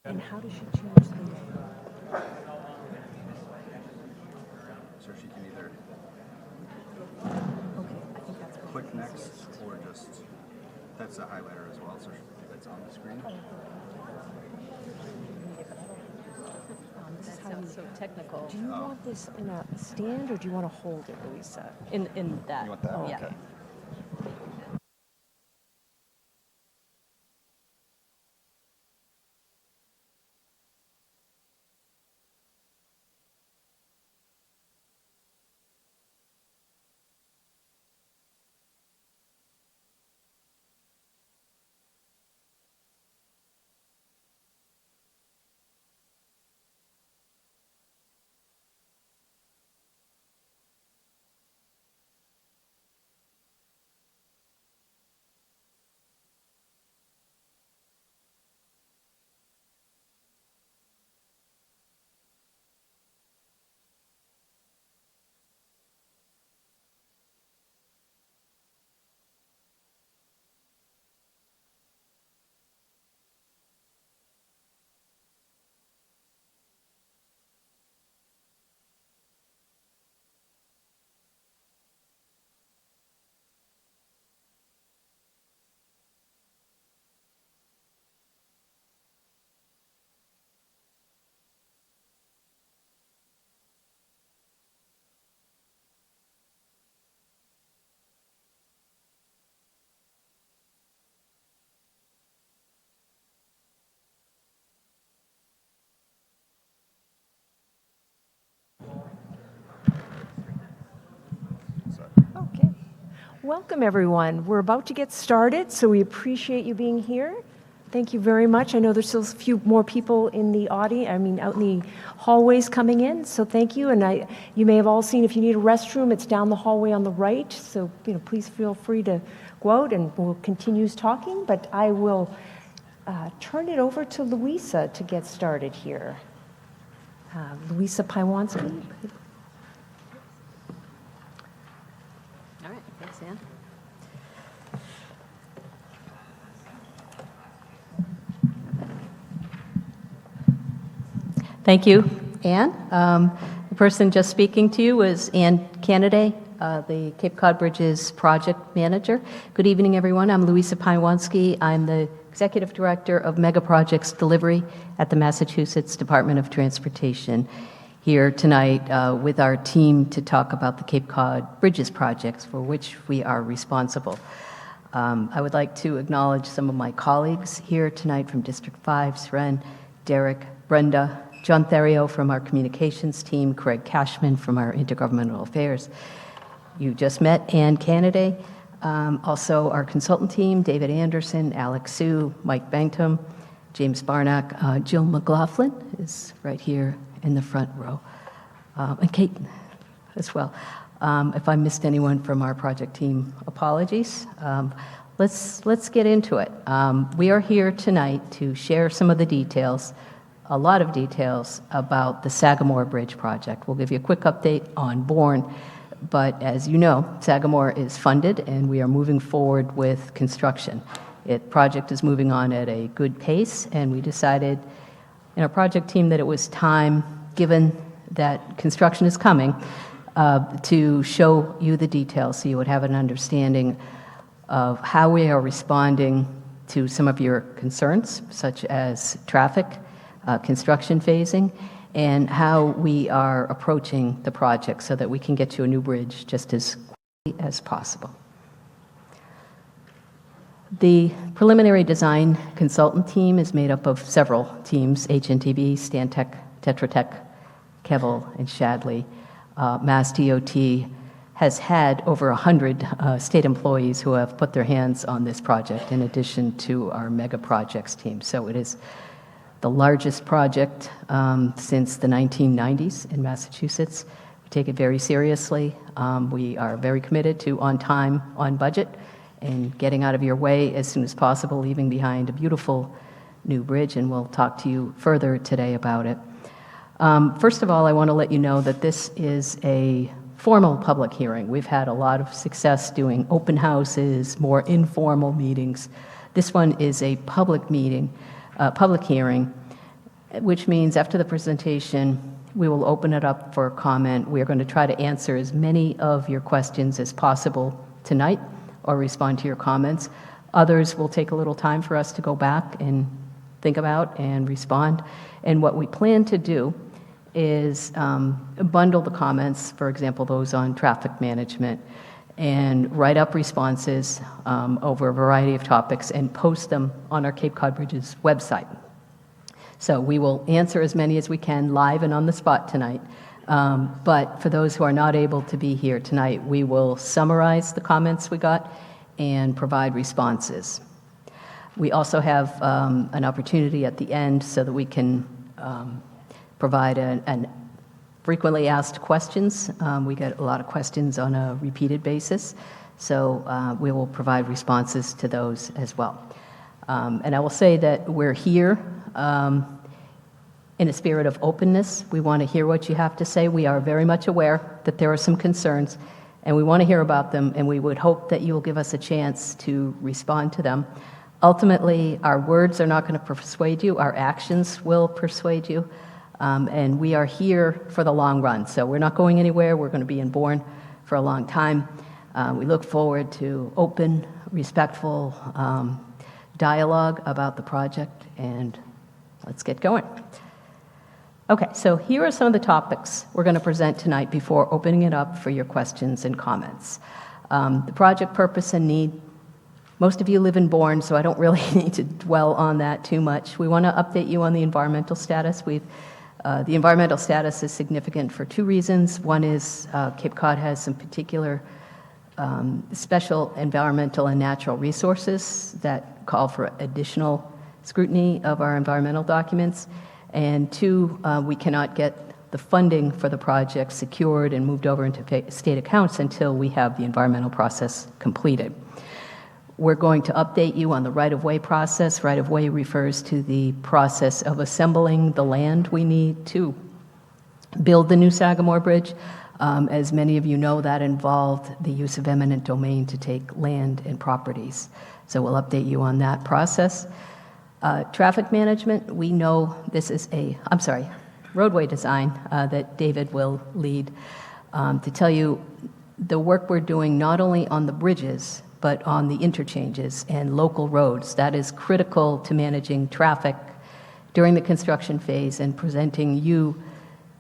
And how does she change the name? So she can either Okay, I think that's what click it is. next or just, that's a highlighter as well, so it's on the screen. This is That how you, sounds so technical. do you want this in a stand or do you want to hold it, Louisa? In that. You want that? Oh, Yeah. okay. Okay. Welcome, everyone. We're about to get started, so we appreciate you being here. Thank you very much. I know there's still a few more people in the audience, out in the hallways coming in, so thank you. And you may have all seen, if you need a restroom, it's down the hallway on the right, so please feel free to go out and we'll continue talking, but I will turn it over to Louisa to get started here. Louisa Paiwanski. All right, thanks, Ann. Thank you, Ann. The person just speaking to you was Ann Canaday, the Cape Cod Bridges project manager. Good evening, everyone. I'm Louisa Paiwanski. I'm the Executive Director of Mega Projects Delivery at the Massachusetts Department of Transportation, here tonight with our team to talk about the Cape Cod Bridges projects for which we are responsible. I would like to acknowledge some of my colleagues here tonight from District 5, Sren, Derek, Brenda, John Theriot from our communications team, Craig Cashman from our intergovernmental affairs. You just met Ann Canaday. Also our consultant team, David Anderson, Alex Sue, Mike Bantam, James Barnack, Jill McLaughlin is right here in the front row, and Kate as well. If I missed anyone from our project team, apologies. Let's get into it. We are here tonight to share some of the details, a lot of details about the Sagamore Bridge project. We'll give you a quick update on Bourne, but as you know, Sagamore is funded and we are moving forward with construction. Project is moving on at a good pace, and we decided in our project team that it was time, given that construction is coming, to show you the details so you would have an understanding of how we are responding to some of your concerns, such as traffic, construction phasing, and how we are approaching the project so that we can get you a new bridge just as quickly as possible. The preliminary design consultant team is made up of several teams: HNTB, Stantec, Tetra Tech, Kevel, and Shadley. MassDOT has had over 100 state employees who have put their hands on this project, in addition to our mega projects team. So it is the largest project since the 1990s in Massachusetts. We take it very seriously. We are very committed to on time, on budget, and getting out of your way as soon as possible, leaving behind a beautiful new bridge, and we'll talk to you further today about it. First of all, I want to let you know that this is a formal public hearing. We've had a lot of success doing open houses, more informal meetings. This one is a public meeting, public hearing, which means after the presentation, we will open it up for comment. We are going to try to answer as many of your questions as possible tonight or respond to your comments. Others will take a little time for us to go back and think about and respond. And what we plan to do is bundle the comments, for example, those on traffic management, and write up responses over a variety of topics and post them on our Cape Cod Bridges website. So we will answer as many as we can live and on the spot tonight. But for those who are not able to be here tonight, we will summarize the comments we got and provide responses. We also have an opportunity at the end so that we can provide an frequently asked questions. We get a lot of questions on a repeated basis, so we will provide responses to those as well. And I will say that we're here in a spirit of openness. We want to hear what you have to say. We are very much aware that there are some concerns, and we want to hear about them, and we would hope that you will give us a chance to respond to them. Ultimately, our words are not going to persuade you. Our actions will persuade you. And we are here for the long run. So we're not going anywhere. We're going to be in Bourne for a long time. We look forward to open, respectful dialogue about the project, and let's get going. Okay, so here are some of the topics we're going to present tonight before opening it up for your questions and comments. The project purpose and need. Most of you live in Bourne, so I don't really need to dwell on that too much. We want to update you on the environmental status. The environmental status is significant for two reasons. One is Cape Cod has some particular special environmental and natural resources that call for additional scrutiny of our environmental documents. And two, we cannot get the funding for the project secured and moved over into state accounts until we have the environmental process completed. We're going to update you on the right-of-way process. Right-of-way refers to the process of assembling the land we need to build the new Sagamore Bridge. As many of you know, that involved the use of eminent domain to take land and properties. So we'll update you on that process. Traffic management, we know this is roadway design that David will lead to tell you the work we're doing not only on the bridges, but on the interchanges and local roads. That is critical to managing traffic during the construction phase and presenting you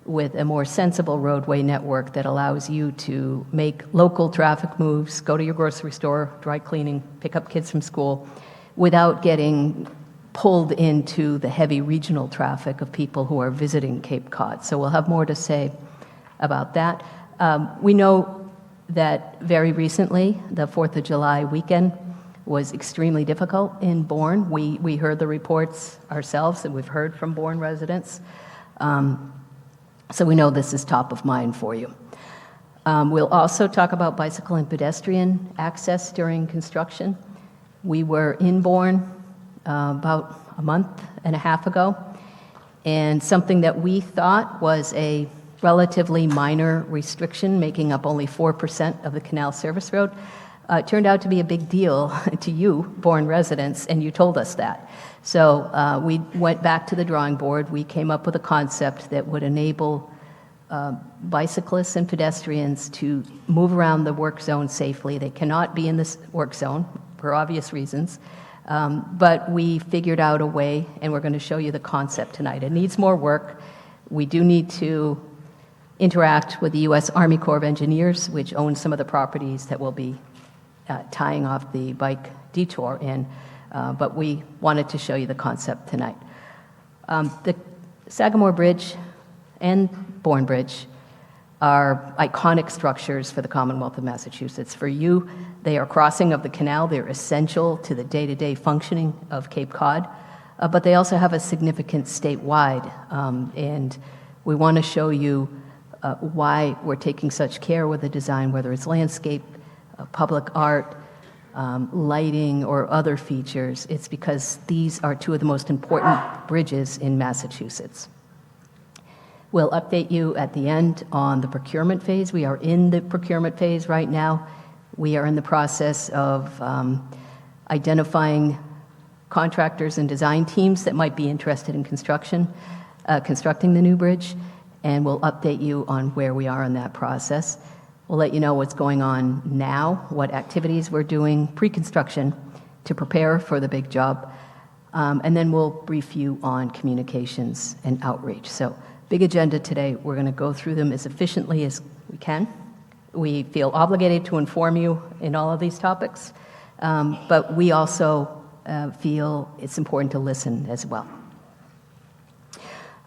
with a more sensible roadway network that allows you to make local traffic moves, go to your grocery store, dry cleaning, pick up kids from school, without getting pulled into the heavy regional traffic of people who are visiting Cape Cod. So we'll have more to say about that. We know that very recently, the 4th of July weekend was extremely difficult in Bourne. We heard the reports ourselves, and we've heard from Bourne residents. So we know this is top of mind for you. We'll also talk about bicycle and pedestrian access during construction. We were in Bourne about a month and a half ago, and something that we thought was a relatively minor restriction, making up only 4% of the canal service road, turned out to be a big deal to you, Bourne residents, and you told us that. So we went back to the drawing board. We came up with a concept that would enable bicyclists and pedestrians to move around the work zone safely. They cannot be in this work zone for obvious reasons, but we figured out a way, and we're going to show you the concept tonight. It needs more work. We do need to interact with the U.S. Army Corps of Engineers, which owns some of the properties that will be tying off the bike detour in, but we wanted to show you the concept tonight. The Sagamore Bridge and Bourne Bridge are iconic structures for the Commonwealth of Massachusetts. For you, they are crossing of the canal. They're essential to the day-to-day functioning of Cape Cod, but they also have a significant statewide, and we want to show you why we're taking such care with the design, whether it's landscape, public art, lighting, or other features. It's because these are two of the most important bridges in Massachusetts. We'll update you at the end on the procurement phase. We are in the procurement phase right now. We are in the process of identifying contractors and design teams that might be interested in construction. constructing the new bridge, and we'll update you on where we are in that process. We'll let you know what's going on now, what activities we're doing pre-construction to prepare for the big job, and then we'll brief you on communications and outreach. So, big agenda today. We're going to go through them as efficiently as we can. We feel obligated to inform you in all of these topics, but we also feel it's important to listen as well.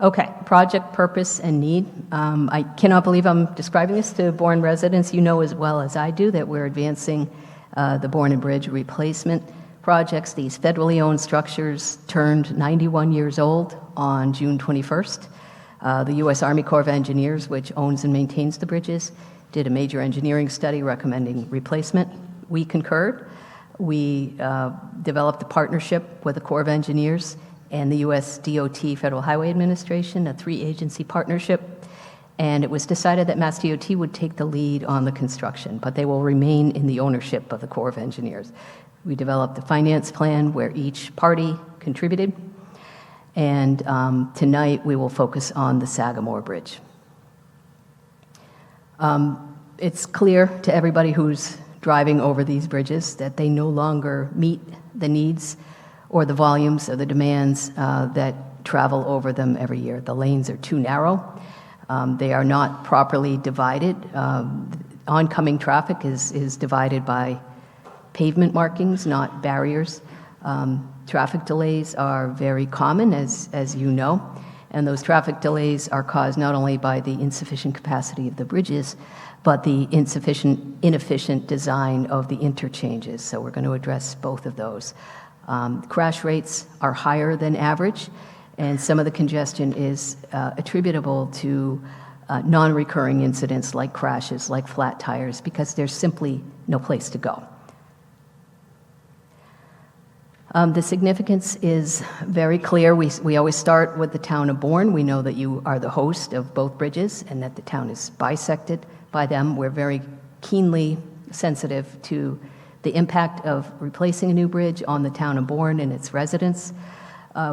Okay, project purpose and need. I cannot believe I'm describing this to Bourne residents. You know as well as I do that we're advancing the Bourne and Bridge replacement projects. These federally owned structures turned 91 years old on June 21st. The U.S. Army Corps of Engineers, which owns and maintains the bridges, did a major engineering study recommending replacement. We concurred. We developed a partnership with the Corps of Engineers and the U.S. DOT Federal Highway Administration, a 3-agency partnership, and it was decided that MassDOT would take the lead on the construction, but they will remain in the ownership of the Corps of Engineers. We developed a finance plan where each party contributed, and tonight we will focus on the Sagamore Bridge. It's clear to everybody who's driving over these bridges that they no longer meet the needs or the volumes or the demands that travel over them every year. The lanes are too narrow. They are not properly divided. Oncoming traffic is divided by pavement markings, not barriers. Traffic delays are very common, as you know, and those traffic delays are caused not only by the insufficient capacity of the bridges, but the inefficient design of the interchanges. So we're going to address both of those. Crash rates are higher than average, and some of the congestion is attributable to non-recurring incidents like crashes, like flat tires, because there's simply no place to go. The significance is very clear. We always start with the town of Bourne. We know that you are the host of both bridges and that the town is bisected by them. We're very keenly sensitive to the impact of replacing a new bridge on the town of Bourne and its residents.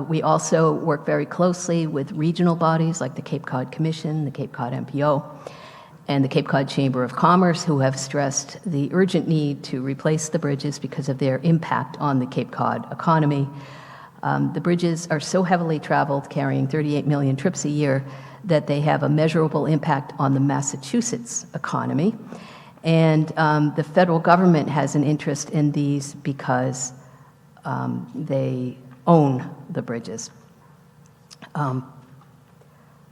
We also work very closely with regional bodies like the Cape Cod Commission, the Cape Cod MPO, and the Cape Cod Chamber of Commerce, who have stressed the urgent need to replace the bridges because of their impact on the Cape Cod economy. The bridges are so heavily traveled, carrying 38 million trips a year, that they have a measurable impact on the Massachusetts economy. And the federal government has an interest in these because they own the bridges.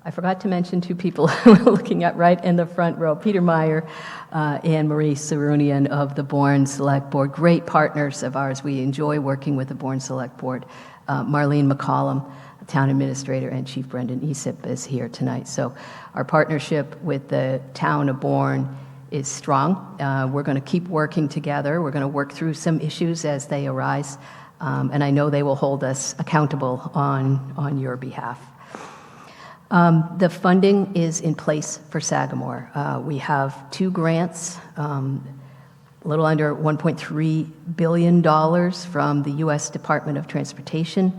I forgot to mention two people we're looking at right in the front row, Peter Meyer and Marie Sarunian of the Bourne Select Board, great partners of ours. We enjoy working with the Bourne Select Board. Marlene McCollum, Town Administrator, and Chief Brendan Esip is here tonight. So our partnership with the town of Bourne is strong. We're going to keep working together. We're going to work through some issues as they arise, and I know they will hold us accountable on your behalf. The funding is in place for Sagamore. We have 2 grants, a little under $1.3 billion from the U.S. Department of Transportation.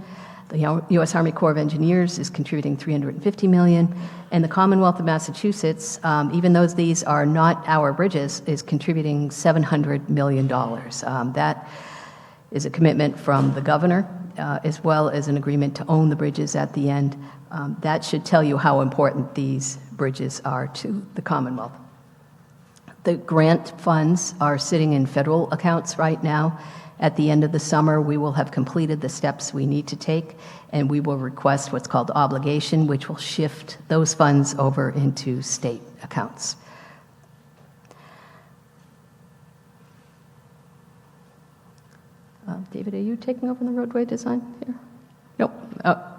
The U.S. Army Corps of Engineers is contributing $350 million, and the Commonwealth of Massachusetts, even though these are not our bridges, is contributing $700 million. That is a commitment from the governor, as well as an agreement to own the bridges at the end. That should tell you how important these bridges are to the Commonwealth. The grant funds are sitting in federal accounts right now. At the end of the summer, we will have completed the steps we need to take, and we will request what's called obligation, which will shift those funds over into state accounts. David, are you taking over the roadway design here? Nope.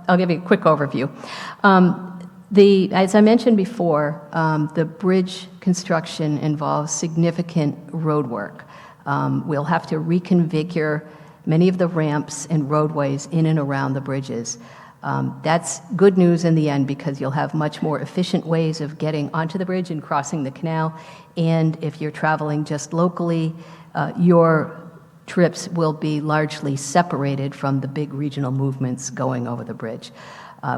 I'll give you a quick overview. As I mentioned before, the bridge construction involves significant road work. We'll have to reconfigure many of the ramps and roadways in and around the bridges. That's good news in the end because you'll have much more efficient ways of getting onto the bridge and crossing the canal. And if you're traveling just locally, your trips will be largely separated from the big regional movements going over the bridge.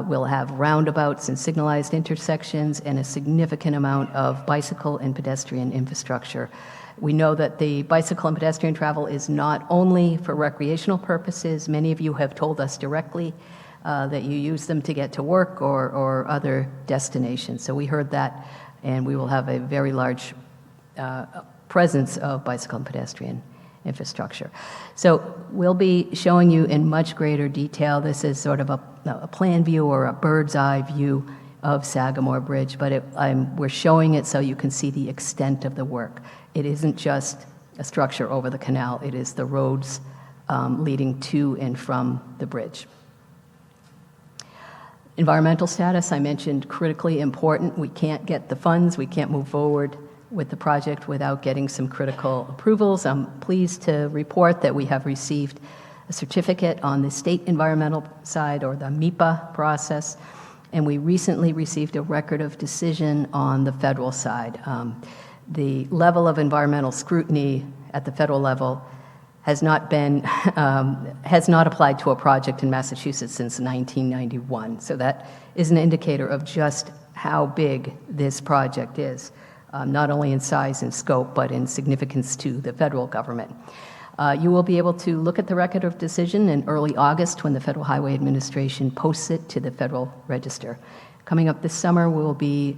We'll have roundabouts and signalized intersections and a significant amount of bicycle and pedestrian infrastructure. We know that the bicycle and pedestrian travel is not only for recreational purposes. Many of you have told us directly that you use them to get to work or other destinations. So we heard that, and we will have a very large presence of bicycle and pedestrian infrastructure. So we'll be showing you in much greater detail. This is sort of a plan view or a bird's eye view of Sagamore Bridge, but we're showing it so you can see the extent of the work. It isn't just a structure over the canal, it is the roads leading to and from the bridge. Environmental status, I mentioned, critically important. We can't get the funds, we can't move forward with the project without getting some critical approvals. I'm pleased to report that we have received a certificate on the state environmental side, or the MEPA process, and we recently received a record of decision on the federal side. The level of environmental scrutiny at the federal level has not applied to a project in Massachusetts since 1991. So that is an indicator of just how big this project is, not only in size and scope, but in significance to the federal government. You will be able to look at the record of decision in early August when the Federal Highway Administration posts it to the Federal Register. Coming up this summer, we'll be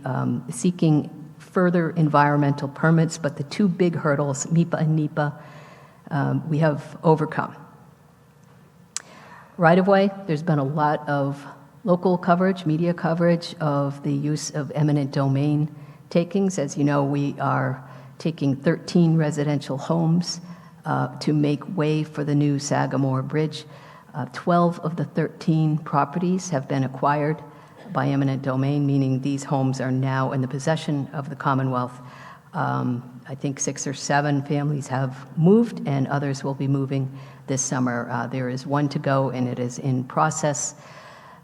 seeking further environmental permits, but the two big hurdles, MEPA and NEPA, we have overcome. Right-of-way, there's been a lot of local coverage, media coverage of the use of eminent domain takings. As you know, we are taking 13 residential homes to make way for the new Sagamore Bridge. 12 of the 13 properties have been acquired by eminent domain, meaning these homes are now in the possession of the Commonwealth. I think 6 or 7 families have moved, and others will be moving this summer. There is one to go, and it is in process.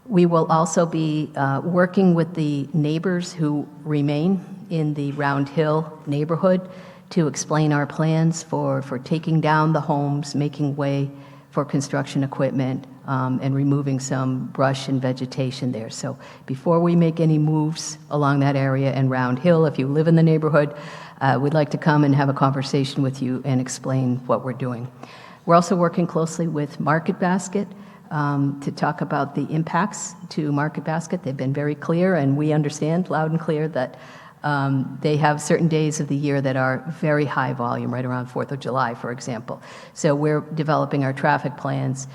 We will also be working with the neighbors who remain in the Round Hill neighborhood to explain our plans for taking down the homes, making way for construction equipment, and removing some brush and vegetation there. So before we make any moves along that area and Round Hill, if you live in the neighborhood, we'd like to come and have a conversation with you and explain what we're doing. We're also working closely with Market Basket to talk about the impacts to Market Basket. They've been very clear, and we understand loud and clear that they have certain days of the year that are very high volume, right around 4th of July, for example. So we're developing our traffic plans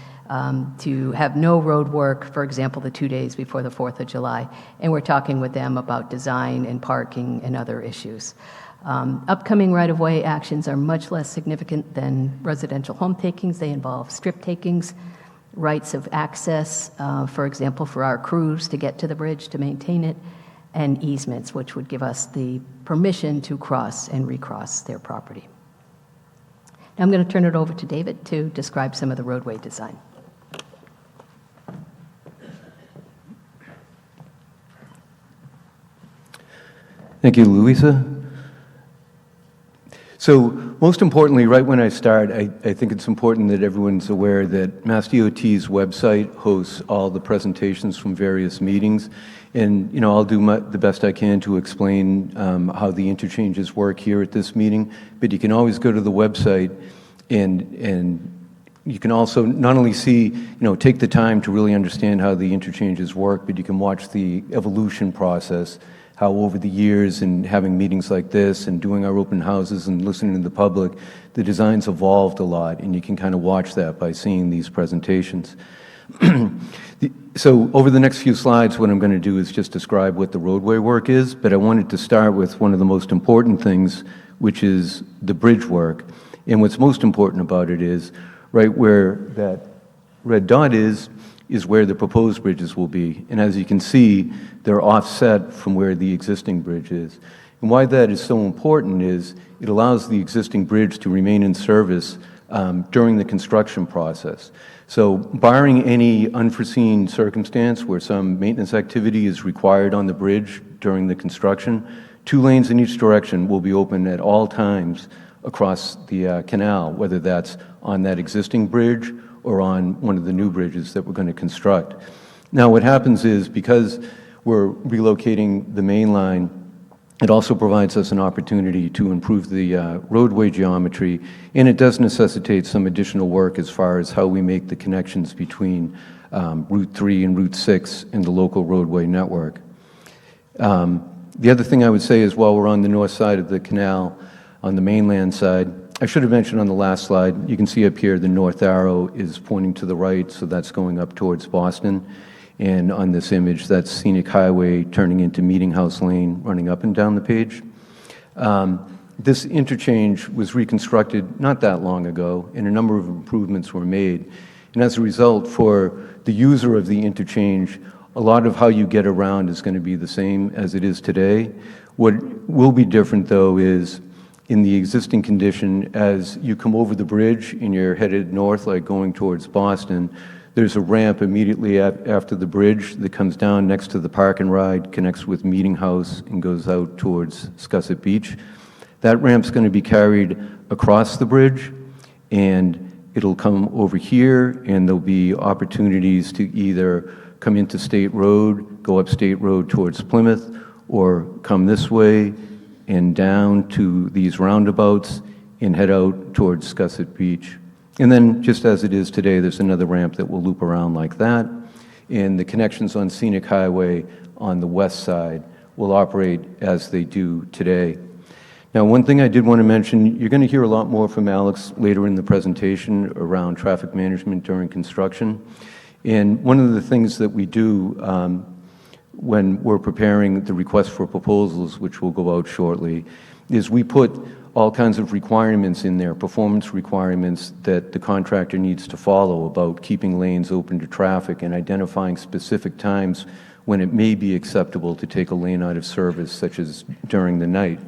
to have no road work, for example, the 2 days before the 4th of July. And we're talking with them about design and parking and other issues. Upcoming right-of-way actions are much less significant than residential home takings. They involve strip takings, rights of access, for example, for our crews to get to the bridge to maintain it, and easements, which would give us the permission to cross and recross their property. Now I'm going to turn it over to David to describe some of the roadway design. Thank you, Louisa. So most importantly, right when I start, I think it's important that everyone's aware that MassDOT's website hosts all the presentations from various meetings. And, I'll do the best I can to explain how the interchanges work here at this meeting. But you can always go to the website and you can also not only see, take the time to really understand how the interchanges work, but you can watch the evolution process, how over the years and having meetings like this and doing our open houses and listening to the public, the design's evolved a lot, and you can kind of watch that by seeing these presentations. So over the next few slides, what I'm going to do is just describe what the roadway work is, but I wanted to start with one of the most important things, which is the bridge work. And what's most important about it is, right where that red dot is where the proposed bridges will be. And as you can see, they're offset from where the existing bridge is. And why that is so important is it allows the existing bridge to remain in service during the construction process. So barring any unforeseen circumstance where some maintenance activity is required on the bridge during the construction, 2 lanes in each direction will be open at all times across the canal, whether that's on that existing bridge or on one of the new bridges that we're going to construct. Now, what happens is, because we're relocating the main line, it also provides us an opportunity to improve the roadway geometry, and it does necessitate some additional work as far as how we make the connections between Route 3 and Route 6 in the local roadway network. The other thing I would say is, while we're on the north side of the canal, on the mainland side, I should have mentioned on the last slide, you can see up here the north arrow is pointing to the right, so that's going up towards Boston. And on this image, that's Scenic Highway turning into Meeting House Lane, running up and down the page. This interchange was reconstructed not that long ago, and a number of improvements were made. And as a result, for the user of the interchange, a lot of how you get around is going to be the same as it is today. What will be different, though, is in the existing condition, as you come over the bridge and you're headed north, like going towards Boston, there's a ramp immediately after the bridge that comes down next to the park and ride, connects with Meeting House, and goes out towards Scusset Beach. That ramp's going to be carried across the bridge, and it'll come over here, and there'll be opportunities to either come into State Road, go up State Road towards Plymouth, or come this way and down to these roundabouts and head out towards Scusset Beach. And then, just as it is today, there's another ramp that will loop around like that, and the connections on Scenic Highway on the west side will operate as they do today. Now, one thing I did want to mention, you're going to hear a lot more from Alex later in the presentation around traffic management during construction. And one of the things that we do when we're preparing the request for proposals, which will go out shortly, is we put all kinds of requirements in there, performance requirements that the contractor needs to follow about keeping lanes open to traffic and identifying specific times when it may be acceptable to take a lane out of service, such as during the night.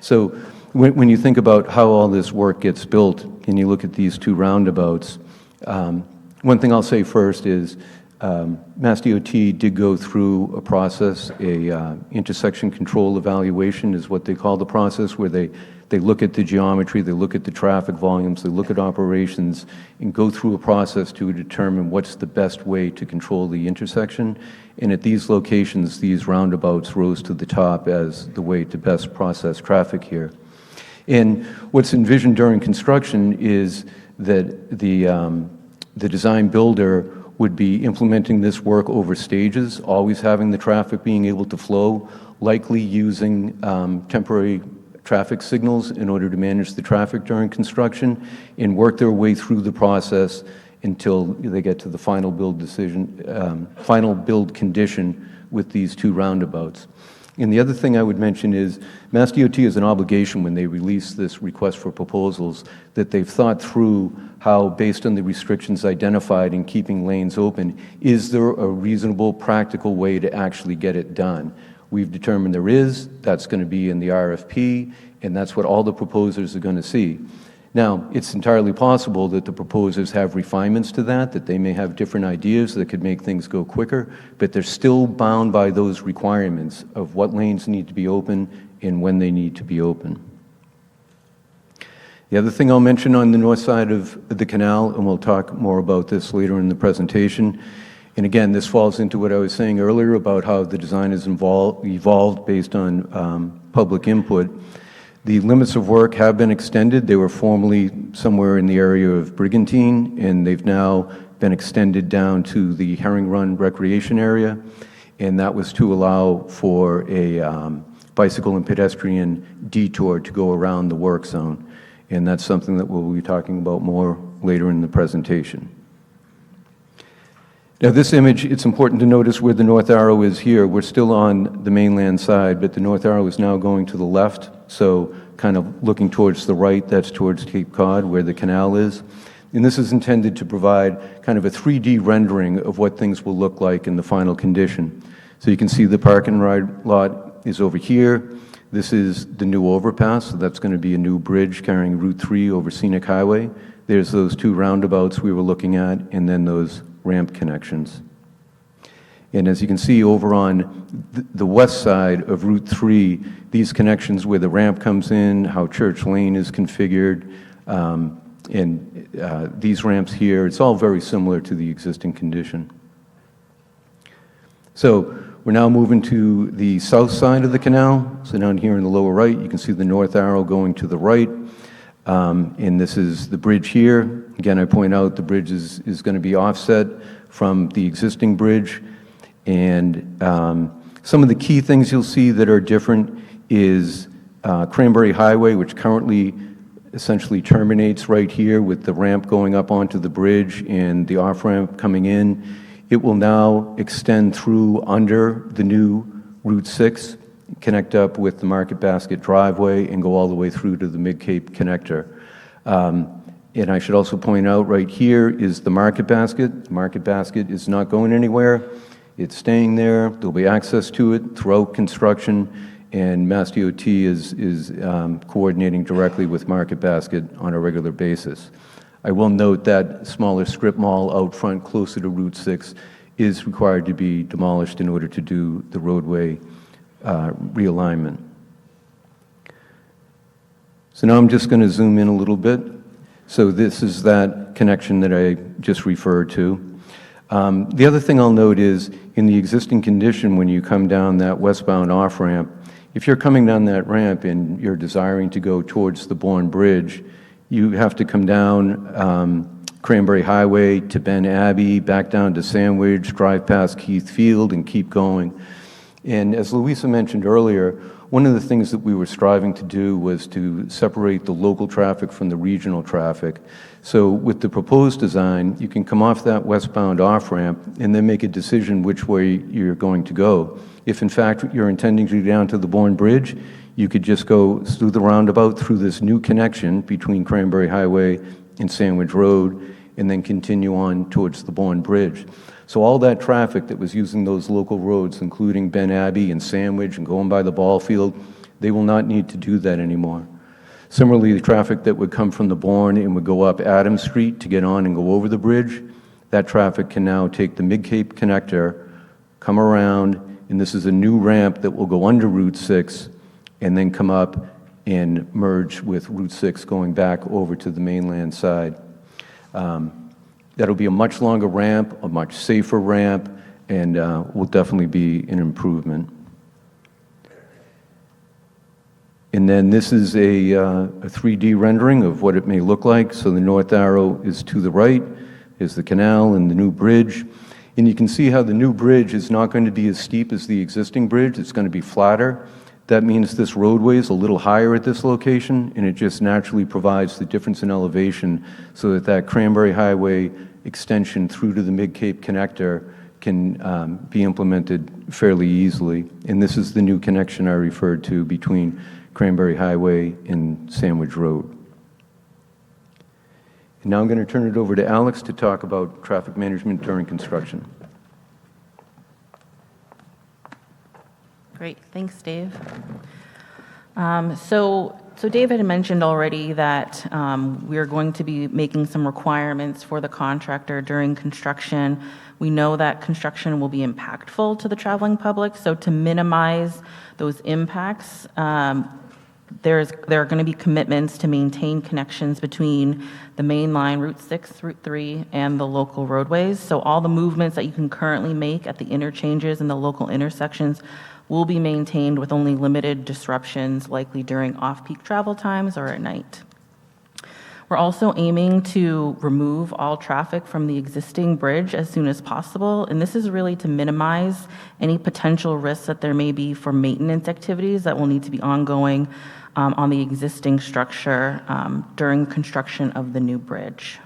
So when you think about how all this work gets built and you look at these two roundabouts, one thing I'll say first is MassDOT did go through a process, intersection control evaluation is what they call the process, where they look at the geometry, they look at the traffic volumes, they look at operations, and go through a process to determine what's the best way to control the intersection. And at these locations, these roundabouts rose to the top as the way to best process traffic here. And what's envisioned during construction is that the design builder would be implementing this work over stages, always having the traffic being able to flow, likely using temporary traffic signals in order to manage the traffic during construction, and work their way through the process until they get to the final build decision, final build condition with these two roundabouts. And the other thing I would mention is MassDOT has an obligation when they release this request for proposals that they've thought through how, based on the restrictions identified in keeping lanes open, is there a reasonable, practical way to actually get it done? We've determined there is. That's going to be in the RFP, and that's what all the proposers are going to see. Now, it's entirely possible that the proposers have refinements to that they may have different ideas that could make things go quicker, but they're still bound by those requirements of what lanes need to be open and when they need to be open. The other thing I'll mention on the north side of the canal, and we'll talk more about this later in the presentation, and again, this falls into what I was saying earlier about how the design has evolved based on public input. The limits of work have been extended. They were formerly somewhere in the area of Brigantine, and they've now been extended down to the Herring Run Recreation Area, and that was to allow for a bicycle and pedestrian detour to go around the work zone, and that's something that we'll be talking about more later in the presentation. Now, this image, it's important to notice where the north arrow is here. We're still on the mainland side, but the north arrow is now going to the left, so kind of looking towards the right, that's towards Cape Cod, where the canal is. And this is intended to provide kind of a 3D rendering of what things will look like in the final condition. So you can see the park and ride lot is over here. This is the new overpass, so that's going to be a new bridge carrying Route 3 over Scenic Highway. There's those two roundabouts we were looking at, and then those ramp connections. And as you can see over on the west side of Route 3, these connections where the ramp comes in, how Church Lane is configured, and these ramps here, it's all very similar to the existing condition. So we're now moving to the south side of the canal. So down here in the lower right, you can see the north arrow going to the right. And this is the bridge here. Again, I point out the bridge is going to be offset from the existing bridge. And some of the key things you'll see that are different is Cranberry Highway, which currently essentially terminates right here with the ramp going up onto the bridge and the off-ramp coming in. It will now extend through under the new Route 6, connect up with the Market Basket driveway, and go all the way through to the Mid-Cape connector. And I should also point out right here is the Market Basket. The Market Basket is not going anywhere. It's staying there. There'll be access to it throughout construction, and MassDOT is coordinating directly with Market Basket on a regular basis. I will note that smaller strip mall out front closer to Route 6 is required to be demolished in order to do the roadway realignment. So now I'm just going to zoom in a little bit. So this is that connection that I just referred to. The other thing I'll note is in the existing condition, when you come down that westbound off-ramp, if you're coming down that ramp and you're desiring to go towards the Bourne Bridge, you have to come down Cranberry Highway to Ben Abbey, back down to Sandwich, drive past Keith Field, and keep going. And as Louisa mentioned earlier, one of the things that we were striving to do was to separate the local traffic from the regional traffic. So with the proposed design, you can come off that westbound off-ramp and then make a decision which way you're going to go. If in fact you're intending to go down to the Bourne Bridge, you could just go through the roundabout through this new connection between Cranberry Highway and Sandwich Road, and then continue on towards the Bourne Bridge. So all that traffic that was using those local roads, including Ben Abbey and Sandwich and going by the ball field, they will not need to do that anymore. Similarly, the traffic that would come from the Bourne and would go up Adams Street to get on and go over the bridge, that traffic can now take the Mid-Cape connector, come around, and this is a new ramp that will go under Route 6 and then come up and merge with Route 6 going back over to the mainland side. That'll be a much longer ramp, a much safer ramp, and will definitely be an improvement. And then this is a 3D rendering of what it may look like. So the north arrow is to the right, is the canal and the new bridge. And you can see how the new bridge is not going to be as steep as the existing bridge. It's going to be flatter. That means this roadway is a little higher at this location, and it just naturally provides the difference in elevation so that that Cranberry Highway extension through to the Mid-Cape connector can be implemented fairly easily. And this is the new connection I referred to between Cranberry Highway and Sandwich Road. And now I'm going to turn it over to Alex to talk about traffic management during construction. Great, thanks, Dave. So David had mentioned already that we are going to be making some requirements for the contractor during construction. We know that construction will be impactful to the traveling public, so to minimize those impacts, there are going to be commitments to maintain connections between the main line, Route 6, Route 3, and the local roadways. So all the movements that you can currently make at the interchanges and the local intersections will be maintained with only limited disruptions, likely during off-peak travel times or at night. We're also aiming to remove all traffic from the existing bridge as soon as possible, and this is really to minimize any potential risks that there may be for maintenance activities that will need to be ongoing on the existing structure during construction of the new bridge.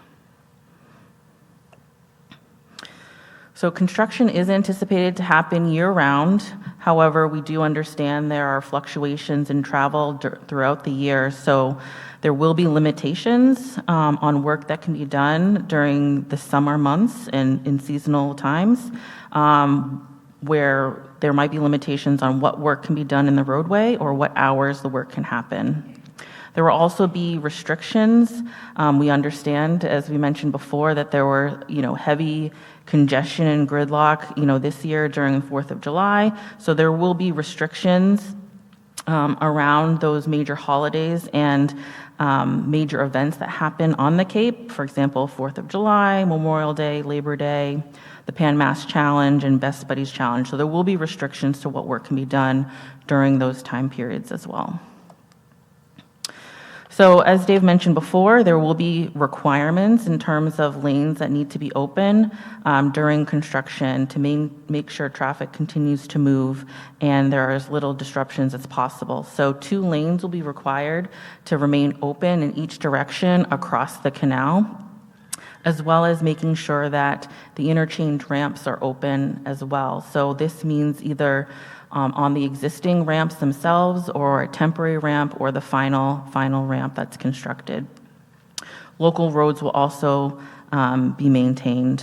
So construction is anticipated to happen year-round. However, we do understand there are fluctuations in travel throughout the year, so there will be limitations on work that can be done during the summer months and in seasonal times, where there might be limitations on what work can be done in the roadway or what hours the work can happen. There will also be restrictions. We understand, as we mentioned before, that there were, heavy congestion and gridlock, this year during the 4th of July. So there will be restrictions around those major holidays and major events that happen on the Cape. For example, 4th of July, Memorial Day, Labor Day, the Pan Mass Challenge, and Best Buddies Challenge. So there will be restrictions to what work can be done during those time periods as well. So as Dave mentioned before, there will be requirements in terms of lanes that need to be open during construction to make sure traffic continues to move and there are as little disruptions as possible. So 2 lanes will be required to remain open in each direction across the canal, as well as making sure that the interchange ramps are open as well. So this means either on the existing ramps themselves or a temporary ramp or the final ramp that's constructed. Local roads will also be maintained.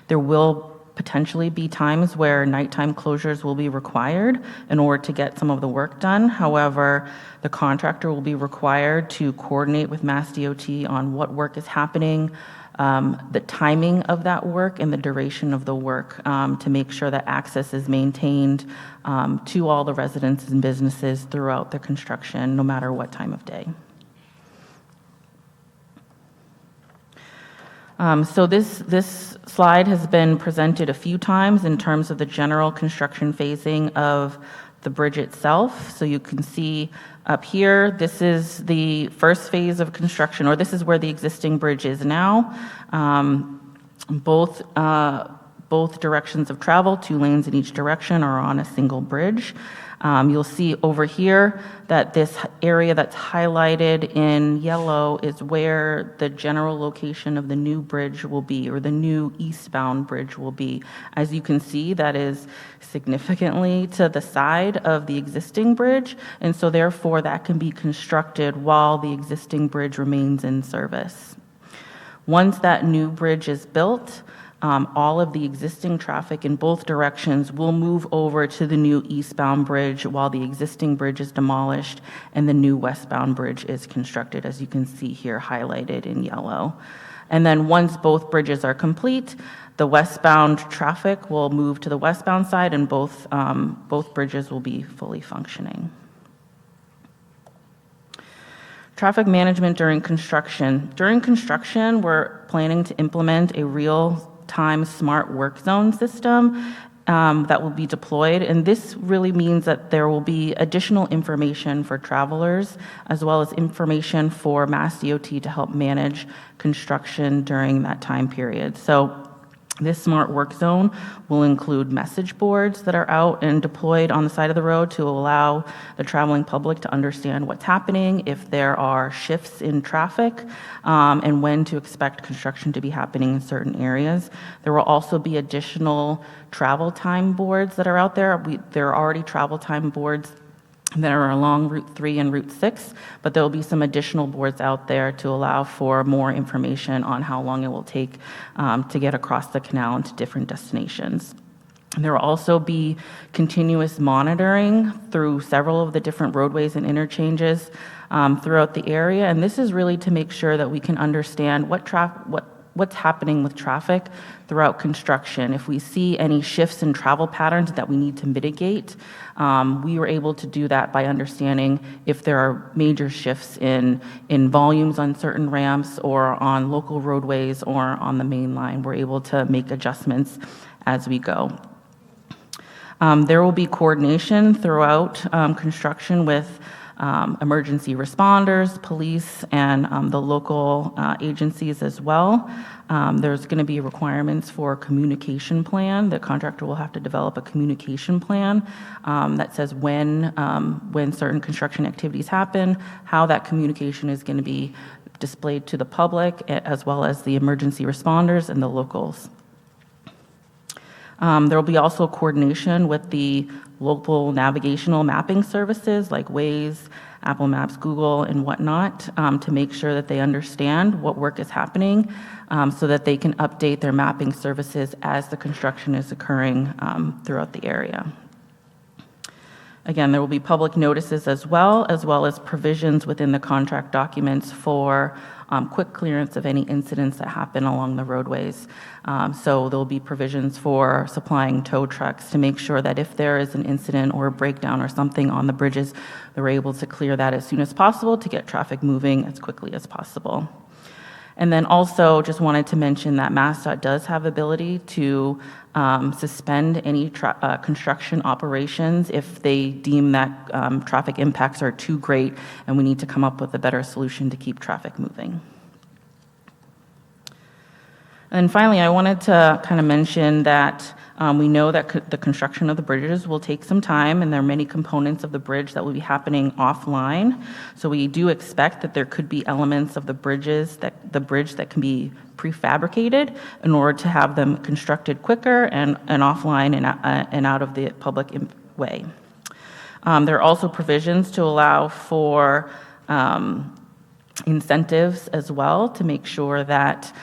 There will potentially be times where nighttime closures will be required in order to get some of the work done. However, the contractor will be required to coordinate with MassDOT on what work is happening, the timing of that work and the duration of the work to make sure that access is maintained to all the residents and businesses throughout the construction, no matter what time of day. So this slide has been presented a few times in terms of the general construction phasing of the bridge itself. So you can see up here, this is the first phase of construction, or this is where the existing bridge is now. Both directions of travel, 2 lanes in each direction, are on a single bridge. You'll see over here that this area that's highlighted in yellow is where the general location of the new bridge will be, or the new eastbound bridge will be. As you can see, that is significantly to the side of the existing bridge, and so therefore that can be constructed while the existing bridge remains in service. Once that new bridge is built, all of the existing traffic in both directions will move over to the new eastbound bridge while the existing bridge is demolished and the new westbound bridge is constructed, as you can see here highlighted in yellow. And then once both bridges are complete, the westbound traffic will move to the westbound side and both bridges will be fully functioning. Traffic management during construction. During construction, we're planning to implement a real-time smart work zone system that will be deployed. And this really means that there will be additional information for travelers, as well as information for MassDOT to help manage construction during that time period. So this smart work zone will include message boards that are out and deployed on the side of the road to allow the traveling public to understand what's happening, if there are shifts in traffic, and when to expect construction to be happening in certain areas. There will also be additional travel time boards that are out there. There are already travel time boards that are along Route 3 and Route 6, but there will be some additional boards out there to allow for more information on how long it will take to get across the canal into different destinations. And there will also be continuous monitoring through several of the different roadways and interchanges throughout the area, and this is really to make sure that we can understand what's happening with traffic throughout construction. If we see any shifts in travel patterns that we need to mitigate, we were able to do that by understanding if there are major shifts in volumes on certain ramps or on local roadways or on the main line. We're able to make adjustments as we go. There will be coordination throughout construction with emergency responders, police, and the local agencies as well. There's going to be requirements for a communication plan. The contractor will have to develop a communication plan that says when certain construction activities happen, how that communication is going to be displayed to the public, as well as the emergency responders and the locals. There will be also coordination with the local navigational mapping services like Waze, Apple Maps, Google, and whatnot to make sure that they understand what work is happening so that they can update their mapping services as the construction is occurring throughout the area. Again, there will be public notices as well as provisions within the contract documents for quick clearance of any incidents that happen along the roadways. So there'll be provisions for supplying tow trucks to make sure that if there is an incident or a breakdown or something on the bridges, they're able to clear that as soon as possible to get traffic moving as quickly as possible. And then also just wanted to mention that MassDOT does have ability to suspend any construction operations if they deem that traffic impacts are too great and we need to come up with a better solution to keep traffic moving. And finally, I wanted to kind of mention that we know that the construction of the bridges will take some time, and there are many components of the bridge that will be happening offline. So we do expect that there could be elements of the bridge that can be prefabricated in order to have them constructed quicker and offline and out of the public way. There are also provisions to allow for incentives as well to make sure that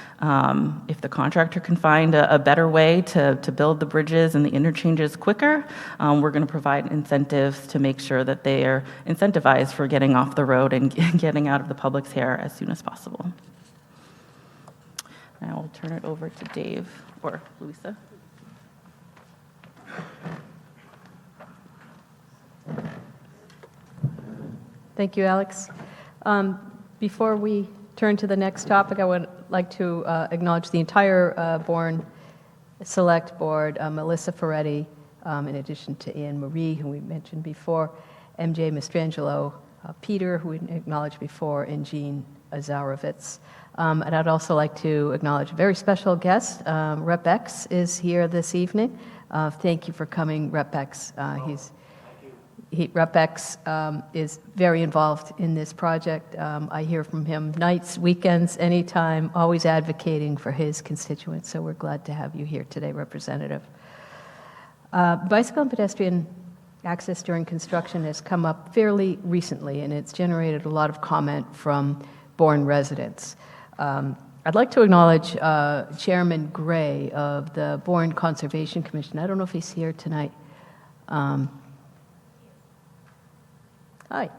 if the contractor can find a better way to build the bridges and the interchanges quicker, we're going to provide incentives to make sure that they are incentivized for getting off the road and getting out of the public's hair as soon as possible. And I will turn it over to Dave or Louisa. Thank you, Alex. Before we turn to the next topic, I would like to acknowledge the entire Bourne Select Board, Melissa Ferretti, in addition to Anne Marie, who we mentioned before, MJ Mastrangelo, Peter, who we acknowledged before, and Jean Azarovitz. And I'd also like to acknowledge a very special guest. Rep X is here this evening. Thank you for coming, Rep X. Rep X is very involved in this project. I hear from him nights, weekends, anytime, always advocating for his constituents. So we're glad to have you here today, Representative. Bicycle and pedestrian access during construction has come up fairly recently, and it's generated a lot of comment from Bourne residents. I'd like to acknowledge Chairman Gray of the Bourne Conservation Commission. I don't know if he's here tonight. Hi.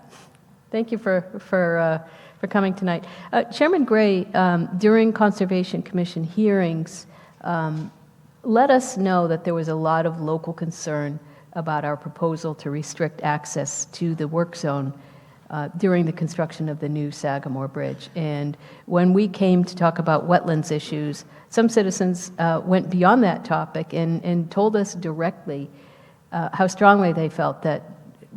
Thank you for coming tonight. Chairman Gray, during Conservation Commission hearings, let us know that there was a lot of local concern about our proposal to restrict access to the work zone during the construction of the new Sagamore Bridge. And when we came to talk about wetlands issues, some citizens went beyond that topic and told us directly how strongly they felt that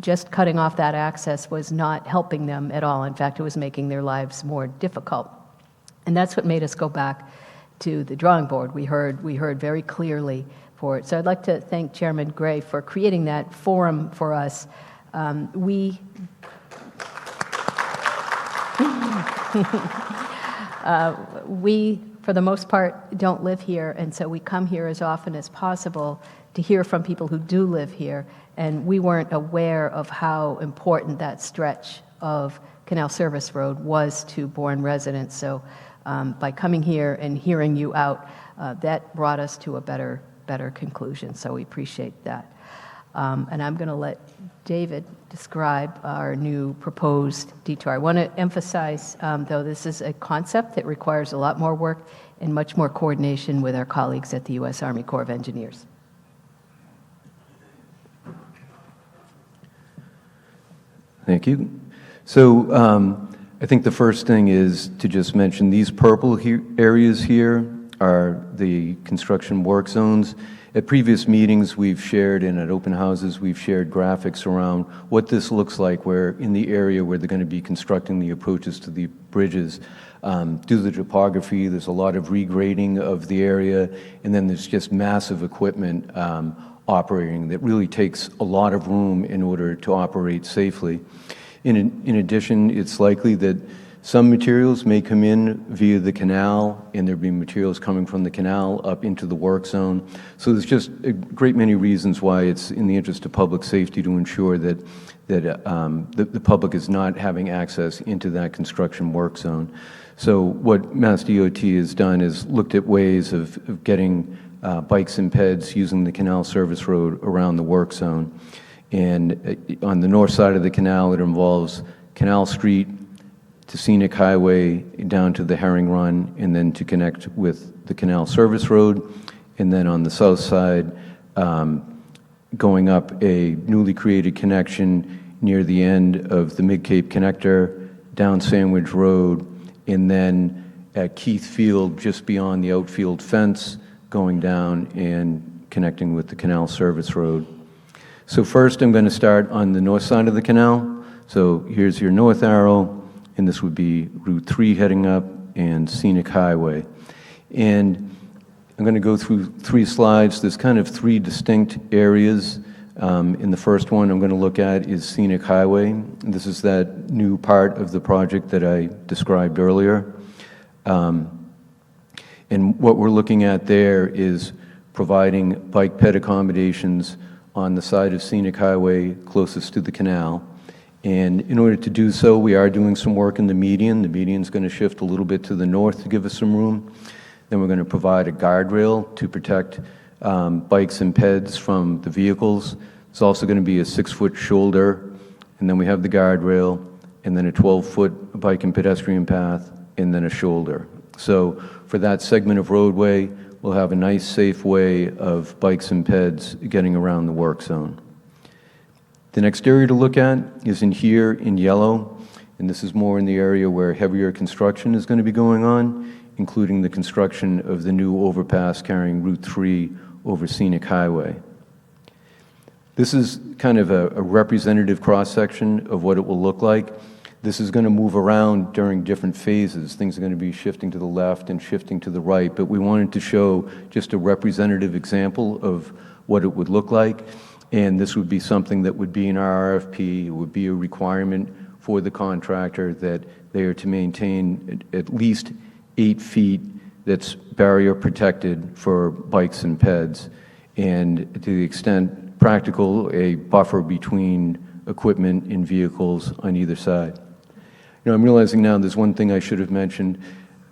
just cutting off that access was not helping them at all. In fact, it was making their lives more difficult. And that's what made us go back to the drawing board. We heard very clearly for it. So I'd like to thank Chairman Gray for creating that forum for us. We, for the most part, don't live here, and so we come here as often as possible to hear from people who do live here, and we weren't aware of how important that stretch of Canal Service Road was to Bourne residents. So by coming here and hearing you out, that brought us to a better conclusion, so we appreciate that. And I'm going to let David describe our new proposed detour. I want to emphasize, though, this is a concept that requires a lot more work and much more coordination with our colleagues at the U.S. Army Corps of Engineers. Thank you. So I think the first thing is to just mention these purple areas here are the construction work zones. At previous meetings we've shared, and at open houses we've shared graphics around what this looks like where in the area where they're going to be constructing the approaches to the bridges. Due to the topography, there's a lot of regrading of the area, and then there's just massive equipment operating that really takes a lot of room in order to operate safely. In addition, it's likely that some materials may come in via the canal, and there'll be materials coming from the canal up into the work zone. So there's just a great many reasons why it's in the interest of public safety to ensure that the public is not having access into that construction work zone. So what MassDOT has done is looked at ways of getting bikes and peds using the canal service road around the work zone. And on the north side of the canal, it involves Canal Street to Scenic Highway down to the Herring Run, and then to connect with the Canal Service Road. And then on the south side, going up a newly created connection near the end of the Mid-Cape Connector, down Sandwich Road, and then at Keith Field, just beyond the outfield fence, going down and connecting with the Canal Service Road. So first, I'm going to start on the north side of the canal. So here's your north arrow, and this would be Route 3 heading up and Scenic Highway. And I'm going to go through 3 slides. There's kind of 3 distinct areas. In the first one I'm going to look at is Scenic Highway. This is that new part of the project that I described earlier. And what we're looking at there is providing bike ped accommodations on the side of Scenic Highway closest to the canal. And in order to do so, we are doing some work in the median. The median's going to shift a little bit to the north to give us some room. Then we're going to provide a guardrail to protect bikes and peds from the vehicles. It's also going to be a 6-foot shoulder, and then we have the guardrail, and then a 12-foot bike and pedestrian path, and then a shoulder. So for that segment of roadway, we'll have a nice, safe way of bikes and peds getting around the work zone. The next area to look at is in here in yellow, and this is more in the area where heavier construction is going to be going on, including the construction of the new overpass carrying Route 3 over Scenic Highway. This is kind of a representative cross-section of what it will look like. This is going to move around during different phases. Things are going to be shifting to the left and shifting to the right, but we wanted to show just a representative example of what it would look like. And this would be something that would be in our RFP. It would be a requirement for the contractor that they are to maintain at least 8 feet that's barrier protected for bikes and peds, and to the extent practical, a buffer between equipment and vehicles on either side. You know, I'm realizing now there's one thing I should have mentioned.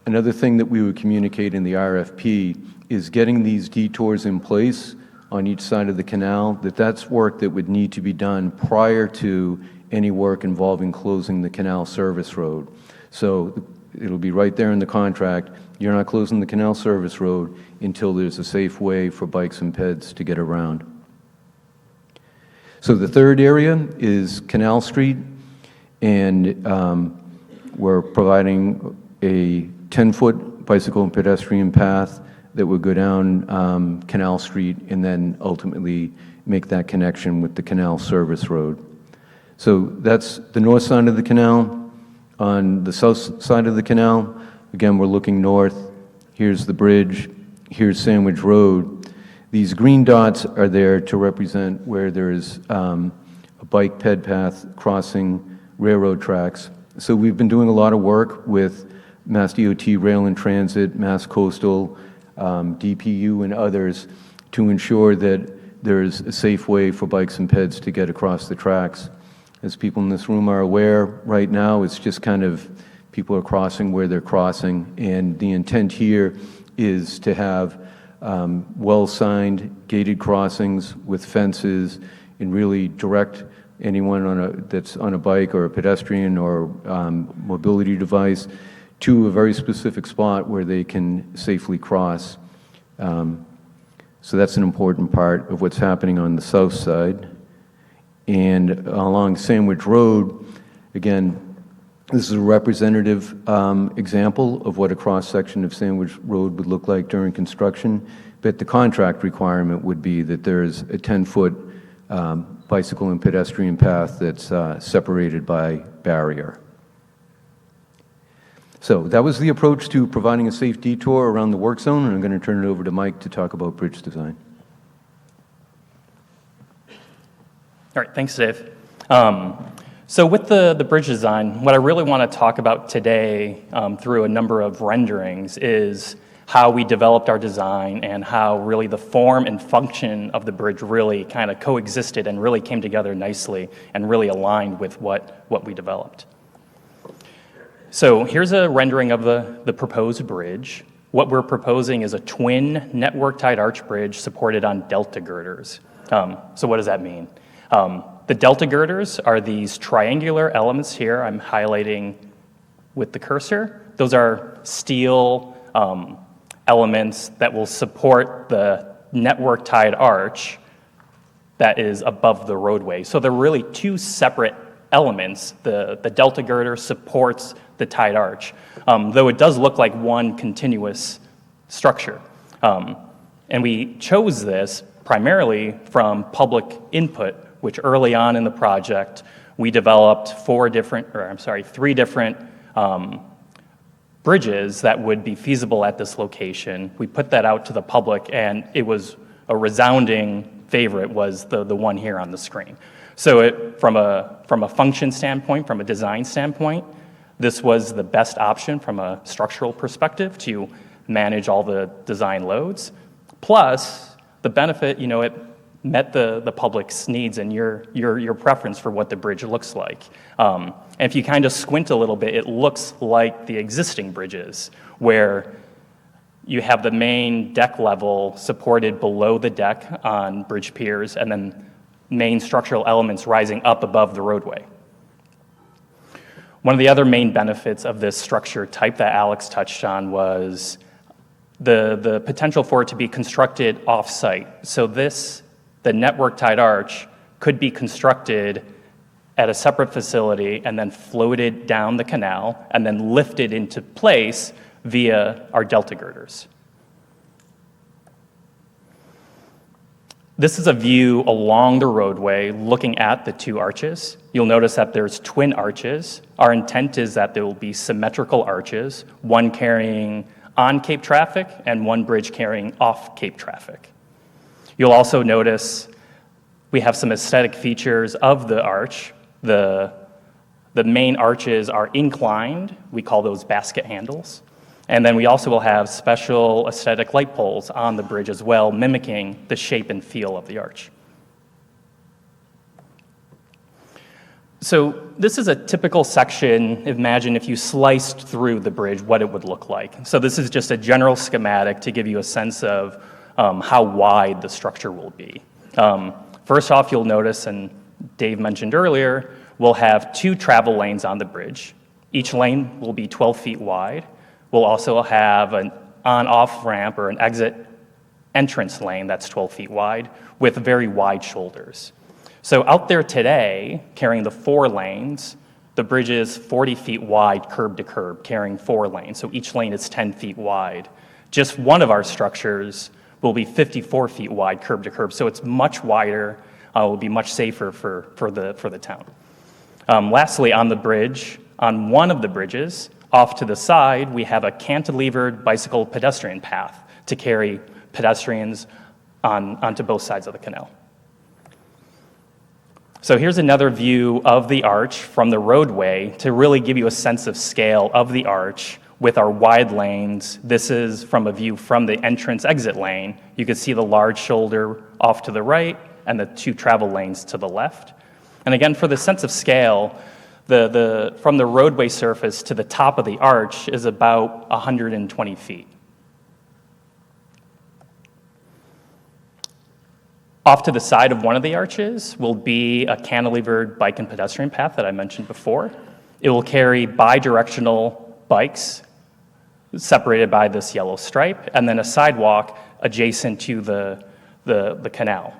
Another thing that we would communicate in the RFP is getting these detours in place on each side of the canal, that's work that would need to be done prior to any work involving closing the Canal Service Road. So it'll be right there in the contract. You're not closing the Canal Service Road until there's a safe way for bikes and peds to get around. So the third area is Canal Street, and we're providing a 10-foot bicycle and pedestrian path that would go down Canal Street and then ultimately make that connection with the Canal Service Road. So that's the north side of the canal. On the south side of the canal, again, we're looking north. Here's the bridge. Here's Sandwich Road. These green dots are there to represent where there's a bike ped path crossing railroad tracks. So we've been doing a lot of work with MassDOT Rail and Transit, Mass Coastal, DPU, and others to ensure that there's a safe way for bikes and peds to get across the tracks. As people in this room are aware, right now it's just kind of people are crossing where they're crossing, and the intent here is to have well-signed gated crossings with fences and really direct anyone that's on a bike or a pedestrian or mobility device to a very specific spot where they can safely cross. So that's an important part of what's happening on the south side. And along Sandwich Road, again, this is a representative example of what a cross-section of Sandwich Road would look like during construction, but the contract requirement would be that there's a 10-foot bicycle and pedestrian path that's separated by barrier. So that was the approach to providing a safe detour around the work zone, and I'm going to turn it over to Mike to talk about bridge design. All right, thanks, Dave. So with the bridge design, what I really want to talk about today through a number of renderings is how we developed our design and how really the form and function of the bridge really kind of coexisted and really came together nicely and really aligned with what we developed. So here's a rendering of the proposed bridge. What we're proposing is a twin network-tied arch bridge supported on delta girders. So what does that mean? The delta girders are these triangular elements here. I'm highlighting with the cursor, those are steel elements that will support the network tied arch that is above the roadway. So they're really two separate elements. The delta girder supports the tied arch, though it does look like one continuous structure. And we chose this primarily from public input, which early on in the project, we developed three different bridges that would be feasible at this location. We put that out to the public, and it was a resounding favorite was the one here on the screen. So from a function standpoint, from a design standpoint, this was the best option from a structural perspective to manage all the design loads. Plus, the benefit, it met the public's needs and your preference for what the bridge looks like. And if you kind of squint a little bit, it looks like the existing bridges, where you have the main deck level supported below the deck on bridge piers, and then main structural elements rising up above the roadway. One of the other main benefits of this structure type that Alex touched on was the potential for it to be constructed off-site. So the network tied arch could be constructed at a separate facility and then floated down the canal and then lifted into place via our delta girders. This is a view along the roadway looking at the two arches. You'll notice that there's twin arches. Our intent is that there will be symmetrical arches, one carrying on Cape traffic and one bridge carrying off Cape traffic. You'll also notice we have some aesthetic features of the arch. The main arches are inclined. We call those basket handles. And then we also will have special aesthetic light poles on the bridge as well, mimicking the shape and feel of the arch. So this is a typical section. Imagine if you sliced through the bridge, what it would look like. So this is just a general schematic to give you a sense of how wide the structure will be. First off, you'll notice, and Dave mentioned earlier, we'll have two travel lanes on the bridge. Each lane will be 12 feet wide. We'll also have an on-off ramp or an exit entrance lane that's 12 feet wide with very wide shoulders. So out there today, carrying the 4 lanes, the bridge is 40 feet wide curb to curb, carrying 4 lanes. So each lane is 10 feet wide. Just one of our structures will be 54 feet wide curb to curb. So it's much wider, will be much safer for the town. Lastly, on the bridge, on one of the bridges, off to the side, we have a cantilevered bicycle pedestrian path to carry pedestrians onto both sides of the canal. So here's another view of the arch from the roadway to really give you a sense of scale of the arch with our wide lanes. This is from a view from the entrance-exit lane. You can see the large shoulder off to the right and the 2 travel lanes to the left. And again, for the sense of scale, from the roadway surface to the top of the arch is about 120 feet. Off to the side of one of the arches will be a cantilevered bike and pedestrian path that I mentioned before. It will carry bi-directional bikes separated by this yellow stripe, and then a sidewalk adjacent to the canal.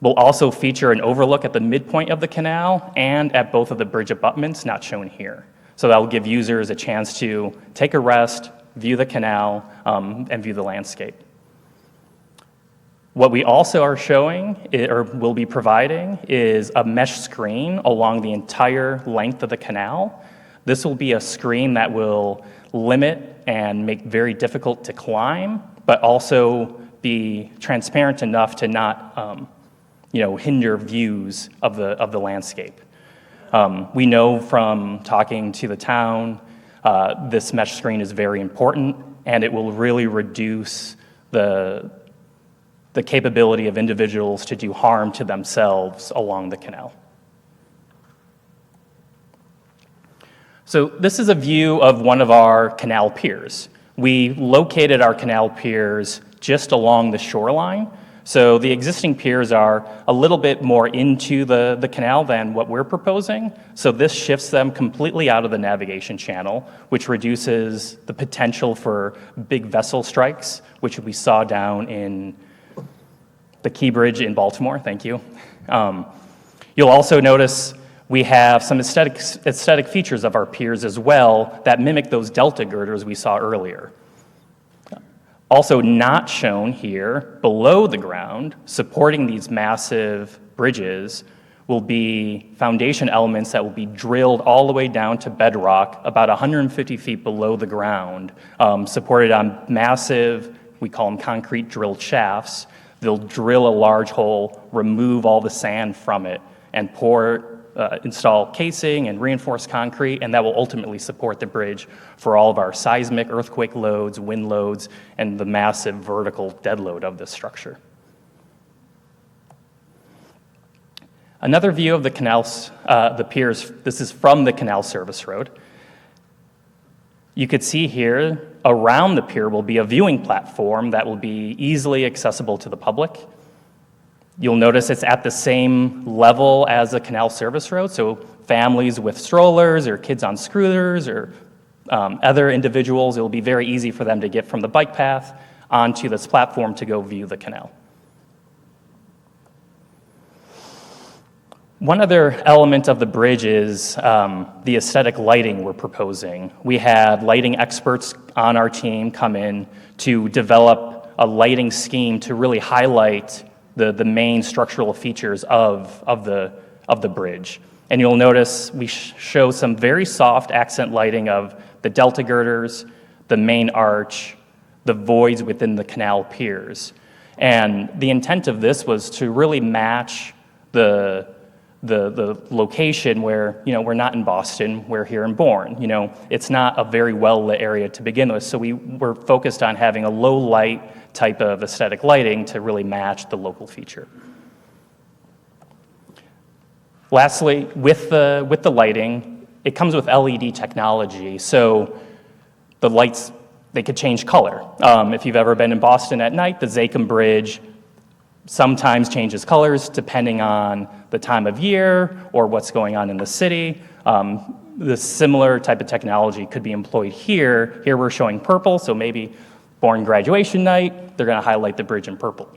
We'll also feature an overlook at the midpoint of the canal and at both of the bridge abutments, not shown here. So that will give users a chance to take a rest, view the canal, and view the landscape. What we also are showing, or will be providing, is a mesh screen along the entire length of the canal. This will be a screen that will limit and make very difficult to climb, but also be transparent enough to not hinder views of the landscape. We know from talking to the town, this mesh screen is very important, and it will really reduce the capability of individuals to do harm to themselves along the canal. So this is a view of one of our canal piers. We located our canal piers just along the shoreline, So the existing piers are a little bit more into the canal than what we're proposing. So this shifts them completely out of the navigation channel, which reduces the potential for big vessel strikes, which we saw down in the Key Bridge in Baltimore. Thank you. You'll also notice we have some aesthetic features of our piers as well that mimic those delta girders we saw earlier. Also not shown here, below the ground, supporting these massive bridges, will be foundation elements that will be drilled all the way down to bedrock, about 150 feet below the ground, supported on massive, we call them concrete drilled shafts. They'll drill a large hole, remove all the sand from it, and install casing and reinforced concrete, and that will ultimately support the bridge for all of our seismic earthquake loads, wind loads, and the massive vertical dead load of this structure. Another view of the canals, the piers, this is from the canal service road. You could see here, around the pier will be a viewing platform that will be easily accessible to the public. You'll notice it's at the same level as a canal service road, so families with strollers or kids on scooters or other individuals, it will be very easy for them to get from the bike path onto this platform to go view the canal. One other element of the bridge is the aesthetic lighting we're proposing. We had lighting experts on our team come in to develop a lighting scheme to really highlight the main structural features of the bridge. And you'll notice we show some very soft accent lighting of the delta girders, the main arch, the voids within the canal piers. And the intent of this was to really match the location where, we're not in Boston, we're here in Bourne. It's not a very well-lit area to begin with, so we were focused on having a low-light type of aesthetic lighting to really match the local feature. Lastly, with the lighting, it comes with LED technology, so the lights, they could change color. If you've ever been in Boston at night, the Zakim Bridge sometimes changes colors depending on the time of year or what's going on in the city. The similar type of technology could be employed here. Here we're showing purple, so maybe Bourne graduation night, they're going to highlight the bridge in purple.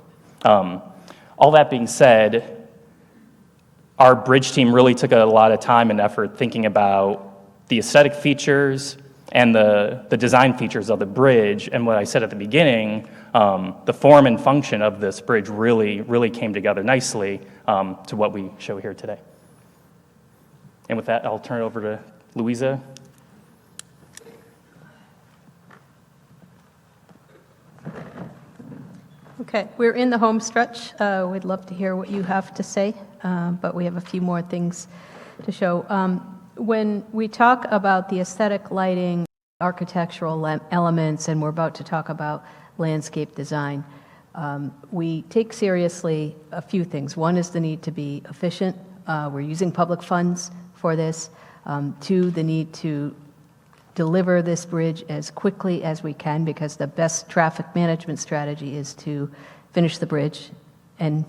All that being said, our bridge team really took a lot of time and effort thinking about the aesthetic features and the design features of the bridge. And what I said at the beginning, the form and function of this bridge really came together nicely to what we show here today. And with that, I'll turn it over to Louisa. Okay, we're in the home stretch. We'd love to hear what you have to say, but we have a few more things to show. When we talk about the aesthetic lighting, architectural elements, and we're about to talk about landscape design, we take seriously a few things. One is the need to be efficient. We're using public funds for this. Two, the need to deliver this bridge as quickly as we can, because the best traffic management strategy is to finish the bridge and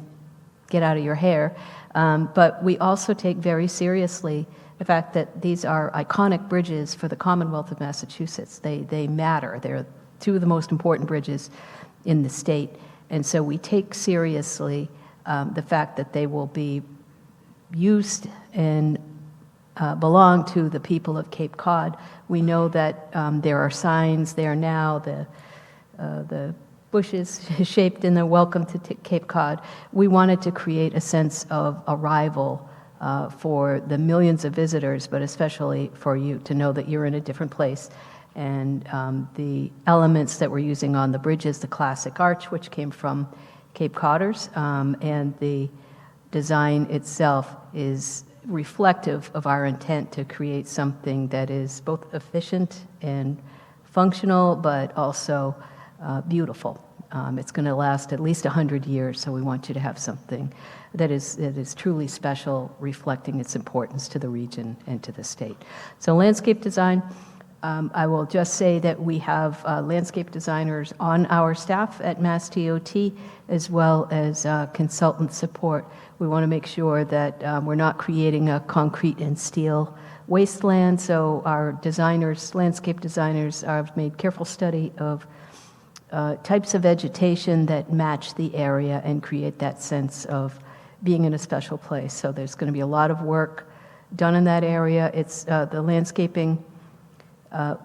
get out of your hair. But we also take very seriously the fact that these are iconic bridges for the Commonwealth of Massachusetts. They matter. They're two of the most important bridges in the state. And so we take seriously the fact that they will be used and belong to the people of Cape Cod. We know that there are signs there now, the bushes shaped in the welcome to Cape Cod. We wanted to create a sense of arrival for the millions of visitors, but especially for you to know that you're in a different place. And the elements that we're using on the bridges, the classic arch, which came from Cape Codders, and the design itself is reflective of our intent to create something that is both efficient and functional, but also beautiful. It's going to last at least 100 years, so we want you to have something that is truly special, reflecting its importance to the region and to the state. So landscape design, I will just say that we have landscape designers on our staff at MassDOT, as well as consultant support. We want to make sure that we're not creating a concrete and steel wasteland, so our designers, landscape designers, have made careful study of types of vegetation that match the area and create that sense of being in a special place. So there's going to be a lot of work done in that area. It's the landscaping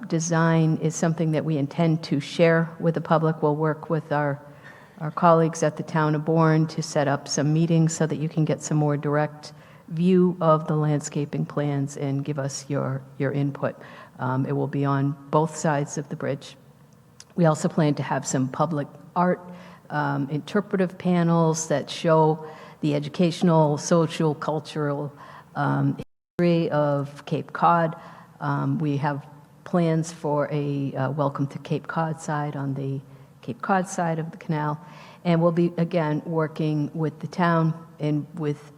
design is something that we intend to share with the public. We'll work with our colleagues at the town of Bourne to set up some meetings so that you can get some more direct view of the landscaping plans and give us your input. It will be on both sides of the bridge. We also plan to have some public art, interpretive panels that show the educational, social, cultural history of Cape Cod. We have plans for a Welcome to Cape Cod side on the Cape Cod side of the canal. And we'll be, again, working with the town and with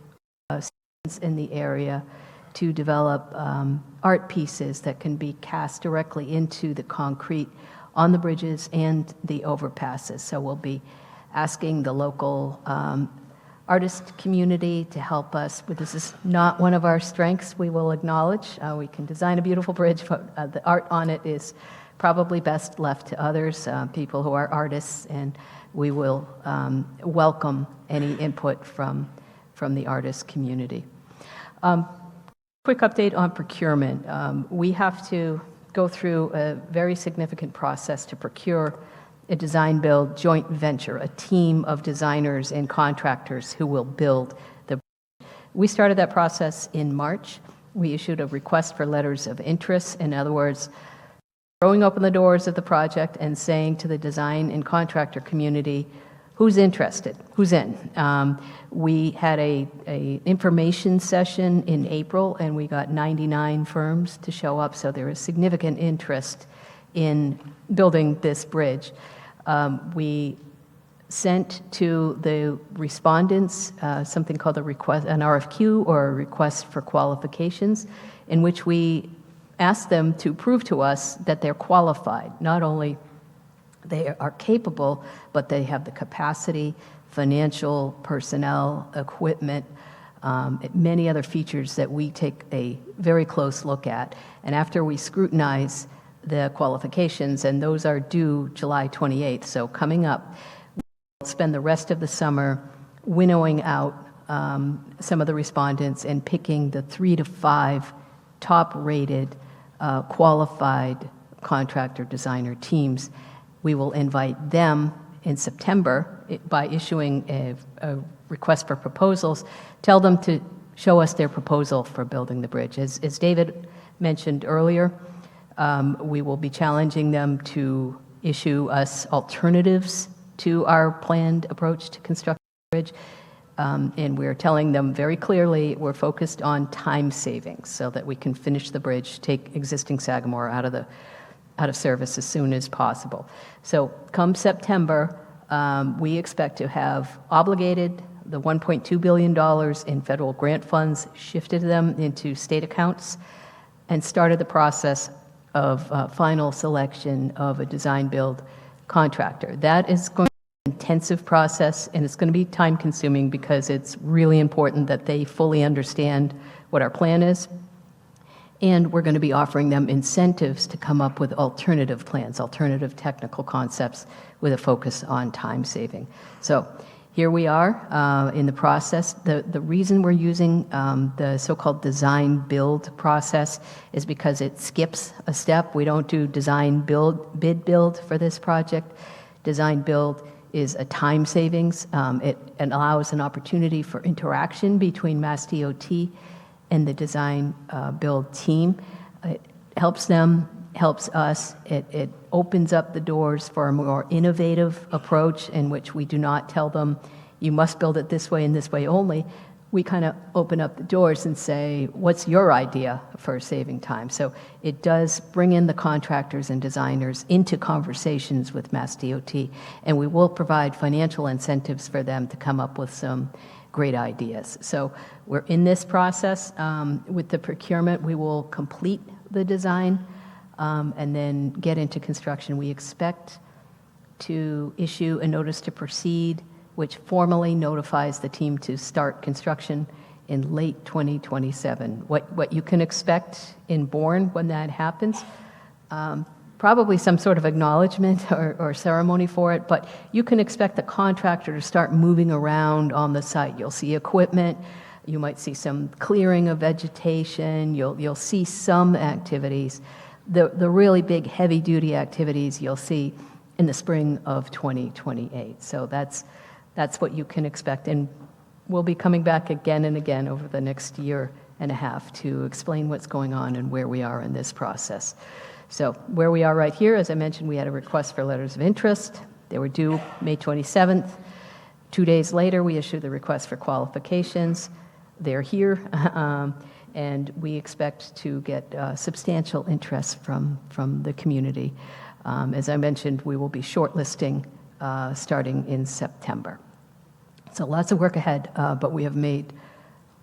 students in the area to develop art pieces that can be cast directly into the concrete on the bridges and the overpasses. So we'll be asking the local artist community to help us, but this is not one of our strengths, we will acknowledge. We can design a beautiful bridge, but the art on it is probably best left to others, people who are artists, and we will welcome any input from the artist community. Quick update on procurement. We have to go through a very significant process to procure a design-build joint venture, a team of designers and contractors who will build the bridge. We started that process in March. We issued a request for letters of interest. In other words, throwing open the doors of the project and saying to the design and contractor community, who's interested, who's in? We had a information session in April, and we got 99 firms to show up, so there is significant interest in building this bridge. We sent to the respondents something called an RFQ, or a request for qualifications, in which we asked them to prove to us that they're qualified. Not only they are capable, but they have the capacity, financial, personnel, equipment, many other features that we take a very close look at. And after we scrutinize the qualifications, and those are due July 28th, so coming up, we'll spend the rest of the summer winnowing out some of the respondents and picking the 3 to 5 top-rated, qualified contractor designer teams. We will invite them in September by issuing a request for proposals, tell them to show us their proposal for building the bridge. As David mentioned earlier, we will be challenging them to issue us alternatives to our planned approach to construct the bridge. And we're telling them very clearly we're focused on time savings so that we can finish the bridge, take existing Sagamore out of service as soon as possible. So come September, we expect to have obligated the $1.2 billion in federal grant funds, shifted them into state accounts, and started the process of final selection of a design-build contractor. That is going to be an intensive process, and it's going to be time-consuming because it's really important that they fully understand what our plan is. And we're going to be offering them incentives to come up with alternative plans, alternative technical concepts with a focus on time saving. So here we are in the process. The reason we're using the so-called design build process is because it skips a step. We don't do design build, bid build for this project. Design build is a time savings. It allows an opportunity for interaction between MassDOT and the design build team. It helps them, helps us. It opens up the doors for a more innovative approach in which we do not tell them, you must build it this way and this way only. We kind of open up the doors and say, what's your idea for saving time? So it does bring in the contractors and designers into conversations with MassDOT, and we will provide financial incentives for them to come up with some great ideas. So we're in this process with the procurement. We will complete the design and then get into construction. We expect to issue a notice to proceed, which formally notifies the team to start construction in late 2027. What you can expect in Bourne when that happens, probably some sort of acknowledgement or ceremony for it, but you can expect the contractor to start moving around on the site. You'll see equipment, you might see some clearing of vegetation, you'll see some activities. The really big heavy-duty activities you'll see in the spring of 2028. So that's what you can expect, and we'll be coming back again and again over the next year and a half to explain what's going on and where we are in this process. So where we are right here, as I mentioned, we had a request for letters of interest. They were due May 27th. 2 days later, we issued the request for qualifications. They're here, and we expect to get substantial interest from the community. As I mentioned, we will be shortlisting starting in September. So lots of work ahead, but we have made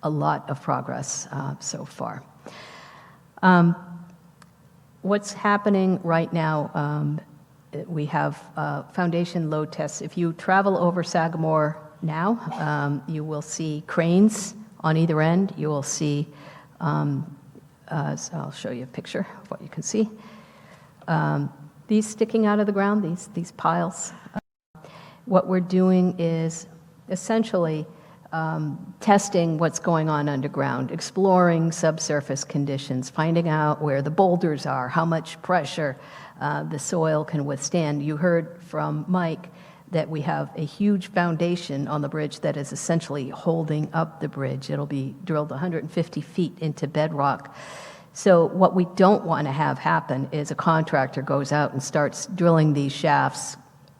a lot of progress so far. What's happening right now, we have foundation load tests. If you travel over Sagamore now, you will see cranes on either end. You will see, so I'll show you a picture of what you can see. These sticking out of the ground, these piles. What we're doing is essentially testing what's going on underground, exploring subsurface conditions, finding out where the boulders are, how much pressure the soil can withstand. You heard from Mike that we have a huge foundation on the bridge that is essentially holding up the bridge. It'll be drilled 150 feet into bedrock. So what we don't want to have happen is a contractor goes out and starts drilling these shafts,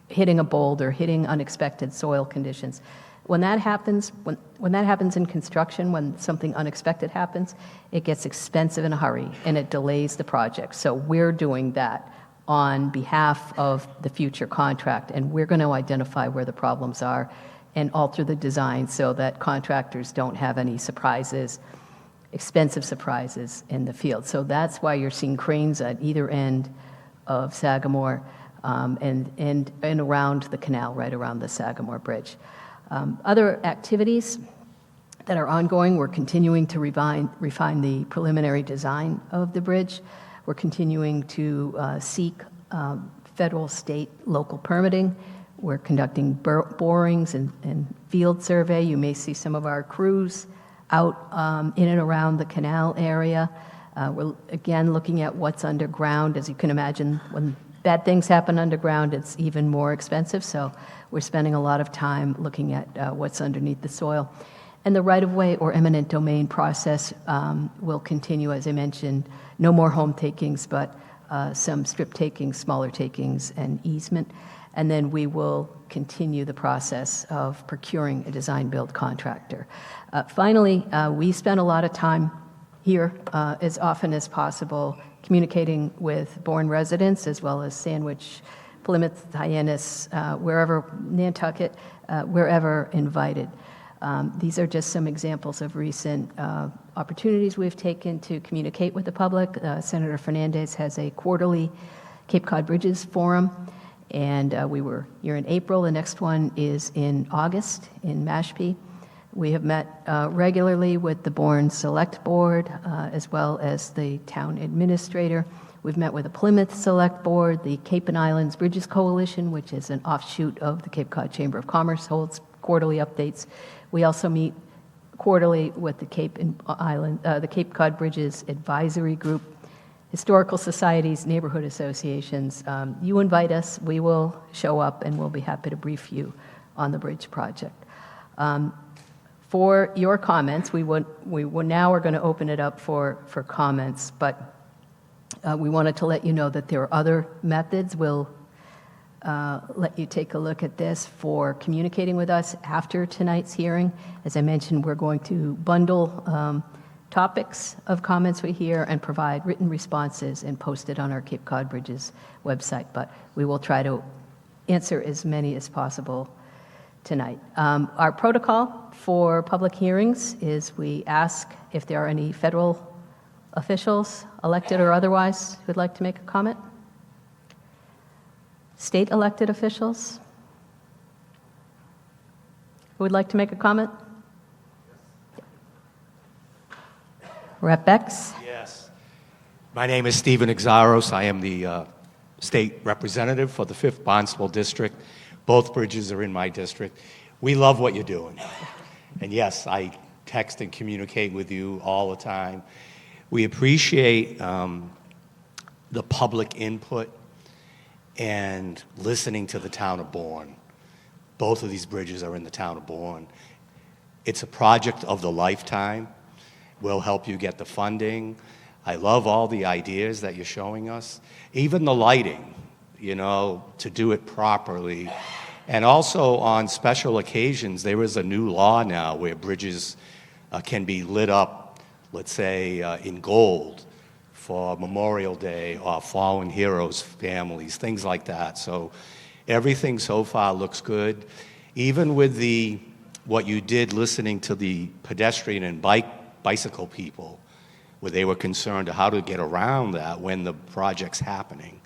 hitting a boulder, hitting unexpected soil conditions. When that happens, when that happens in construction, when something unexpected happens, it gets expensive in a hurry and it delays the project. So we're doing that on behalf of the future contract, and we're going to identify where the problems are and alter the design so that contractors don't have any surprises, expensive surprises in the field. So that's why you're seeing cranes at either end of Sagamore and around the canal, right around the Sagamore Bridge. Other activities that are ongoing, we're continuing to refine the preliminary design of the bridge. We're continuing to seek federal, state, local permitting. We're conducting borings and field survey. You may see some of our crews out in and around the canal area. We're again looking at what's underground. As you can imagine, when bad things happen underground, it's even more expensive. So we're spending a lot of time looking at what's underneath the soil. And the right-of-way or eminent domain process will continue, as I mentioned. No more home takings, but some strip takings, smaller takings, and easement. And then we will continue the process of procuring a design-build contractor. Finally, we spend a lot of time here as often as possible communicating with Bourne residents as well as Sandwich, Plymouth, Hyannis, wherever, Nantucket, wherever invited. These are just some examples of recent opportunities we've taken to communicate with the public. Senator Fernandez has a quarterly Cape Cod Bridges Forum, and we were here in April. The next one is in August in Mashpee. We have met regularly with the Bourne Select Board as well as the town administrator. We've met with the Plymouth Select Board, the Cape and Islands Bridges Coalition, which is an offshoot of the Cape Cod Chamber of Commerce, holds quarterly updates. We also meet quarterly with the Cape Cod Bridges Advisory Group, historical societies, neighborhood associations. You invite us, we will show up, and we'll be happy to brief you on the bridge project. For your comments, we now are going to open it up for comments, but we wanted to let you know that there are other methods. We'll let you take a look at this for communicating with us after tonight's hearing. As I mentioned, we're going to bundle topics of comments we hear and provide written responses and post it on our Cape Cod Bridges website, but we will try to answer as many as possible tonight. Our protocol for public hearings is we ask if there are any federal officials, elected or otherwise, who would like to make a comment? State elected officials? Who would like to make a comment? Rep. Bex? Yes. My name is Stephen Exaros. I am the state representative for the 5th Barnstable District. Both bridges are in my district. We love what you're doing. And yes, I text and communicate with you all the time. We appreciate the public input and listening to the town of Bourne. Both of these bridges are in the town of Bourne. It's a project of the lifetime. We'll help you get the funding. I love all the ideas that you're showing us. Even the lighting, to do it properly. And also on special occasions, there is a new law now where bridges can be lit up, let's say, in gold for Memorial Day or fallen heroes' families, things like that. So everything so far looks good. Even with what you did listening to the pedestrian and bicycle people, where they were concerned of how to get around that when the project's happening.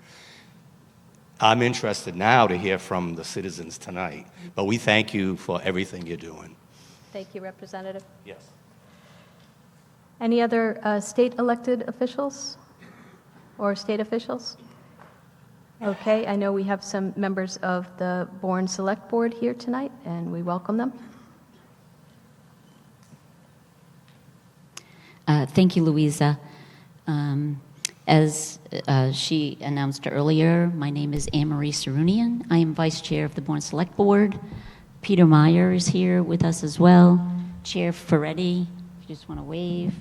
I'm interested now to hear from the citizens tonight, but we thank you for everything you're doing. Thank you, Representative. Yes. Any other state elected officials or state officials? Okay, I know we have some members of the Bourne Select Board here tonight, and we welcome them. Thank you, Louisa. As she announced earlier, my name is Anne-Marie Sarunian. I am Vice Chair of the Bourne Select Board. Peter Meyer is here with us as well. Chair Ferretti, if you just want to wave.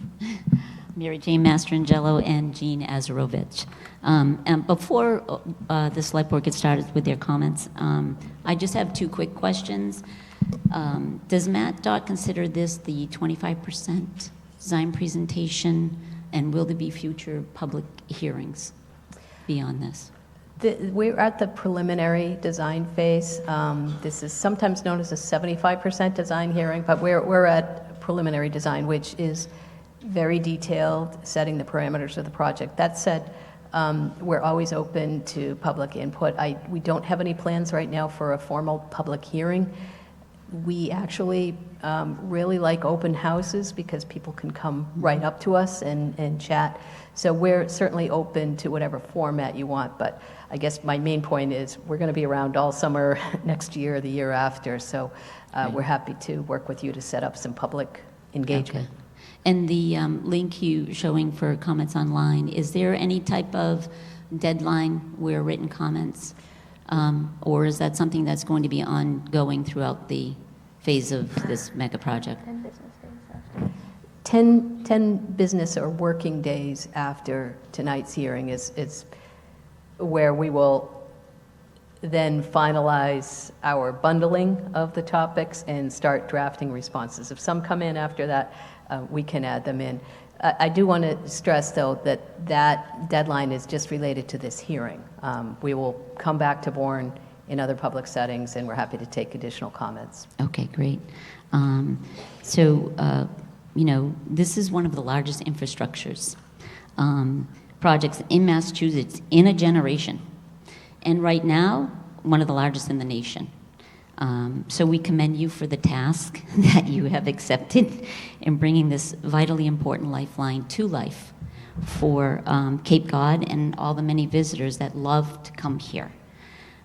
Mary Jane Mastrangelo and Jean Azarovich. And before the Select Board gets started with their comments, I just have 2 quick questions. Does MassDOT consider this the 25% design presentation, and will there be future public hearings beyond this? We're at the preliminary design phase. This is sometimes known as a 75% design hearing, but we're at preliminary design, which is very detailed, setting the parameters of the project. That said, we're always open to public input. We don't have any plans right now for a formal public hearing. We actually really like open houses because people can come right up to us and chat. So we're certainly open to whatever format you want, but I guess my main point is we're going to be around all summer next year, the year after, so we're happy to work with you to set up some public engagement. Okay. And the link you showing for comments online, is there any type of deadline where written comments, or is that something that's going to be ongoing throughout the phase of this mega project? 10 business or working days after tonight's hearing is where we will then finalize our bundling of the topics and start drafting responses. If some come in after that, we can add them in. I do want to stress, though, that deadline is just related to this hearing. We will come back to Bourne in other public settings, and we're happy to take additional comments. Okay, great. This is one of the largest infrastructures projects in Massachusetts in a generation. And right now, one of the largest in the nation. So we commend you for the task that you have accepted in bringing this vitally important lifeline to life for Cape Cod and all the many visitors that love to come here.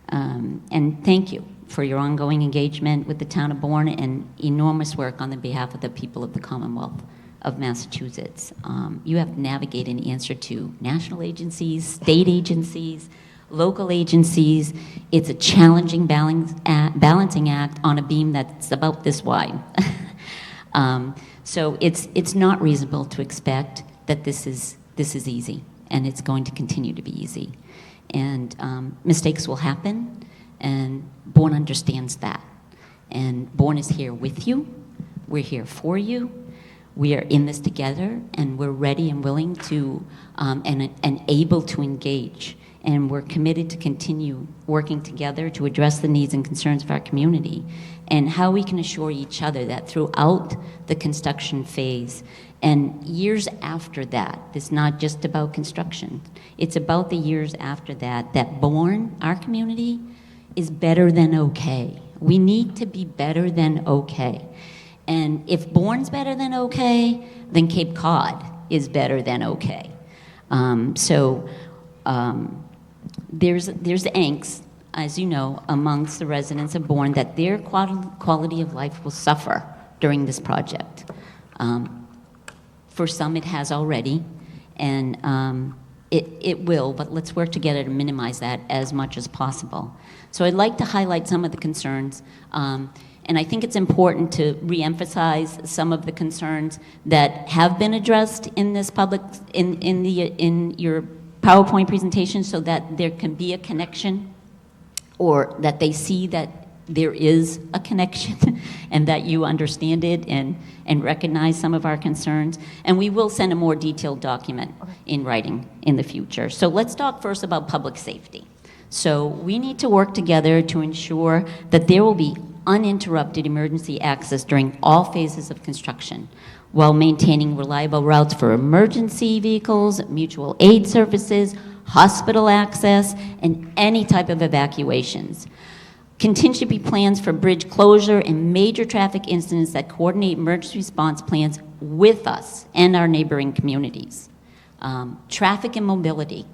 And thank you for your ongoing engagement with the town of Bourne and enormous work on the behalf of the people of the Commonwealth of Massachusetts. You have navigated and answered to national agencies, state agencies, local agencies. It's a challenging balancing act on a beam that's about this wide. So it's not reasonable to expect that this is easy, and it's going to continue to be easy. And mistakes will happen, and Bourne understands that. And Bourne is here with you. We're here for you. We are in this together, and we're ready and willing to and able to engage. And we're committed to continue working together to address the needs and concerns of our community. and how we can assure each other that throughout the construction phase and years after that, it's not just about construction, it's about the years after that, that Bourne, our community, is better than okay. We need to be better than okay. And if Bourne's better than okay, then Cape Cod is better than okay. There's angst, as you know, amongst the residents of Bourne that their quality of life will suffer during this project. For some, it has already, and it will, but let's work together to minimize that as much as possible. So I'd like to highlight some of the concerns, and I think it's important to reemphasize some of the concerns that have been addressed in this in your PowerPoint presentation, so that there can be a connection, or that they see that there is a connection and that you understand it and recognize some of our concerns. And we will send a more detailed document in writing in the future. So let's talk first about public safety. So we need to work together to ensure that there will be uninterrupted emergency access during all phases of construction, while maintaining reliable routes for emergency vehicles, mutual aid services, hospital access, and any type of evacuations. Contingency plans for bridge closure and major traffic incidents that coordinate emergency response plans with us and our neighboring communities. Traffic and mobility.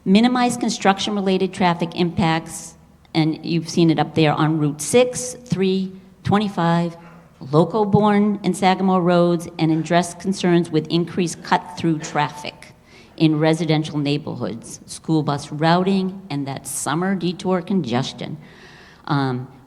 Minimize construction-related traffic impacts, and you've seen it up there on Route 6, 3, 25, local Bourne and Sagamore roads, and address concerns with increased cut-through traffic in residential neighborhoods, school bus routing, and that summer detour congestion.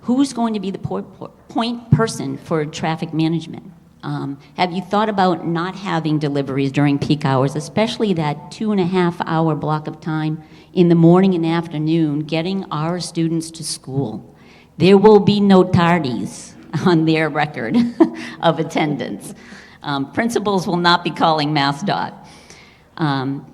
Who's going to be the point person for traffic management? Have you thought about not having deliveries during peak hours, especially that 2.5-hour block of time in the morning and afternoon, getting our students to school? There will be no tardies on their record of attendance. Principals will not be calling MassDOT.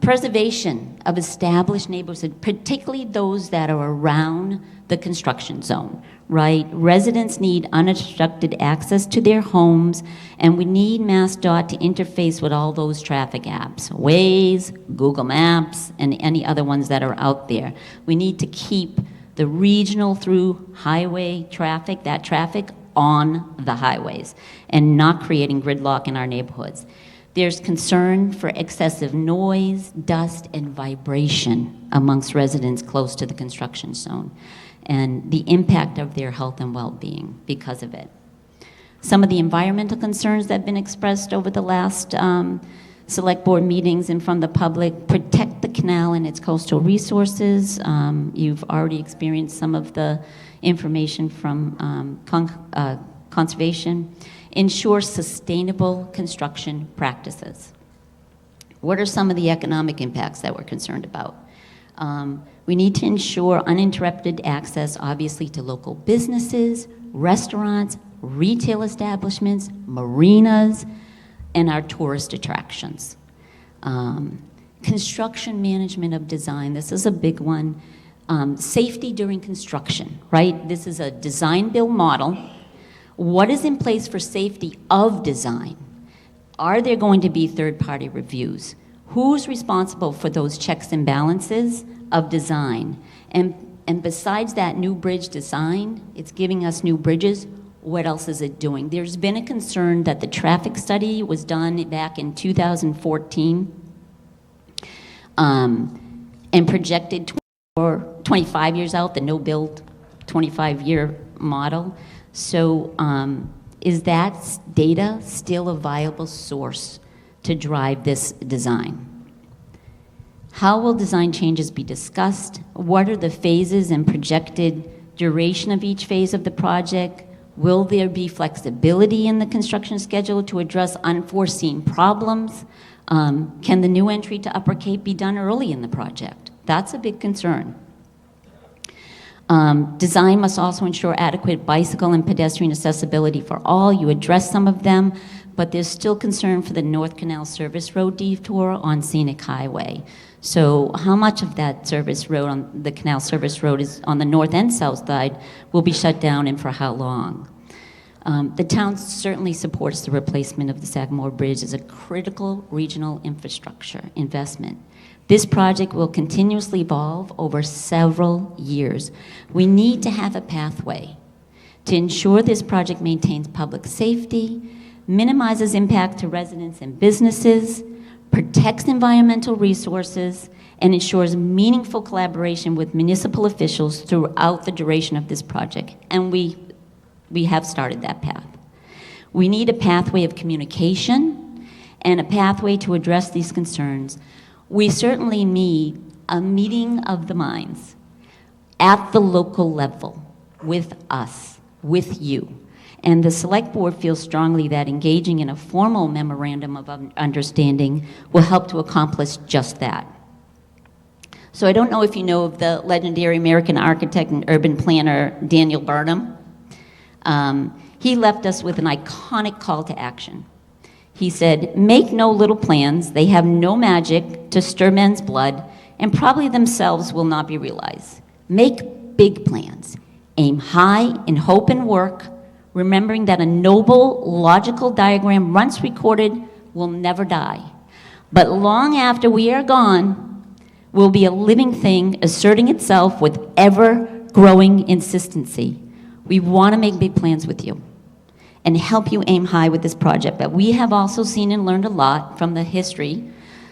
Preservation of established neighborhoods, particularly those that are around the construction zone, right? Residents need unobstructed access to their homes, and we need MassDOT to interface with all those traffic apps, Waze, Google Maps, and any other ones that are out there. We need to keep the regional through highway traffic, that traffic on the highways, and not creating gridlock in our neighborhoods. There's concern for excessive noise, dust, and vibration amongst residents close to the construction zone, and the impact of their health and well-being because of it. Some of the environmental concerns that have been expressed over the last select board meetings and from the public: protect the canal and its coastal resources. You've already experienced some of the information from conservation. Ensure sustainable construction practices. What are some of the economic impacts that we're concerned about? We need to ensure uninterrupted access, obviously, to local businesses, restaurants, retail establishments, marinas, and our tourist attractions. Construction management of design, this is a big one. Safety during construction, right? This is a design-build model. What is in place for safety of design? Are there going to be third-party reviews? Who's responsible for those checks and balances of design? And besides that new bridge design, it's giving us new bridges. What else is it doing? There's been a concern that the traffic study was done back in 2014 and projected 25 years out, the no-build 25-year model. So is that data still a viable source to drive this design? How will design changes be discussed? What are the phases and projected duration of each phase of the project? Will there be flexibility in the construction schedule to address unforeseen problems? Can the new entry to Upper Cape be done early in the project? That's a big concern. Design must also ensure adequate bicycle and pedestrian accessibility for all. You address some of them, but there's still concern for the North Canal Service Road detour on Scenic Highway. So how much of that service road, on the Canal Service Road, is on the north and south side, will be shut down, and for how long? The town certainly supports the replacement of the Sagamore Bridge as a critical regional infrastructure investment. This project will continuously evolve over several years. We need to have a pathway to ensure this project maintains public safety, minimizes impact to residents and businesses, protects environmental resources, and ensures meaningful collaboration with municipal officials throughout the duration of this project. And we have started that path. We need a pathway of communication and a pathway to address these concerns. We certainly need a meeting of the minds at the local level with us, with you. And the Select Board feels strongly that engaging in a formal memorandum of understanding will help to accomplish just that. So I don't know if you know of the legendary American architect and urban planner Daniel Burnham. He left us with an iconic call to action. He said, "Make no little plans, they have no magic to stir men's blood, and probably themselves will not be realized. Make big plans, aim high in hope and work, remembering that a noble, logical diagram once recorded will never die. But long after we are gone, will be a living thing asserting itself with ever-growing insistency. We want to make big plans with you and help you aim high with this project. But we have also seen and learned a lot from the history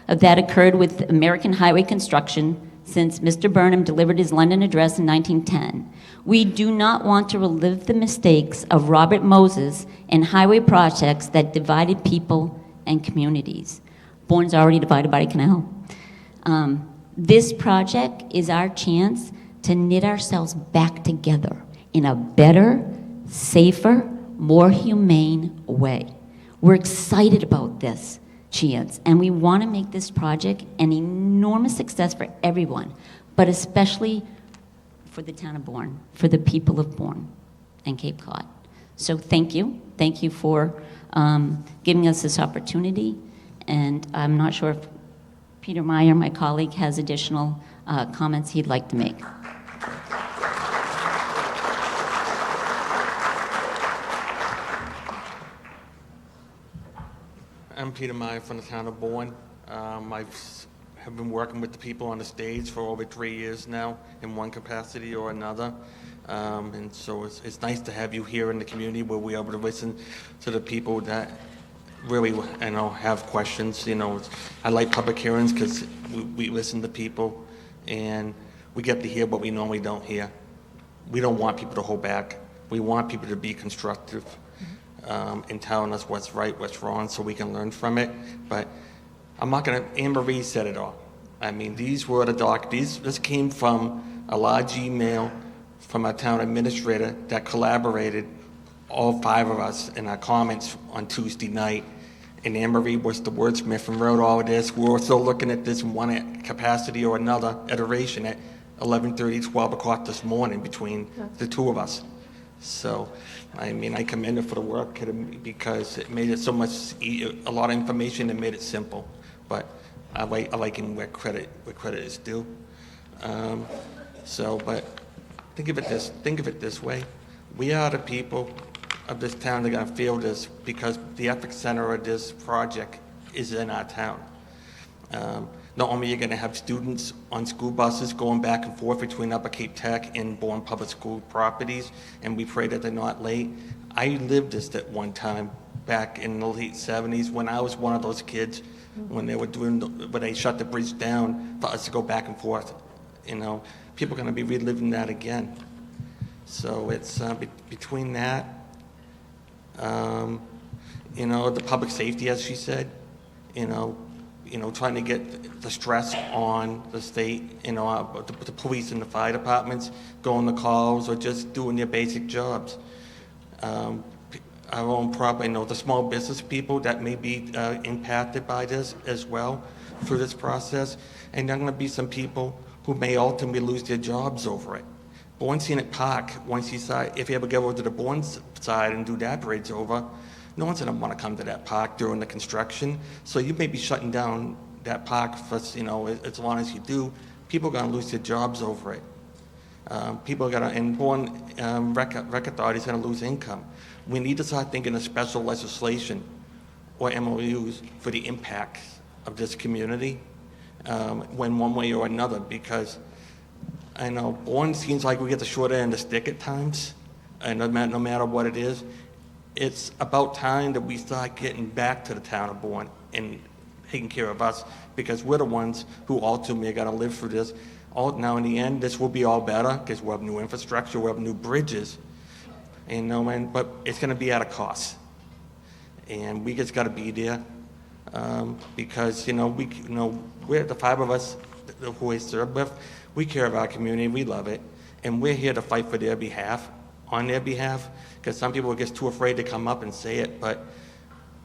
of that occurred with American highway construction since Mr. Burnham delivered his London address in 1910. We do not want to relive the mistakes of Robert Moses and highway projects that divided people and communities. Bourne's already divided by a canal. This project is our chance to knit ourselves back together in a better, safer, more humane way. We're excited about this chance, and we want to make this project an enormous success for everyone, but especially for the town of Bourne, for the people of Bourne and Cape Cod. So thank you. Thank you for giving us this opportunity, and I'm not sure if Peter Meyer, my colleague, has additional comments he'd like to make. I'm Peter Meyer from the town of Bourne. I have been working with the people on the stage for over 3 years now in one capacity or another. And so it's nice to have you here in the community where we're able to listen to the people that really, have questions. I like public hearings because we listen to people and we get to hear what we normally don't hear. We don't want people to hold back. We want people to be constructive. And telling us what's right, what's wrong, so we can learn from it. But I'm not going to, Anne Marie said it all. I mean, these were this came from a large email from our town administrator that collaborated all 5 of us in our comments on Tuesday night. And Anne Marie was the wordsmith and wrote all of this. We were still looking at this in one capacity or another iteration at 11:30, 12 o'clock this morning between the 2 of us. So, I mean, I commend her for the work because it made it so much, a lot of information and made it simple. But I like him where credit is due. But think of it this way: we are the people of this town that are going to feel this because the epicenter of this project is in our town. Not only are you going to have students on school buses going back and forth between Upper Cape Tech and Bourne Public School properties, and we pray that they're not late. I lived this at one time back in the late 70s when I was one of those kids when they shut the bridge down for us to go back and forth. People are going to be reliving that again. So it's between that, the public safety, as she said, trying to get the stress on the state, the police and the fire departments, going to calls or just doing their basic jobs. Our own property, the small business people that may be impacted by this as well through this process. And there are going to be some people who may ultimately lose their jobs over it. Bourne Scenic Park, if you ever go over to the Bourne side and do that bridge over, no one's going to want to come to that park during the construction. So you may be shutting down that park for, as long as you do. People are going to lose their jobs over it. People got to, and Bourne Rec Authority is going to lose income. We need to start thinking of special legislation or MOUs for the impacts of this community, when one way or another, because I know Bourne seems like we get the short end of the stick at times, and no matter what it is, it's about time that we start getting back to the town of Bourne and taking care of us, because we're the ones who ultimately got to live through this. Now, in the end, this will be all better because we'll have new infrastructure, we'll have new bridges, but it's going to be at a cost, and we just got to be there, because we're the five of us who we serve with. We care about our community, we love it, and we're here to fight for their behalf, on their behalf, because some people get too afraid to come up and say it, but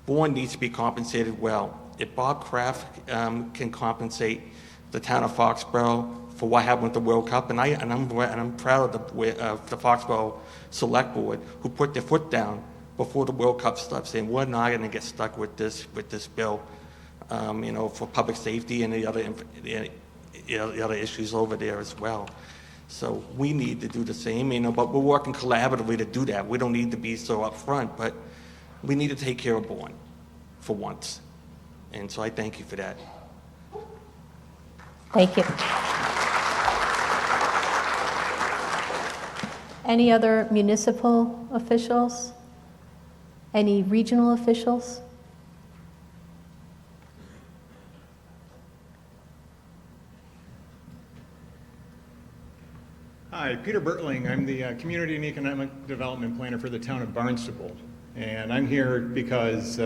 Bourne needs to be compensated well. If Bob Kraft can compensate the town of Foxborough for what happened with the World Cup, and I'm proud of the Foxborough Select Board, who put their foot down before the World Cup started, saying we're not going to get stuck with this bill, for public safety and the other issues over there as well. So we need to do the same, but we're working collaboratively to do that. We don't need to be so upfront, but we need to take care of Bourne for once. And so I thank you for that. Thank you. Any other municipal officials? Any regional officials? Hi, Peter Bertling. I'm the Community and Economic Development Planner for the town of Barnstable. And I'm here because,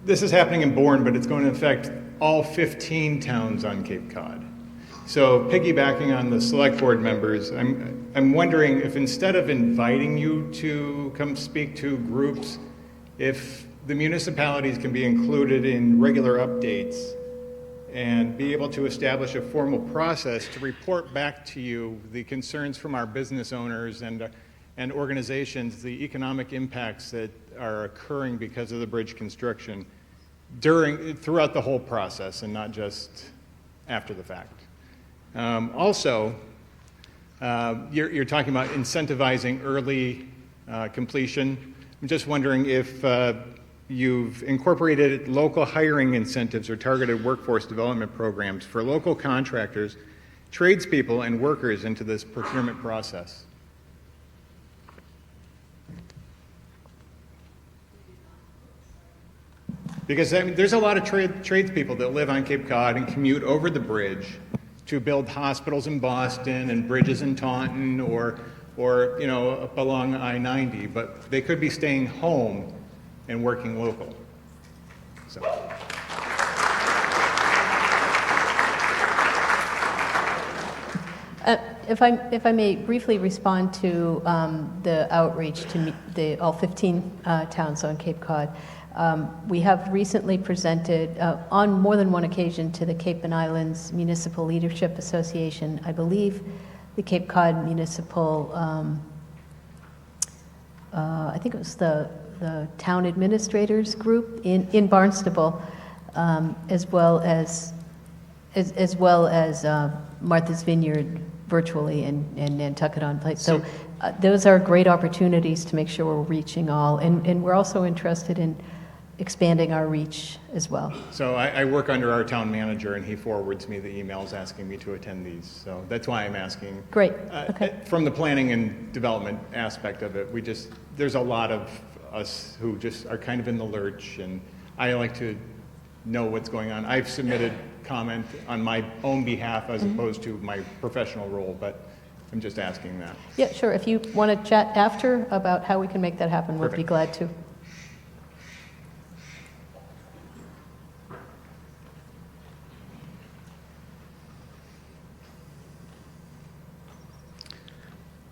this is happening in Bourne, but it's going to affect all 15 towns on Cape Cod. So piggybacking on the select board members, I'm wondering if instead of inviting you to come speak to groups, if the municipalities can be included in regular updates and be able to establish a formal process to report back to you the concerns from our business owners and organizations, the economic impacts that are occurring because of the bridge construction throughout the whole process and not just after the fact. Also, you're talking about incentivizing early completion. I'm just wondering if you've incorporated local hiring incentives or targeted workforce development programs for local contractors, tradespeople, and workers into this procurement process. Because there's a lot of tradespeople that live on Cape Cod and commute over the bridge to build hospitals in Boston and bridges in Taunton or up along I-90, but they could be staying home and working local. So. If I may briefly respond to the outreach to all 15 towns on Cape Cod. We have recently presented on more than one occasion to the Cape and Islands Municipal Leadership Association. I believe the Cape Cod Municipal, I think it was the Town Administrators Group in Barnstable, as well as Martha's Vineyard virtually and Nantucket on Plate. So those are great opportunities to make sure we're reaching all, and we're also interested in expanding our reach as well. So I work under our town manager, and he forwards me the emails asking me to attend these. So that's why I'm asking. Great. Okay. From the planning and development aspect of it, there's a lot of us who just are kind of in the lurch, and I like to know what's going on. I've submitted comment on my own behalf as opposed to my professional role, but I'm just asking that. Yeah, sure. If you want to chat after about how we can make that happen, we'll be glad to.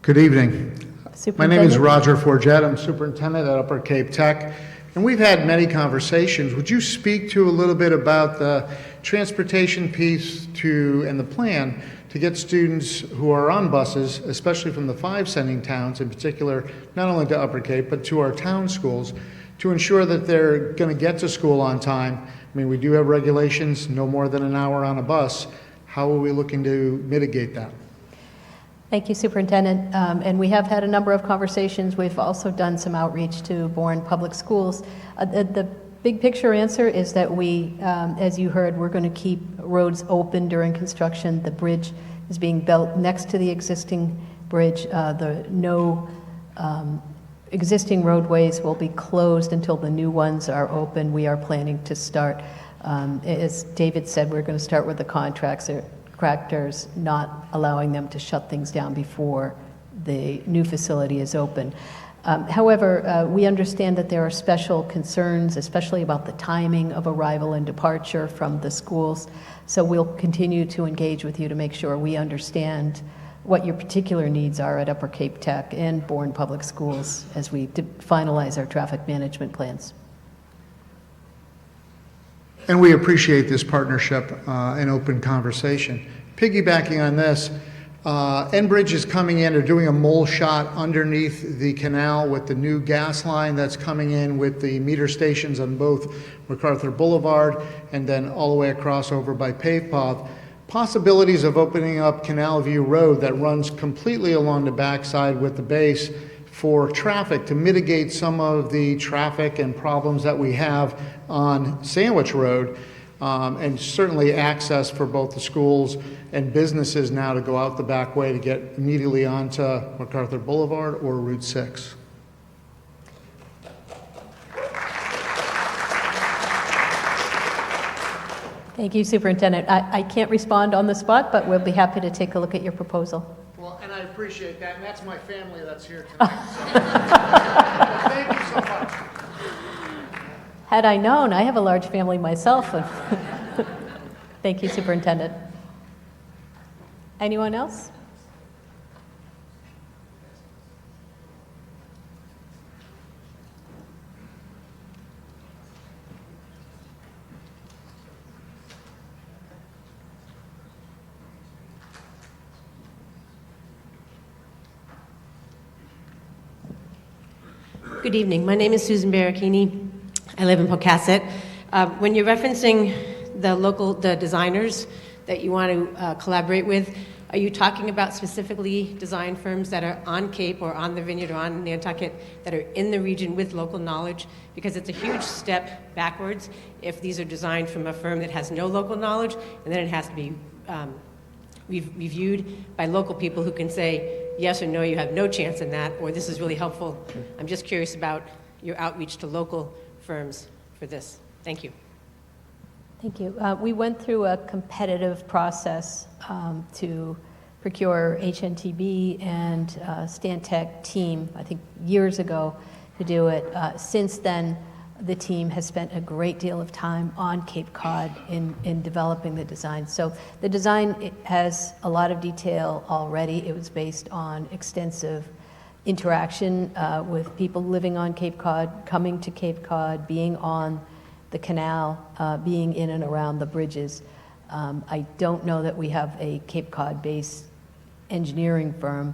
Good evening. My name is Roger Forget. I'm superintendent at Upper Cape Tech, and we've had many conversations. Would you speak to a little bit about the transportation piece and the plan to get students who are on buses, especially from the 5 sending towns in particular, not only to Upper Cape, but to our town schools, to ensure that they're going to get to school on time? I mean, we do have regulations, no more than an hour on a bus. How are we looking to mitigate that? Thank you, Superintendent. And we have had a number of conversations. We've also done some outreach to Bourne Public Schools. The big picture answer is that we, as you heard, we're going to keep roads open during construction. The bridge is being built next to the existing bridge. No existing roadways will be closed until the new ones are open. We are planning to start, as David said, we're going to start with the contractors, not allowing them to shut things down before the new facility is open. However, we understand that there are special concerns, especially about the timing of arrival and departure from the schools. So we'll continue to engage with you to make sure we understand what your particular needs are at Upper Cape Tech and Bourne Public Schools as we finalize our traffic management plans. And we appreciate this partnership and open conversation. Piggybacking on this, Enbridge is coming in, they're doing a mole shot underneath the canal with the new gas line that's coming in with the meter stations on both MacArthur Boulevard and then all the way across over by Pave Path. Possibilities of opening up Canal View Road that runs completely along the backside with the base for traffic to mitigate some of the traffic and problems that we have on Sandwich Road, and certainly access for both the schools and businesses now to go out the back way to get immediately onto MacArthur Boulevard or Route 6. Thank you, Superintendent. I can't respond on the spot, but we'll be happy to take a look at your proposal. Well, and I appreciate that, and that's my family that's here tonight. So, thank you so much. Had I known, I have a large family myself. Thank you, Superintendent. Anyone else? Good evening. My name is Susan Barachini. I live in Pocasset. When you're referencing the designers that you want to collaborate with, are you talking about specifically design firms that are on Cape or on the Vineyard or on Nantucket that are in the region with local knowledge? Because it's a huge step backwards if these are designed from a firm that has no local knowledge, and then it has to be reviewed by local people who can say, yes or no, you have no chance in that, or this is really helpful. I'm just curious about your outreach to local firms for this. Thank you. Thank you. We went through a competitive process to procure HNTB and Stantec team, I think years ago, to do it. Since then, the team has spent a great deal of time on Cape Cod in developing the design. So the design has a lot of detail already. It was based on extensive interaction with people living on Cape Cod, coming to Cape Cod, being on the canal, being in and around the bridges. I don't know that we have a Cape Cod-based engineering firm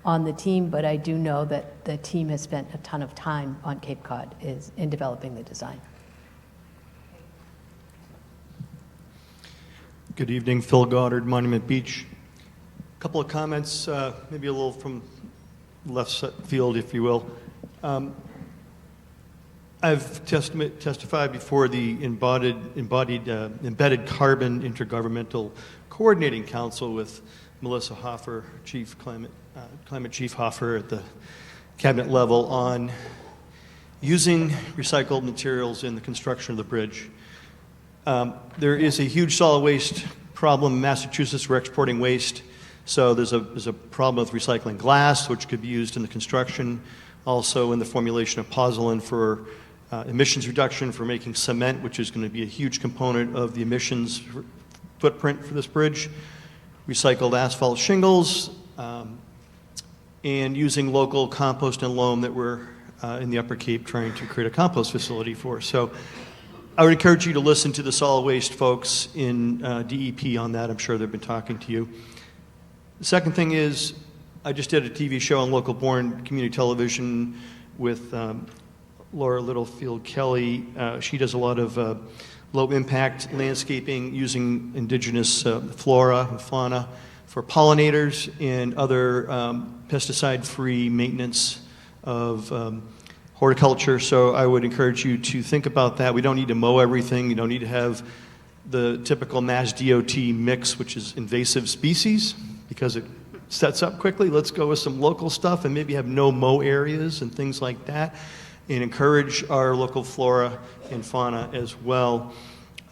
on the team, but I do know that the team has spent a ton of time on Cape Cod in developing the design. Good evening, Phil Goddard, Monument Beach. A couple of comments, maybe a little from left field, if you will. I've testified before the Embedded Carbon Intergovernmental Coordinating Council with Melissa Hoffer, Climate Chief Hoffer at the cabinet level on using recycled materials in the construction of the bridge. There is a huge solid waste problem in Massachusetts. We're exporting waste, so there's a problem with recycling glass, which could be used in the construction, also in the formulation of pozzolan for emissions reduction, for making cement, which is going to be a huge component of the emissions footprint for this bridge, recycled asphalt shingles, and using local compost and loam that we're in the Upper Cape trying to create a compost facility for. So I would encourage you to listen to the solid waste folks in DEP on that. I'm sure they've been talking to you. The second thing is, I just did a TV show on local Bourne community television with Laura Littlefield Kelly. She does a lot of low impact landscaping using indigenous flora and fauna. for pollinators and other pesticide-free maintenance of horticulture. So I would encourage you to think about that. We don't need to mow everything. You don't need to have the typical MassDOT mix, which is invasive species, because it sets up quickly. Let's go with some local stuff and maybe have no mow areas and things like that, and encourage our local flora and fauna as well.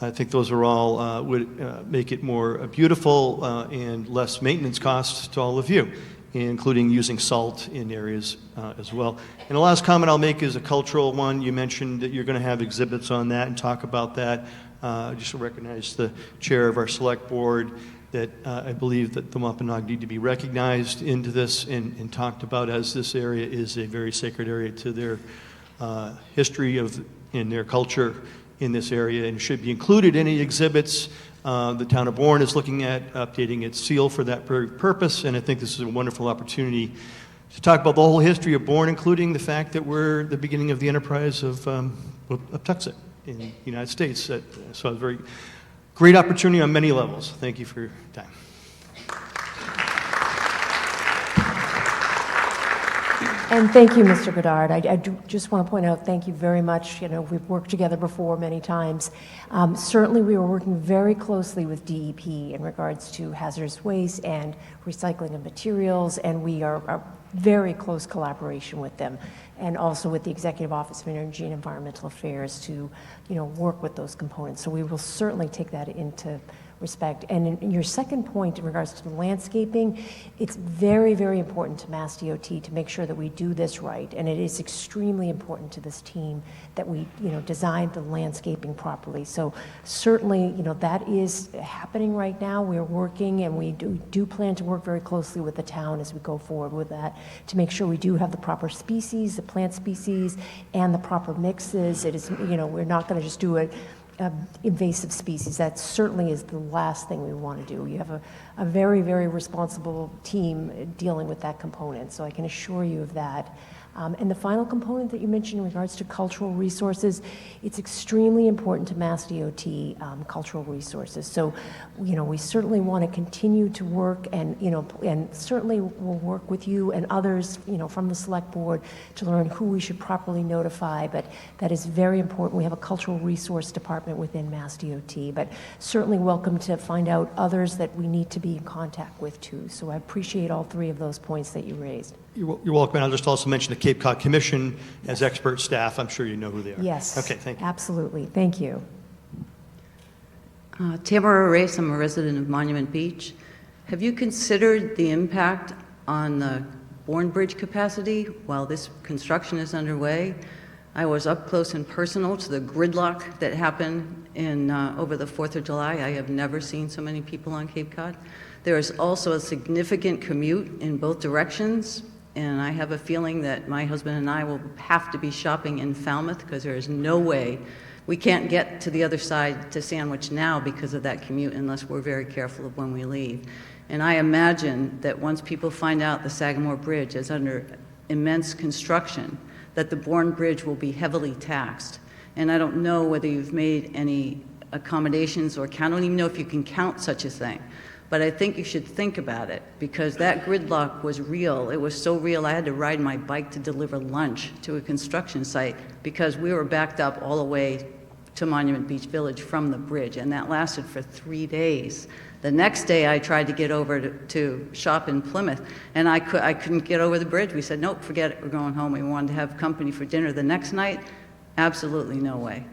I think those are all would make it more beautiful and less maintenance costs to all of you, including using salt in areas as well. And the last comment I'll make is a cultural one. You mentioned that you're going to have exhibits on that and talk about that. Just to recognize the chair of our select board, that I believe that the Wampanoag need to be recognized into this and talked about, as this area is a very sacred area to their history and their culture in this area, and should be included in any exhibits. The town of Bourne is looking at updating its seal for that very purpose, and I think this is a wonderful opportunity to talk about the whole history of Bourne, including the fact that we're the beginning of the enterprise of Tuxet in the United States. So it's a very great opportunity on many levels. Thank you for your time. And thank you, Mr. Goddard. I do just want to point out, thank you very much. You know, we've worked together before many times. Certainly, we were working very closely with DEP in regards to hazardous waste and recycling of materials, and we are a very close collaboration with them, and also with the Executive Office of Energy and Environmental Affairs to, you know, work with those components. So we will certainly take that into respect. And in your second point in regards to the landscaping, it's very, very important to MassDOT to make sure that we do this right. And it is extremely important to this team that we, you know, design the landscaping properly. So certainly, you know, that is happening right now. We're working, and we do plan to work very closely with the town as we go forward with that to make sure we do have the proper species, the plant species, and the proper mixes. It is, you know, we're not going to just do it invasive species. That certainly is the last thing we want to do. You have a very, very responsible team dealing with that component, so I can assure you of that. And the final component that you mentioned in regards to cultural resources, it's extremely important to MassDOT, cultural resources. So, you know, we certainly want to continue to work, and, you know, and certainly we'll work with you and others, you know, from the select board to learn who we should properly notify, but that is very important. We have a cultural resource department within MassDOT, but certainly welcome to find out others that we need to be in contact with too. So I appreciate all three of those points that you raised. You're welcome. And I'll just also mention the Cape Cod Commission as expert staff. I'm sure you know who they are. Yes. Okay, thank you. Absolutely. Thank you. Tamara Race, I'm a resident of Monument Beach. Have you considered the impact on the Bourne Bridge capacity while this construction is underway? I was up close and personal to the gridlock that happened over the 4th of July. I have never seen so many people on Cape Cod. There is also a significant commute in both directions, and I have a feeling that my husband and I will have to be shopping in Falmouth because there is no way we can't get to the other side to Sandwich now because of that commute unless we're very careful of when we leave. And I imagine that once people find out the Sagamore Bridge is under immense construction, that the Bourne Bridge will be heavily taxed. And I don't know whether you've made any accommodations or count. I don't even know if you can count such a thing. But I think you should think about it, because that gridlock was real. It was so real, I had to ride my bike to deliver lunch to a construction site because we were backed up all the way to Monument Beach Village from the bridge, and that lasted for 3 days. The next day, I tried to get over to shop in Plymouth, and I couldn't get over the bridge. We said, nope, forget it, we're going home. We wanted to have company for dinner the next night. Absolutely no way.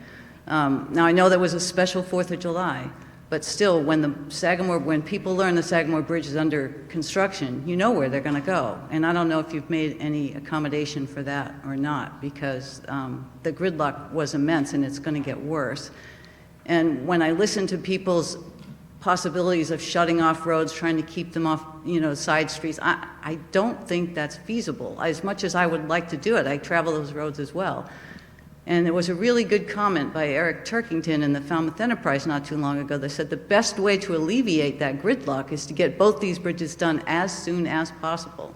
Now, I know there was a special 4th of July, but still, when people learn the Sagamore Bridge is under construction, you know where they're going to go. And I don't know if you've made any accommodation for that or not, because the gridlock was immense and it's going to get worse. And when I listen to people's possibilities of shutting off roads, trying to keep them off, you know, side streets, I don't think that's feasible. As much as I would like to do it, I travel those roads as well. And there was a really good comment by Eric Turkington in the Falmouth Enterprise not too long ago that said the best way to alleviate that gridlock is to get both these bridges done as soon as possible.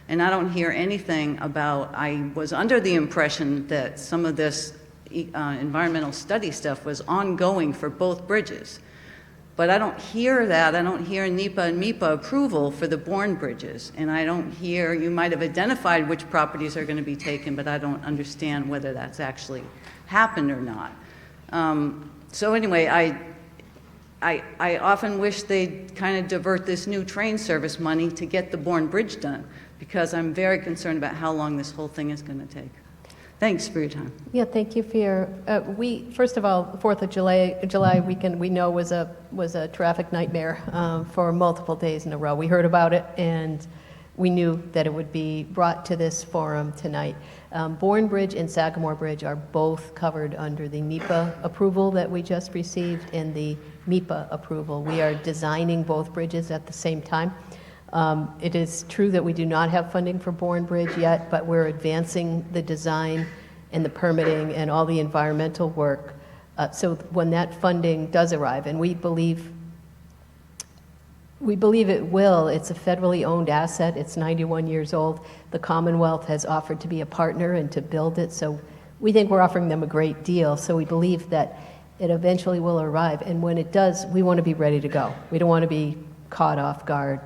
And I don't hear anything about, I was under the impression that some of this environmental study stuff was ongoing for both bridges. But I don't hear that. I don't hear NEPA and MEPA approval for the Bourne bridges. And I don't hear, you might have identified which properties are going to be taken, but I don't understand whether that's actually happened or not. So anyway, I often wish they'd kind of divert this new train service money to get the Bourne Bridge done, because I'm very concerned about how long this whole thing is going to take. Thanks for your time. Yeah, thank you for your, first of all, 4th of July weekend, we know was a traffic nightmare for multiple days in a row. We heard about it, and we knew that it would be brought to this forum tonight. Bourne Bridge and Sagamore Bridge are both covered under the NEPA approval that we just received and the MEPA approval. We are designing both bridges at the same time. It is true that we do not have funding for Bourne Bridge yet, but we're advancing the design and the permitting and all the environmental work. So when that funding does arrive, and we believe it will, it's a federally owned asset, it's 91 years old. The Commonwealth has offered to be a partner and to build it, so we think we're offering them a great deal. So we believe that it eventually will arrive, and when it does, we want to be ready to go. We don't want to be caught off guard.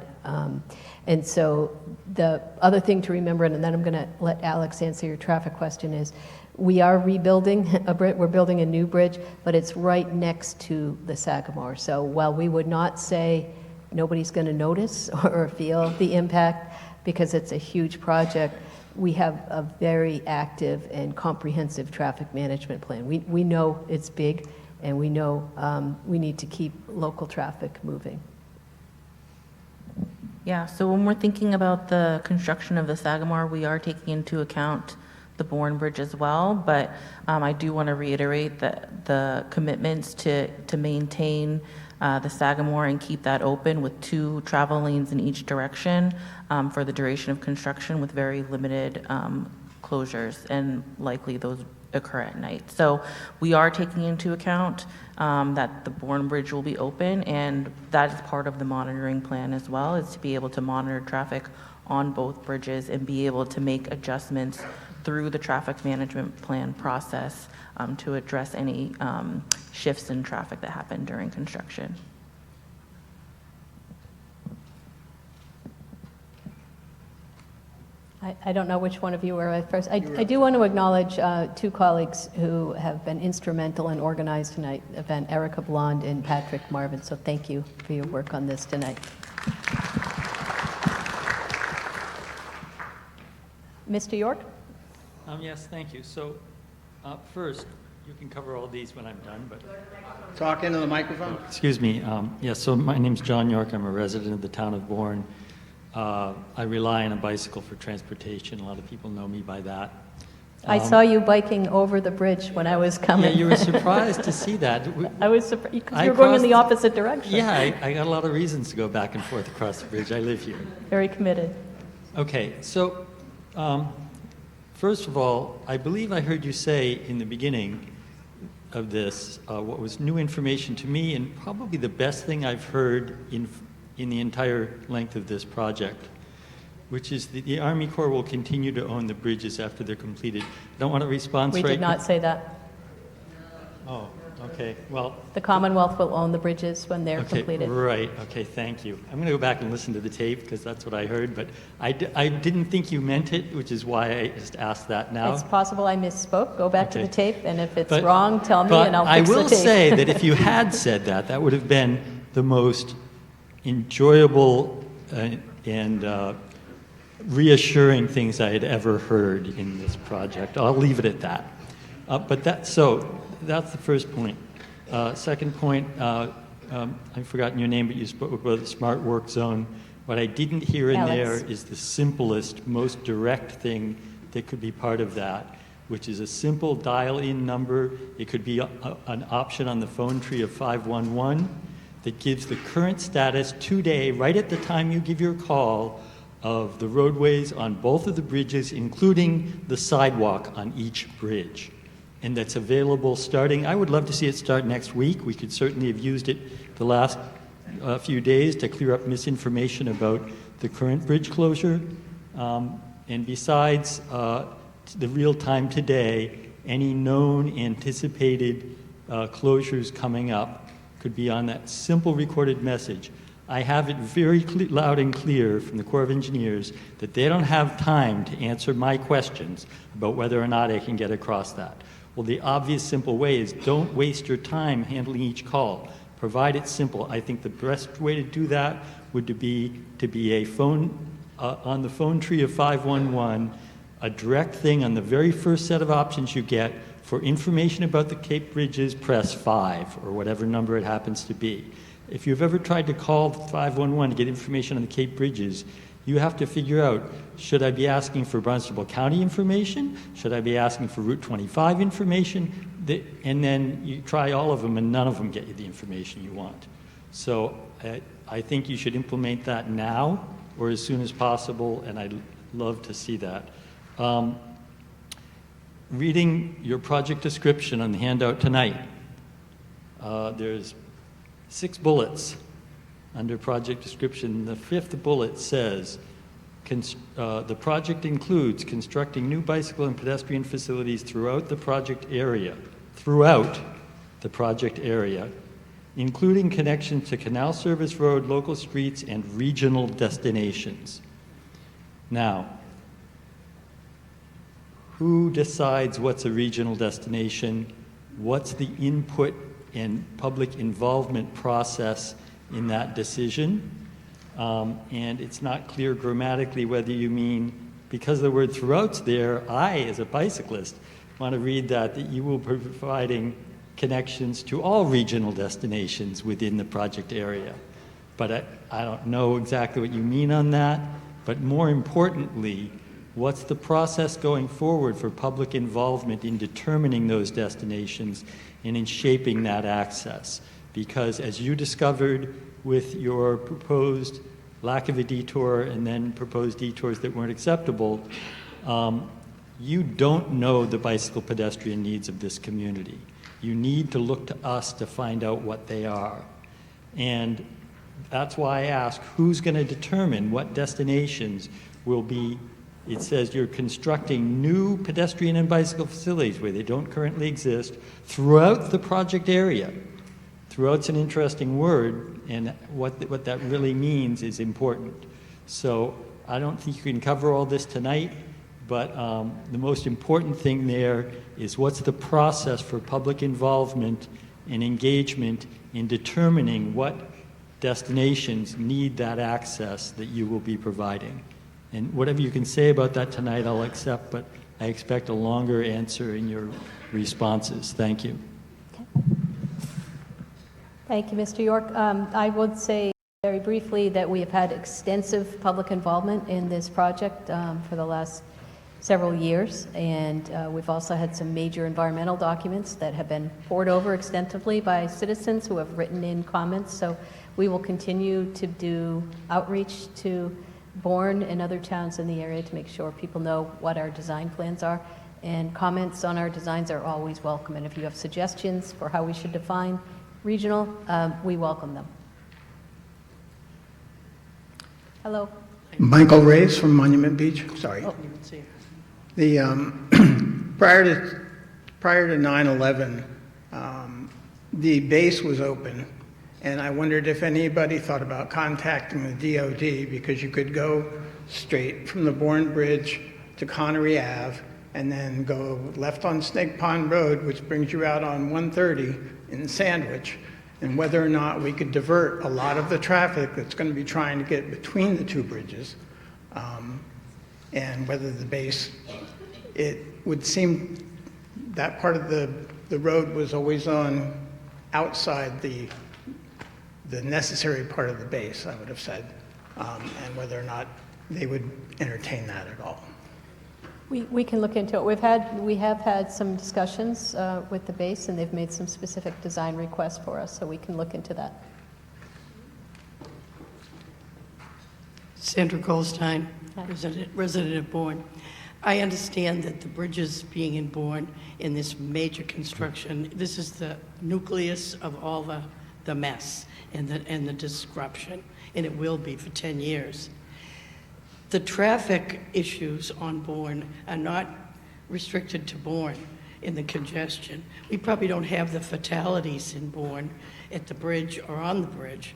And so the other thing to remember, and then I'm going to let Alex answer your traffic question, is we are rebuilding a bridge. We're building a new bridge, but it's right next to the Sagamore. So while we would not say nobody's going to notice or feel the impact because it's a huge project, we have a very active and comprehensive traffic management plan. We know it's big, and we know we need to keep local traffic moving. Yeah, so when we're thinking about the construction of the Sagamore, we are taking into account the Bourne Bridge as well, but I do want to reiterate that the commitments to maintain the Sagamore and keep that open with 2 travel lanes in each direction for the duration of construction with very limited closures, and likely those occur at night. So we are taking into account that the Bourne Bridge will be open, and that is part of the monitoring plan as well, is to be able to monitor traffic on both bridges and be able to make adjustments through the traffic management plan process to address any shifts in traffic that happen during construction. I don't know which one of you were at first. I do want to acknowledge 2 colleagues who have been instrumental in organizing tonight's event, Erica Blond and Patrick Marvin. So thank you for your work on this tonight. Mr. York? Yes, thank you. So first, you can cover all these when I'm done, but... Talk into the microphone. Excuse me. Yes, so my name's John York. I'm a resident of the town of Bourne. I rely on a bicycle for transportation. A lot of people know me by that. I saw you biking over the bridge when I was coming. Yeah, you were surprised to see that. I was surprised because you were going in the opposite direction. Yeah, I got a lot of reasons to go back and forth across the bridge. I live here. Very committed. Okay, so first of all, I believe I heard you say in the beginning of this what was new information to me, and probably the best thing I've heard in the entire length of this project, which is that the Army Corps will continue to own the bridges after they're completed. I don't want a response right now. We did not say that. Oh, okay. Well, the Commonwealth will own the bridges when they're completed. Right. Okay, thank you. I'm going to go back and listen to the tape because that's what I heard, but I didn't think you meant it, which is why I just asked that now. It's possible I misspoke. Go back to the tape, and if it's wrong, tell me and I'll fix the tape. I will say that if you had said that, that would have been the most enjoyable and reassuring things I had ever heard in this project. I'll leave it at that. So that's the first point. Second point, I've forgotten your name, but you spoke about the smart work zone. What I didn't hear in there is the simplest, most direct thing that could be part of that, which is a simple dial-in number. It could be an option on the phone tree of 511 that gives the current status today, right at the time you give your call, of the roadways on both of the bridges, including the sidewalk on each bridge. And that's available starting, I would love to see it start next week. We could certainly have used it the last few days to clear up misinformation about the current bridge closure. And besides the real time today, any known anticipated closures coming up could be on that simple recorded message. I have it very loud and clear from the Corps of Engineers that they don't have time to answer my questions about whether or not I can get across that. Well, the obvious simple way is don't waste your time handling each call. Provide it simple. I think the best way to do that would be a phone, on the phone tree of 511, a direct thing on the very first set of options you get. For information about the Cape Bridges, press 5, or whatever number it happens to be. If you've ever tried to call 511 to get information on the Cape Bridges, you have to figure out, should I be asking for Barnstable County information? Should I be asking for Route 25 information? And then you try all of them and none of them get you the information you want. So I think you should implement that now or as soon as possible, and I'd love to see that. Reading your project description on the handout tonight, there's 6 bullets under project description. The 5th bullet says, the project includes constructing new bicycle and pedestrian facilities throughout the project area, including connections to Canal Service Road, local streets, and regional destinations. Now, who decides what's a regional destination? What's the input and public involvement process in that decision? And it's not clear grammatically whether you mean, because the word throughout's there, I, as a bicyclist, want to read that you will be providing connections to all regional destinations within the project area. But I don't know exactly what you mean on that, but more importantly, what's the process going forward for public involvement in determining those destinations and in shaping that access? Because as you discovered with your proposed lack of a detour and then proposed detours that weren't acceptable, you don't know the bicycle pedestrian needs of this community. You need to look to us to find out what they are. And that's why I ask, who's going to determine what destinations will be? It says you're constructing new pedestrian and bicycle facilities where they don't currently exist throughout the project area. Throughout's an interesting word, and what that really means is important. So I don't think you can cover all this tonight, but the most important thing there is what's the process for public involvement and engagement in determining what destinations need that access that you will be providing. And whatever you can say about that tonight, I'll accept, but I expect a longer answer in your responses. Thank you. Okay. Thank you, Mr. York. I would say very briefly that we have had extensive public involvement in this project for the last several years, and we've also had some major environmental documents that have been poured over extensively by citizens who have written in comments. So we will continue to do outreach to Bourne and other towns in the area to make sure people know what our design plans are. And comments on our designs are always welcome. And if you have suggestions for how we should define regional, we welcome them. Hello. Michael Reyes from Monument Beach. Sorry. Oh. The prior to 9/11, the base was open, and I wondered if anybody thought about contacting the DOD, because you could go straight from the Bourne Bridge to Connery Ave and then go left on Snake Pond Road, which brings you out on 130 in Sandwich, and whether or not we could divert a lot of the traffic that's going to be trying to get between the two bridges, and whether the base, it would seem that part of the road was always on outside the necessary part of the base, I would have said, and whether or not they would entertain that at all. We can look into it. We have had some discussions with the base, and they've made some specific design requests for us, so we can look into that. Sandra Goldstein, resident of Bourne. I understand that the bridges being in Bourne in this major construction, this is the nucleus of all the mess and the disruption, and it will be for 10 years. The traffic issues on Bourne are not restricted to Bourne. in the congestion. We probably don't have the fatalities in Bourne at the bridge or on the bridge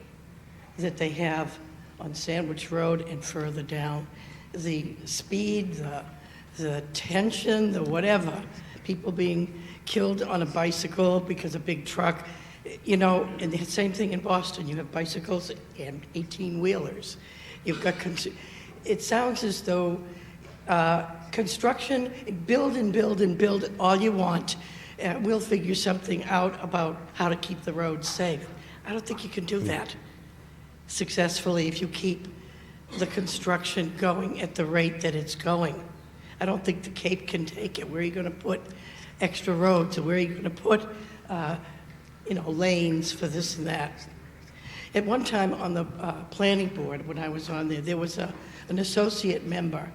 that they have on Sandwich Road and further down. The speed, the tension, the whatever, people being killed on a bicycle because a big truck, you know, and the same thing in Boston. You have bicycles and 18-wheelers. You've got, it sounds as though construction, build and build and build all you want. We'll figure something out about how to keep the roads safe. I don't think you can do that successfully if you keep the construction going at the rate that it's going. I don't think the Cape can take it. Where are you going to put extra roads? Or where are you going to put, you know, lanes for this and that? At one time on the planning board, when I was on there, there was an associate member.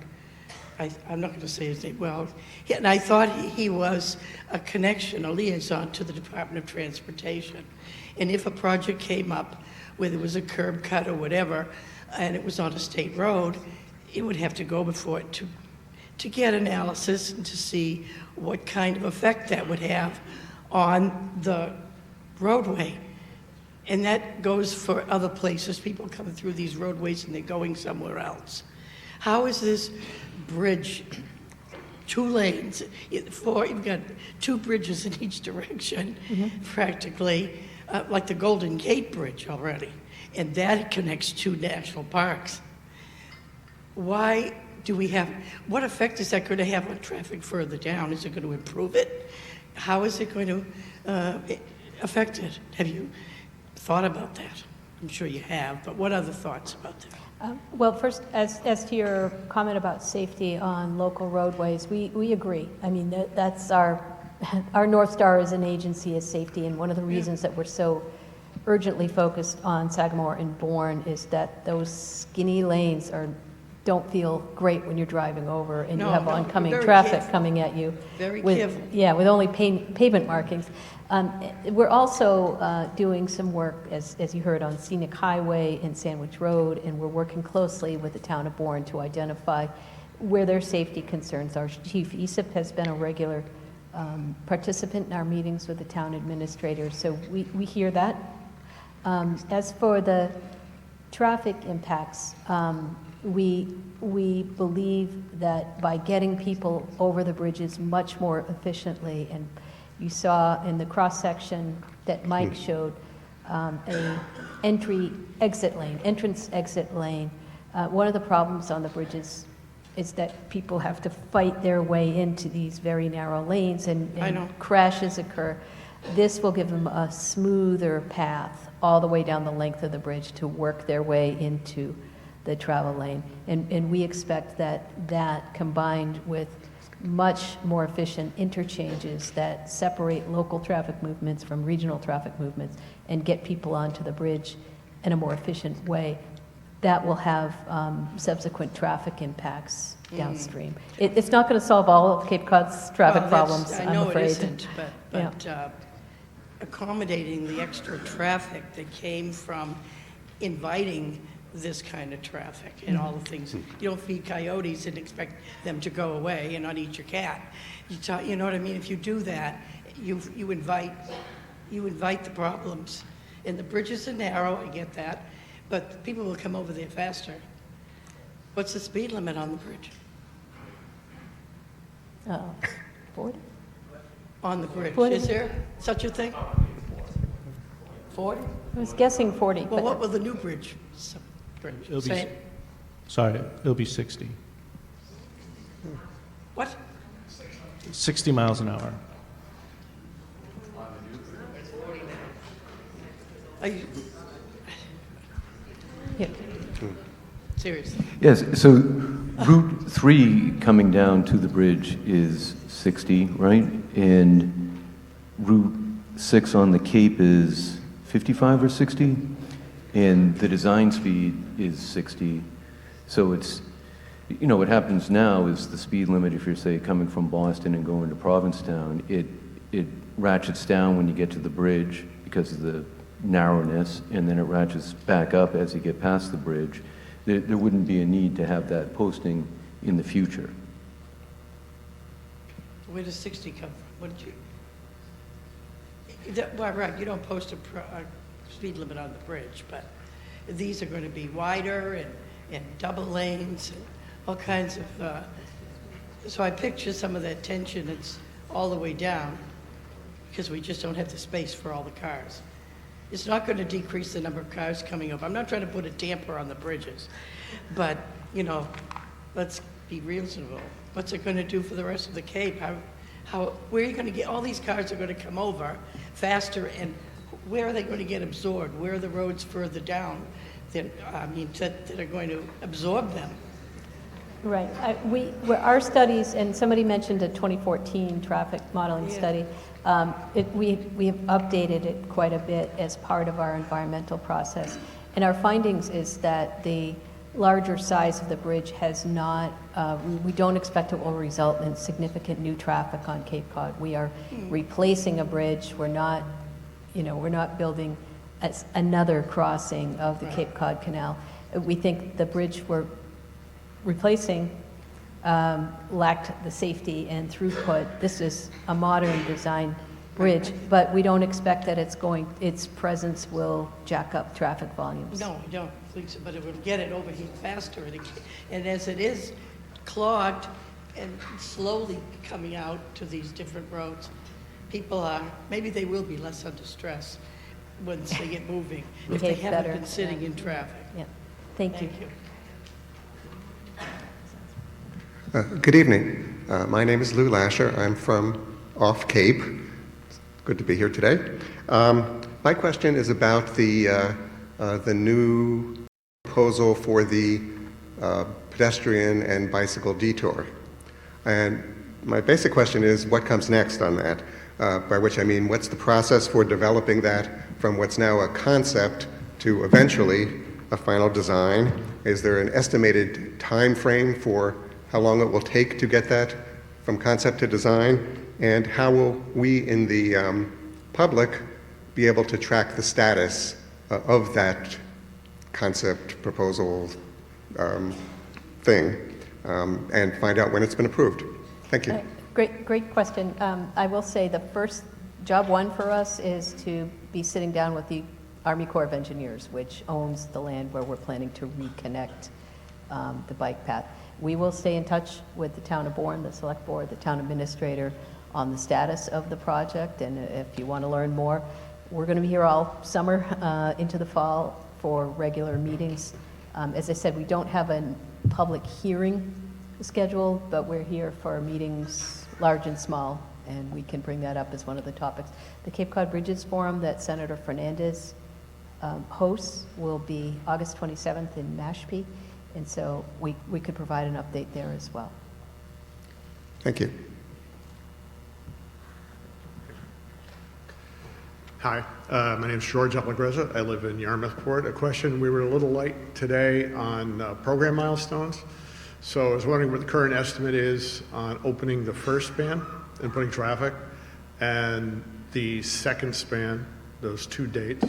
I'm not going to say his name. Well, and I thought he was a connection, a liaison to the Department of Transportation. And if a project came up where there was a curb cut or whatever, and it was on a state road, it would have to go before it to get analysis and to see what kind of effect that would have on the roadway. And that goes for other places. People come through these roadways and they're going somewhere else. How is this bridge, 2 lanes, you've got 2 bridges in each direction, practically, like the Golden Gate Bridge already, and that connects 2 national parks. Why do we have, what effect is that going to have on traffic further down? Is it going to improve it? How is it going to affect it? Have you thought about that? I'm sure you have, but what other thoughts about that? Well, first, as to your comment about safety on local roadways, we agree. I mean, that's our North Star as an agency is safety, and one of the reasons that we're so urgently focused on Sagamore and Bourne is that those skinny lanes don't feel great when you're driving over and you have oncoming traffic coming at you. Very careful. Yeah, with only pavement markings. We're also doing some work, as you heard, on Scenic Highway and Sandwich Road, and we're working closely with the town of Bourne to identify where their safety concerns are. Chief Esip has been a regular participant in our meetings with the town administrators, so we hear that. As for the traffic impacts, we believe that by getting people over the bridges much more efficiently, and you saw in the cross-section that Mike showed, a entrance-exit lane. One of the problems on the bridges is that people have to fight their way into these very narrow lanes and crashes occur. This will give them a smoother path all the way down the length of the bridge to work their way into the travel lane. And we expect that combined with much more efficient interchanges that separate local traffic movements from regional traffic movements and get people onto the bridge in a more efficient way, that will have subsequent traffic impacts downstream. It's not going to solve all of Cape Cod's traffic problems, I'm afraid. I know it isn't, but accommodating the extra traffic that came from inviting this kind of traffic and all the things. You don't feed coyotes and expect them to go away and not eat your cat. You know what I mean? If you do that, you invite the problems. And the bridges are narrow, I get that, but people will come over there faster. What's the speed limit on the bridge? 40? On the bridge, 40. is there such a thing? 40? I was guessing 40. Well, but what will the new bridge say? It'll be 60. What? 60 miles an hour. Are you... Yeah. Seriously? Yes, so Route 3 coming down to the bridge is 60, right? And Route 6 on the Cape is 55 or 60? And the design speed is 60. So it's, you know, what happens now is the speed limit, if you're, say, coming from Boston and going to Provincetown, it ratchets down when you get to the bridge because of the narrowness, and then it ratchets back up as you get past the bridge. There wouldn't be a need to have that posting in the future. Where does 60 come from? What did you? Well, right, you don't post a speed limit on the bridge, but these are going to be wider and double lanes and all kinds of, so I picture some of that tension that's all the way down because we just don't have the space for all the cars. It's not going to decrease the number of cars coming up. I'm not trying to put a damper on the bridges, but, you know, let's be reasonable. What's it going to do for the rest of the Cape? Where are you going to get, all these cars are going to come over faster, and where are they going to get absorbed? Where are the roads further down that are going to absorb them? Right. Our studies, and somebody mentioned a 2014 traffic modeling study, we have updated it quite a bit as part of our environmental process. And our findings is that the larger size of the bridge has not, we don't expect it will result in significant new traffic on Cape Cod. We are replacing a bridge. We're not building another crossing of the Cape Cod Canal. We think the bridge we're replacing lacked the safety and throughput. This is a modern design bridge, but we don't expect that its presence will jack up traffic volumes. No, I don't think so, but it will get it overheat faster. And as it is clogged and slowly coming out to these different roads, maybe they will be less under stress once they get moving, if they haven't been sitting in traffic. Yeah. Thank you. Good evening. My name is Lou Lasher. I'm from off Cape. It's good to be here today. My question is about the new proposal for the pedestrian and bicycle detour. And my basic question is, what comes next on that? By which I mean, what's the process for developing that from what's now a concept to eventually a final design? Is there an estimated time frame for how long it will take to get that from concept to design? And how will we in the public be able to track the status of that concept proposal thing and find out when it's been approved? Thank you. Great question. I will say the first job one for us is to be sitting down with the Army Corps of Engineers, which owns the land where we're planning to reconnect the bike path. We will stay in touch with the town of Bourne, the select board, the town administrator on the status of the project. And if you want to learn more, we're going to be here all summer into the fall for regular meetings. As I said, we don't have a public hearing scheduled, but we're here for meetings large and small, and we can bring that up as one of the topics. The Cape Cod Bridges Forum that Senator Fernandez hosts will be August 27th in Mashpee, and so we could provide an update there as well. Thank you. Hi, my name is George Alagreza. I live in Yarmouthport. A question, we were a little late today on program milestones. So I was wondering what the current estimate is on opening the first span and putting traffic, and the second span, those two dates.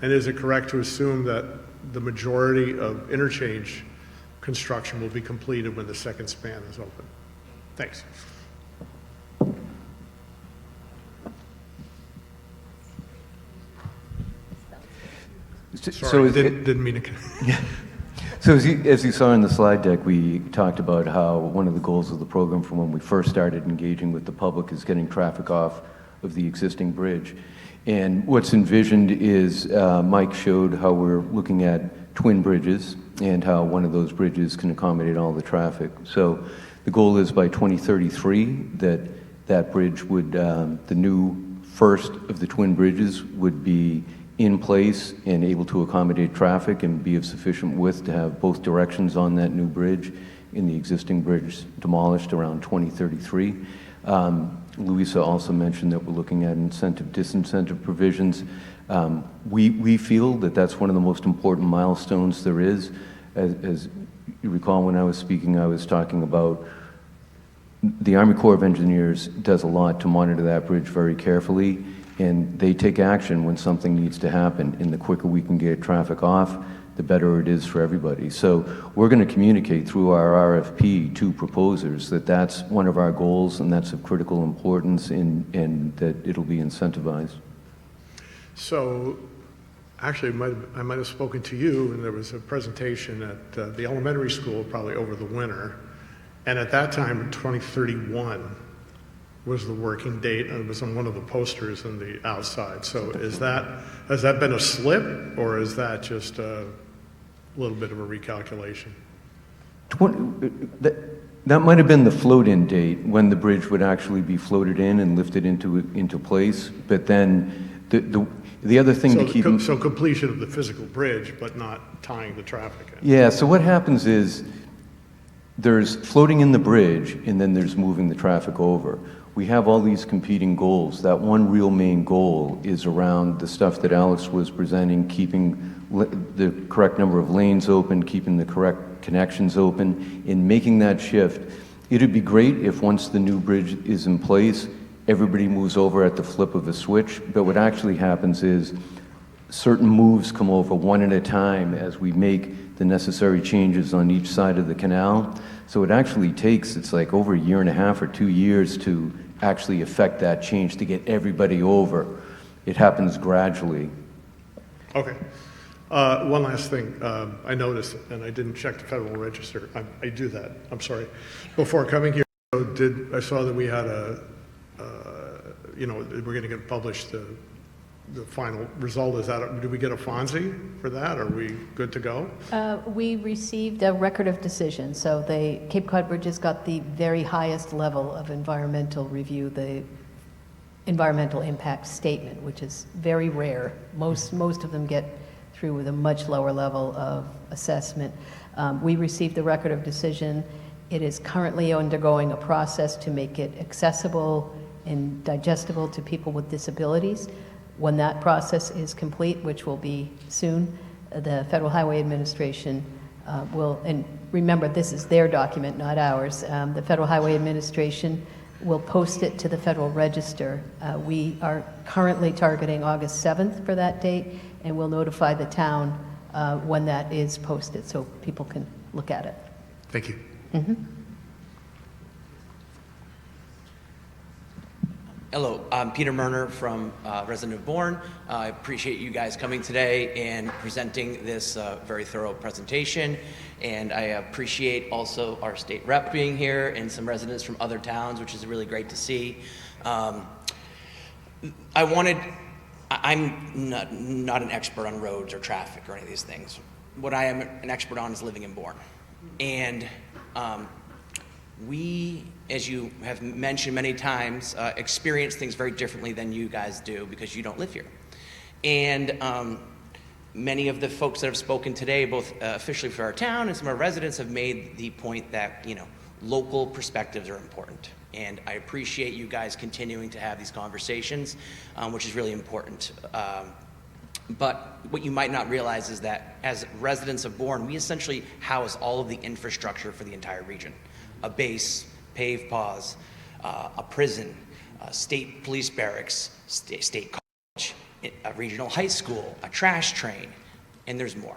And is it correct to assume that the majority of interchange construction will be completed when the second span is open? Thanks. Sorry, didn't mean to. So as you saw in the slide deck, we talked about how one of the goals of the program from when we first started engaging with the public is getting traffic off of the existing bridge. And what's envisioned is, Mike showed how we're looking at twin bridges and how one of those bridges can accommodate all the traffic. So the goal is by 2033 that bridge would, the new first of the twin bridges would be in place and able to accommodate traffic and be of sufficient width to have both directions on that new bridge, in the existing bridge demolished around 2033. Louisa also mentioned that we're looking at disincentive provisions. We feel that that's one of the most important milestones there is. As you recall, when I was speaking, I was talking about the Army Corps of Engineers does a lot to monitor that bridge very carefully, and they take action when something needs to happen. And the quicker we can get traffic off, the better it is for everybody. So we're going to communicate through our RFP to proposers that that's one of our goals and that's of critical importance and that it'll be incentivized. So actually, I might have spoken to you, and there was a presentation at the elementary school probably over the winter. And at that time, 2031 was the working date, and it was on one of the posters on the outside. So has that been a slip, or is that just a little bit of a recalculation? That might have been the float-in date, when the bridge would actually be floated in and lifted into place. But then the other thing to keep... So completion of the physical bridge, but not tying the traffic in. Yeah, so what happens is there's floating in the bridge, and then there's moving the traffic over. We have all these competing goals. That one real main goal is around the stuff that Alex was presenting, keeping the correct number of lanes open, keeping the correct connections open, in making that shift. It'd be great if once the new bridge is in place, everybody moves over at the flip of a switch, but what actually happens is certain moves come over one at a time as we make the necessary changes on each side of the canal. So it actually takes, it's like over a year and a half or 2 years to actually affect that change, to get everybody over. It happens gradually. Okay. One last thing. I noticed, and I didn't check the Federal Register. I do that. I'm sorry. Before coming here, I saw that we had we're going to get published the final result. Is that, did we get a FONSI for that? Are we good to go? We received a record of decision. So the Cape Cod Bridges got the very highest level of environmental review, the environmental impact statement, which is very rare. Most of them get through with a much lower level of assessment. We received the record of decision. It is currently undergoing a process to make it accessible and digestible to people with disabilities. When that process is complete, which will be soon, the Federal Highway Administration will, and remember, this is their document, not ours, the Federal Highway Administration will post it to the Federal Register. We are currently targeting August 7th for that date, and we'll notify the town when that is posted so people can look at it. Thank you. Mm-hmm. Hello, I'm Peter Merner from resident of Bourne. I appreciate you guys coming today and presenting this very thorough presentation. And I appreciate also our state rep being here and some residents from other towns, which is really great to see. I'm not an expert on roads or traffic or any of these things. What I am an expert on is living in Bourne. And we, as you have mentioned many times, experience things very differently than you guys do because you don't live here. And many of the folks that have spoken today, both officially for our town and some of our residents, have made the point that, local perspectives are important. And I appreciate you guys continuing to have these conversations, which is really important. But what you might not realize is that as residents of Bourne, we essentially house all of the infrastructure for the entire region. A base, paved paths, a prison, state police barracks, state college, a regional high school, a trash train, and there's more.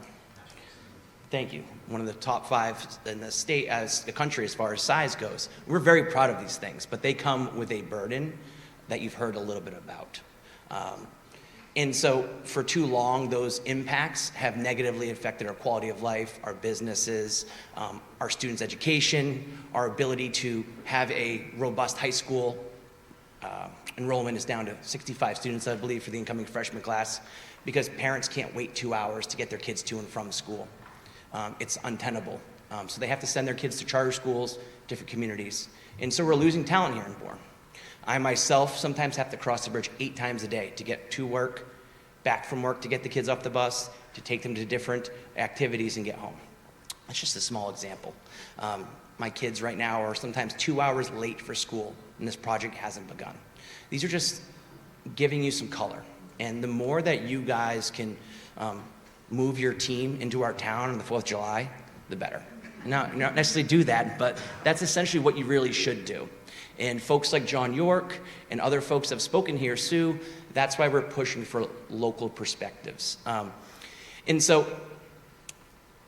Thank you. One of the top 5 in the state, as the country, as far as size goes. We're very proud of these things, but they come with a burden that you've heard a little bit about. And so for too long, those impacts have negatively affected our quality of life, our businesses, our students' education, our ability to have a robust high school. Enrollment is down to 65 students, I believe, for the incoming freshman class, because parents can't wait 2 hours to get their kids to and from school. It's untenable. So they have to send their kids to charter schools, different communities. And so we're losing talent here in Bourne. I myself sometimes have to cross the bridge 8 times a day to get to work, back from work to get the kids off the bus, to take them to different activities and get home. That's just a small example. My kids right now are sometimes 2 hours late for school, and this project hasn't begun. These are just giving you some color. And the more that you guys can move your team into our town on the 4th of July, the better. Not necessarily do that, but that's essentially what you really should do. And folks like John York and other folks that have spoken here, Sue, that's why we're pushing for local perspectives. And so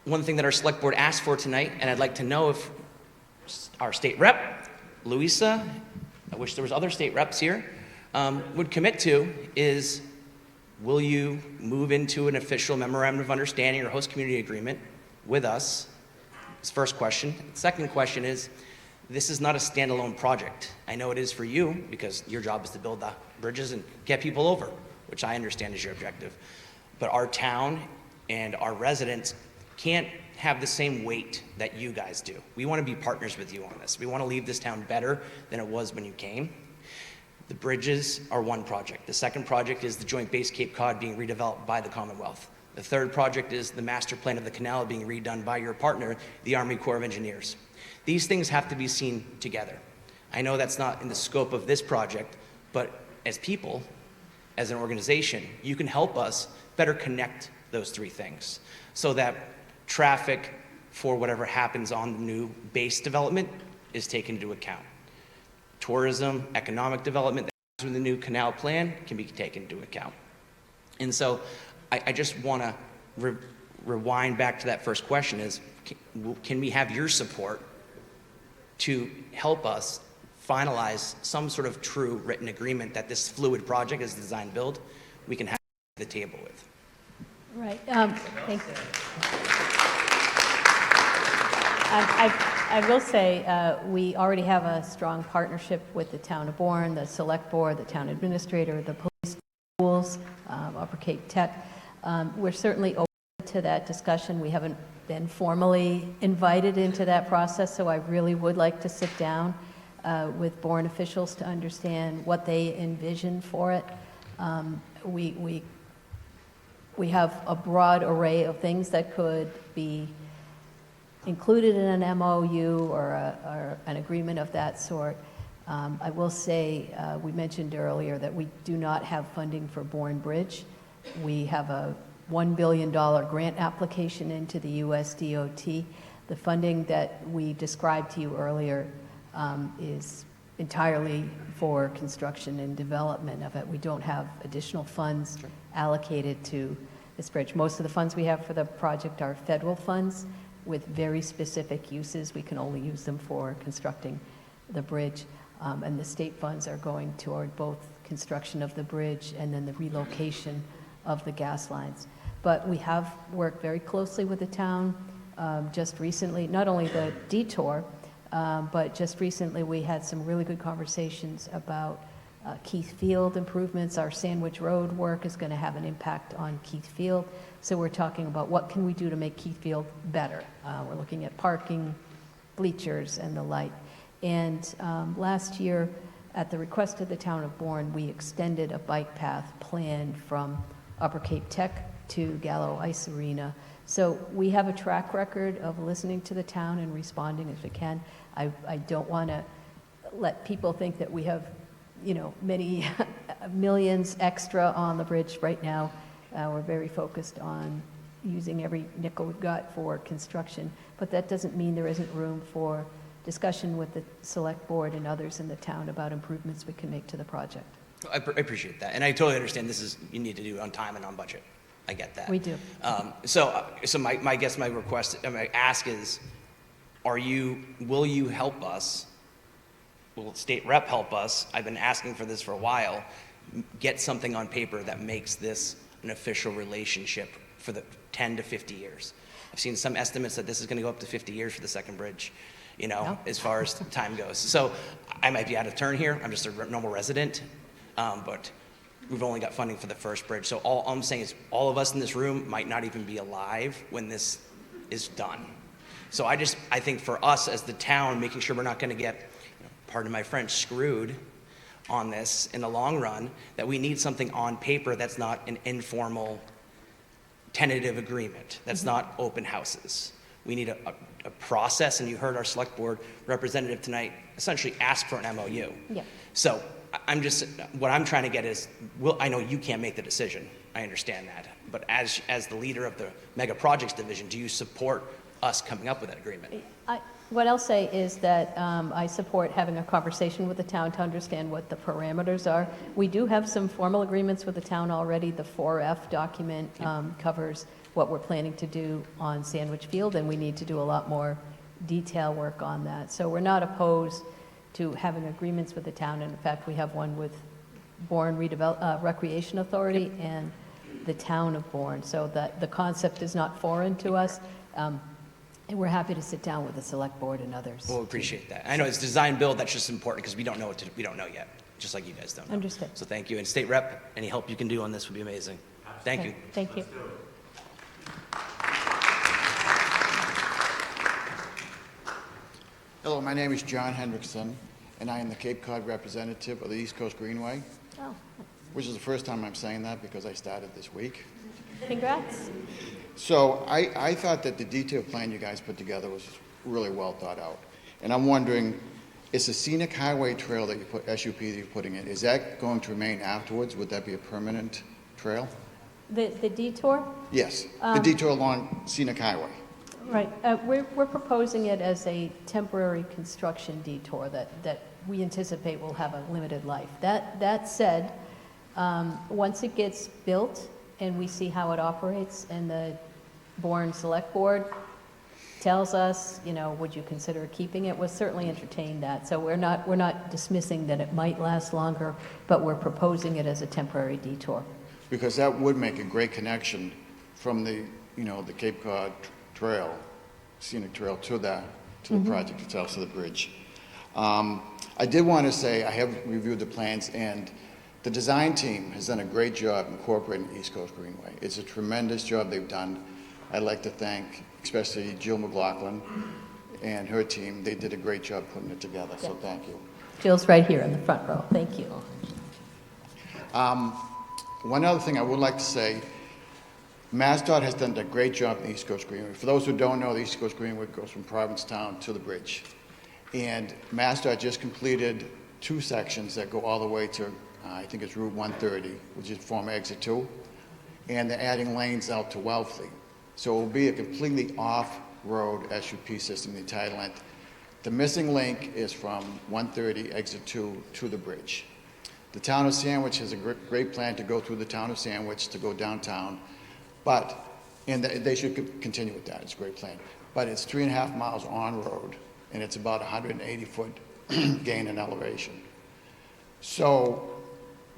one thing that our select board asked for tonight, and I'd like to know if our state rep, Louisa, I wish there was other state reps here, would commit to is, will you move into an official memorandum of understanding or host community agreement with us? That's the first question. Second question is, this is not a standalone project. I know it is for you because your job is to build the bridges and get people over, which I understand is your objective. But our town and our residents can't have the same weight that you guys do. We want to be partners with you on this. We want to leave this town better than it was when you came. The bridges are one project. The second project is the Joint Base Cape Cod being redeveloped by the Commonwealth. The third project is the master plan of the canal being redone by your partner, the Army Corps of Engineers. These things have to be seen together. I know that's not in the scope of this project, but as people, as an organization, you can help us better connect those three things so that traffic for whatever happens on the new base development is taken into account. Tourism, economic development that happens with the new canal plan can be taken into account. And so I just want to rewind back to that first question is, can we have your support to help us finalize some sort of true written agreement that this fluid project is design build we can have at the table with? Right. Thank you. I will say we already have a strong partnership with the town of Bourne, the select board, the town administrator, the police, schools, Upper Cape Tech. We're certainly open to that discussion. We haven't been formally invited into that process, so I really would like to sit down with Bourne officials to understand what they envision for it. We have a broad array of things that could be included in an MOU or an agreement of that sort. I will say, we mentioned earlier that we do not have funding for Bourne Bridge. We have a $1 billion grant application into the USDOT. The funding that we described to you earlier is entirely for construction and development of it. We don't have additional funds allocated to this bridge. Most of the funds we have for the project are federal funds with very specific uses. We can only use them for constructing the bridge. And the state funds are going toward both construction of the bridge and then the relocation of the gas lines. But we have worked very closely with the town just recently, not only the detour, but just recently we had some really good conversations about Keith Field improvements. Our Sandwich Road work is going to have an impact on Keith Field. So we're talking about what can we do to make Keith Field better. We're looking at parking, bleachers, and the like. And last year, at the request of the town of Bourne, we extended a bike path planned from Upper Cape Tech to Gallo Ice Arena. So we have a track record of listening to the town and responding as we can. I don't want to let people think that we have, many millions extra on the bridge right now. We're very focused on using every nickel we've got for construction, but that doesn't mean there isn't room for discussion with the select board and others in the town about improvements we can make to the project. I appreciate that, and I totally understand you need to do it on time and on budget. I get that. We do. So my request, my ask is, will you help us? Will state rep help us? I've been asking for this for a while. Get something on paper that makes this an official relationship for the 10 to 50 years. I've seen some estimates that this is going to go up to 50 years for the second bridge, as far as time goes. So I might be out of turn here. I'm just a normal resident, but we've only got funding for the first bridge. So all I'm saying is all of us in this room might not even be alive when this is done. So I think for us as the town, making sure we're not going to get, pardon my French, screwed on this in the long run, that we need something on paper that's not an informal tentative agreement, that's not open houses. We need a process, and you heard our select board representative tonight essentially ask for an MOU. Yeah. So what I'm trying to get is, I know you can't make the decision, I understand that, but as the leader of the Mega Projects Division, do you support us coming up with that agreement? What I'll say is that I support having a conversation with the town to understand what the parameters are. We do have some formal agreements with the town already. The 4F document covers what we're planning to do on Sandwich Field, and we need to do a lot more detail work on that. So we're not opposed to having agreements with the town. And in fact, we have one with Bourne Recreation Authority and the town of Bourne. So that the concept is not foreign to us. And we're happy to sit down with the select board and others. We'll appreciate that. I know it's design build, that's just important because we don't know we don't know yet, just like you guys don't know. Understood. So thank you. And State Rep, any help you can do on this would be amazing. Thank you. Thank you. Hello, my name is John Hendrickson, and I am the Cape Cod representative of the East Coast Greenway, Oh, which is the first time I'm saying that because I started this week. congrats. So I thought that the detailed plan you guys put together was really well thought out. And I'm wondering, is the scenic highway trail that you put, SUP that you're putting in, is that going to remain afterwards? Would that be a permanent trail? The detour? Yes, the detour along scenic highway. Right. We're proposing it as a temporary construction detour that we anticipate will have a limited life. That said, once it gets built and we see how it operates and the Bourne Select Board tells us, would you consider keeping it, we'll certainly entertain that. So we're not dismissing that it might last longer, but we're proposing it as a temporary detour. Because that would make a great connection from the Cape Cod Trail, scenic trail, to the project itself, to the bridge. I did want to say I have reviewed the plans, and the design team has done a great job incorporating East Coast Greenway. It's a tremendous job they've done. I'd like to thank especially Jill McLaughlin and her team. They did a great job putting it together, so thank you. Jill's right here in the front row. Thank you. One other thing I would like to say, MassDOT has done a great job in the East Coast Greenway. For those who don't know, the East Coast Greenway goes from Provincetown to the bridge. And MassDOT just completed 2 sections that go all the way to, I think it's Route 130, which is former Exit 2. And they're adding lanes out to Wellesley. So it will be a completely off-road SUP system the entire length. The missing link is from 130 Exit 2 to the bridge. The town of Sandwich has a great plan to go through the town of Sandwich to go downtown. And they should continue with that, it's a great plan. But it's 3.5 miles on road, and it's about 180-foot gain in elevation. So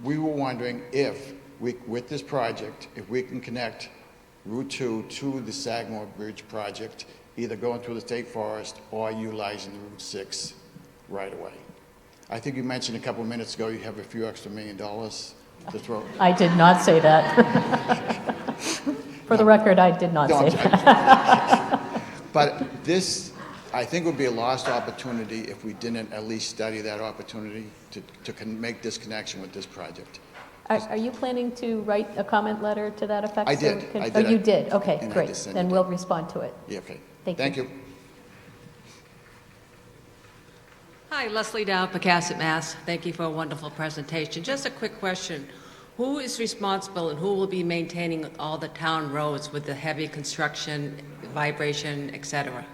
we were wondering if, with this project, if we can connect Route 2 to the Sagamore Bridge project, either going through the state forest or utilizing Route 6 right away. I think you mentioned a couple of minutes ago you have a few extra $1 million to throw. I did not say that. For the record, I did not say that. But this, I think, would be a lost opportunity if we didn't at least study that opportunity to make this connection with this project. Are you planning to write a comment letter to that effect? I did. Oh, you did? Okay, And I great. just sent Then it. we'll respond to it. Yeah, okay. Thank you. Hi, Leslie Dow, Pecasset, Mass. Thank you for a wonderful presentation. Just a quick question. Who is responsible and who will be maintaining all the town roads with the heavy construction, vibration, et cetera?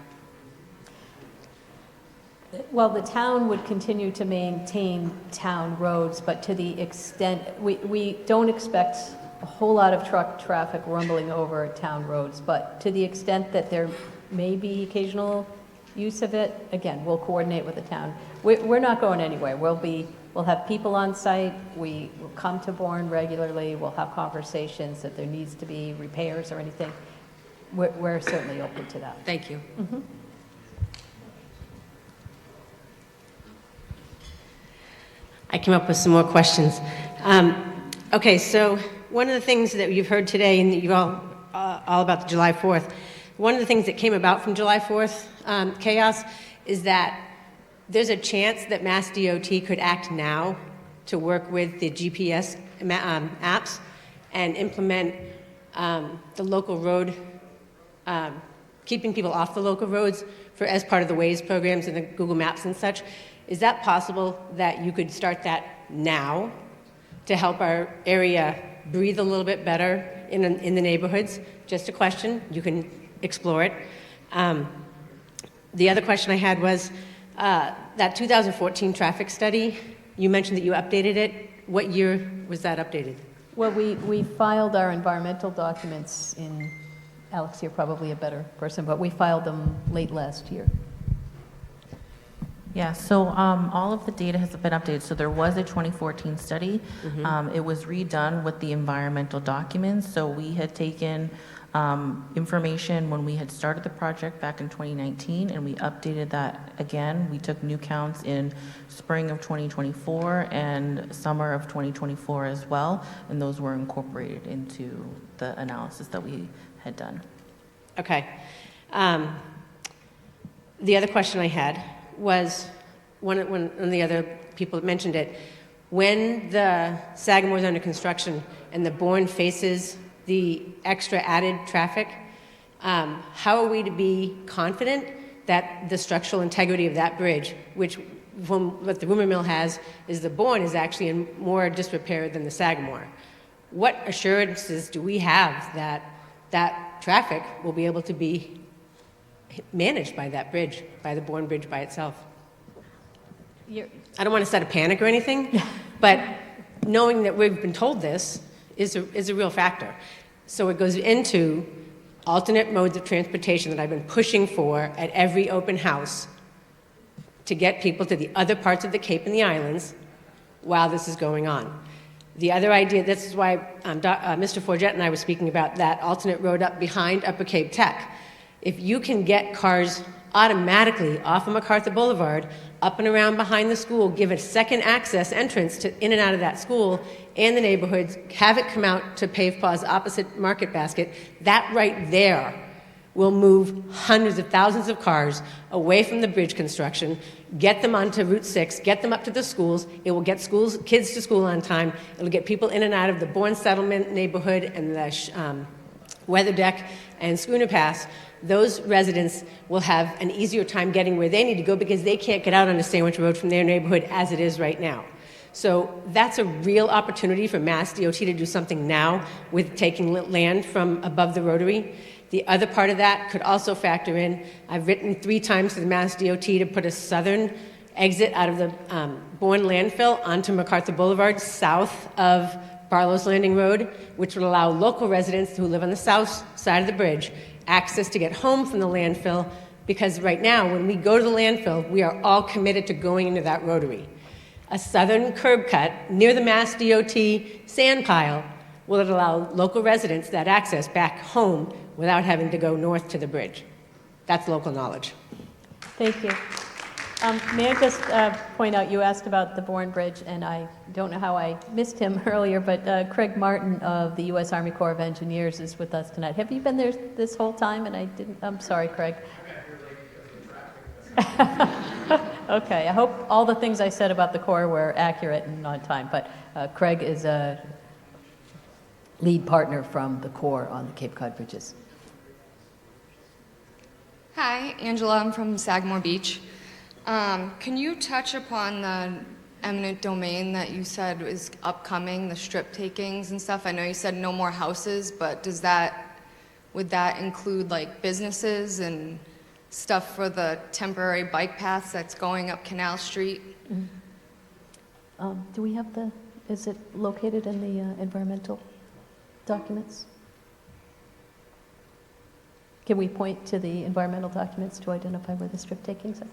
Well, the town would continue to maintain town roads, but to the extent, we don't expect a whole lot of truck traffic rumbling over town roads, but to the extent that there may be occasional use of it, again, we'll coordinate with the town. We're not going anywhere. We'll have people on site. We will come to Bourne regularly. We'll have conversations if there needs to be repairs or anything. We're certainly open to that. Thank you. Mm-hmm. I came up with some more questions. Okay, so one of the things that you've heard today, and you're all about the July 4th, one of the things that came about from July 4th chaos is that there's a chance that MassDOT could act now to work with the GPS apps and implement the local road, keeping people off the local roads as part of the Waze programs and the Google Maps and such. Is that possible that you could start that now to help our area breathe a little bit better in the neighborhoods? Just a question. You can explore it. The other question I had was, that 2014 traffic study, you mentioned that you updated it. What year was that updated? Well, we filed our environmental documents in, Alex, you're probably a better person, but we filed them late last year. Yeah, so all of the data has been updated. So there was a 2014 study. It was redone with the environmental documents. So we had taken information when we had started the project back in 2019, and we updated that again. We took new counts in spring of 2024 and summer of 2024 as well, and those were incorporated into the analysis that we had done. Okay. The other question I had was, one of the other people mentioned it, when the Sagamore is under construction and the Bourne faces the extra added traffic, how are we to be confident that the structural integrity of that bridge, which from what the rumor mill has, is the Bourne is actually in more disrepair than the Sagamore? What assurances do we have that that traffic will be able to be managed by that bridge, by the Bourne Bridge by itself? I don't want to set a panic or anything, but knowing that we've been told this is a real factor. So it goes into alternate modes of transportation that I've been pushing for at every open house to get people to the other parts of the Cape and the islands while this is going on. The other idea, this is why Mr. Forget and I were speaking about that alternate road up behind Upper Cape Tech. If you can get cars automatically off of MacArthur Boulevard, up and around behind the school, give a second access entrance to in and out of that school and the neighborhoods, have it come out to Pave Paws opposite Market Basket, that right there will move hundreds of thousands of cars away from the bridge construction, get them onto Route 6, get them up to the schools. It will get kids to school on time. It'll get people in and out of the Bourne Settlement neighborhood and the Weather Deck and Schooner Pass. Those residents will have an easier time getting where they need to go because they can't get out on a Sandwich Road from their neighborhood as it is right now. So that's a real opportunity for MassDOT to do something now with taking land from above the rotary. The other part of that could also factor in, I've written 3 times to the MassDOT to put a southern exit out of the Bourne landfill onto MacArthur Boulevard south of Barlow's Landing Road, which would allow local residents who live on the south side of the bridge access to get home from the landfill, because right now, when we go to the landfill, we are all committed to going into that rotary. A southern curb cut near the MassDOT sand pile will allow local residents that access back home without having to go north to the bridge. That's local knowledge. Thank you. May I just point out, you asked about the Bourne Bridge, and I don't know how I missed him earlier, but Craig Martin of the U.S. Army Corps of Engineers is with us tonight. Have you been there this whole time? And I didn't, I'm sorry, Craig. Okay, I hope all the things I said about the Corps were accurate and on time, but Craig is a lead partner from the Corps on the Cape Cod bridges. Hi, Angela, I'm from Sagamore Beach. Can you touch upon the eminent domain that you said is upcoming, the strip takings and stuff? I know you said no more houses, but would that include like businesses and stuff for the temporary bike paths that's going up Canal Street? Do we have is it located in the environmental documents? Can we point to the environmental documents to identify where the strip takings are?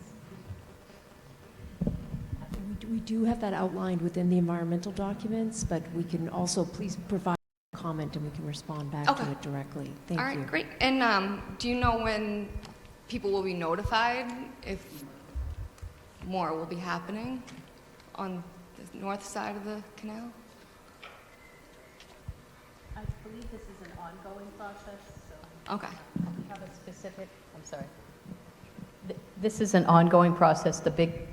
We do have that outlined within the environmental documents, but we can also please provide a comment and we can respond back to it directly. Thank you. All right, great. And do you know when people will be notified if more will be happening on the north side of the canal? I believe this is an ongoing process. So okay. We have a specific, I'm sorry. This is an ongoing process. The big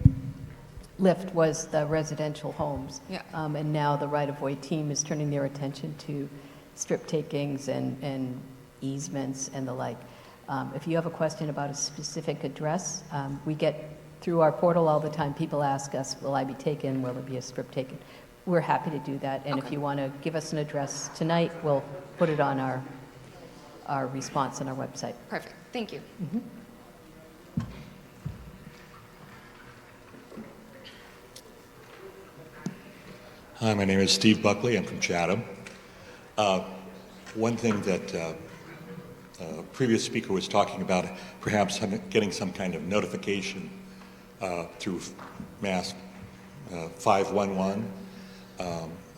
lift was the residential homes. Yeah. And now the right-of-way team is turning their attention to strip takings and easements and the like. If you have a question about a specific address, we get through our portal all the time, people ask us, will I be taken, will there be a strip taken? We're happy to do that, and if you want to give us an address tonight, we'll put it on our response on our website. Perfect, thank you. Hi, my name is Steve Buckley. I'm from Chatham. One thing that previous speaker was talking about, perhaps getting some kind of notification through Mass 511.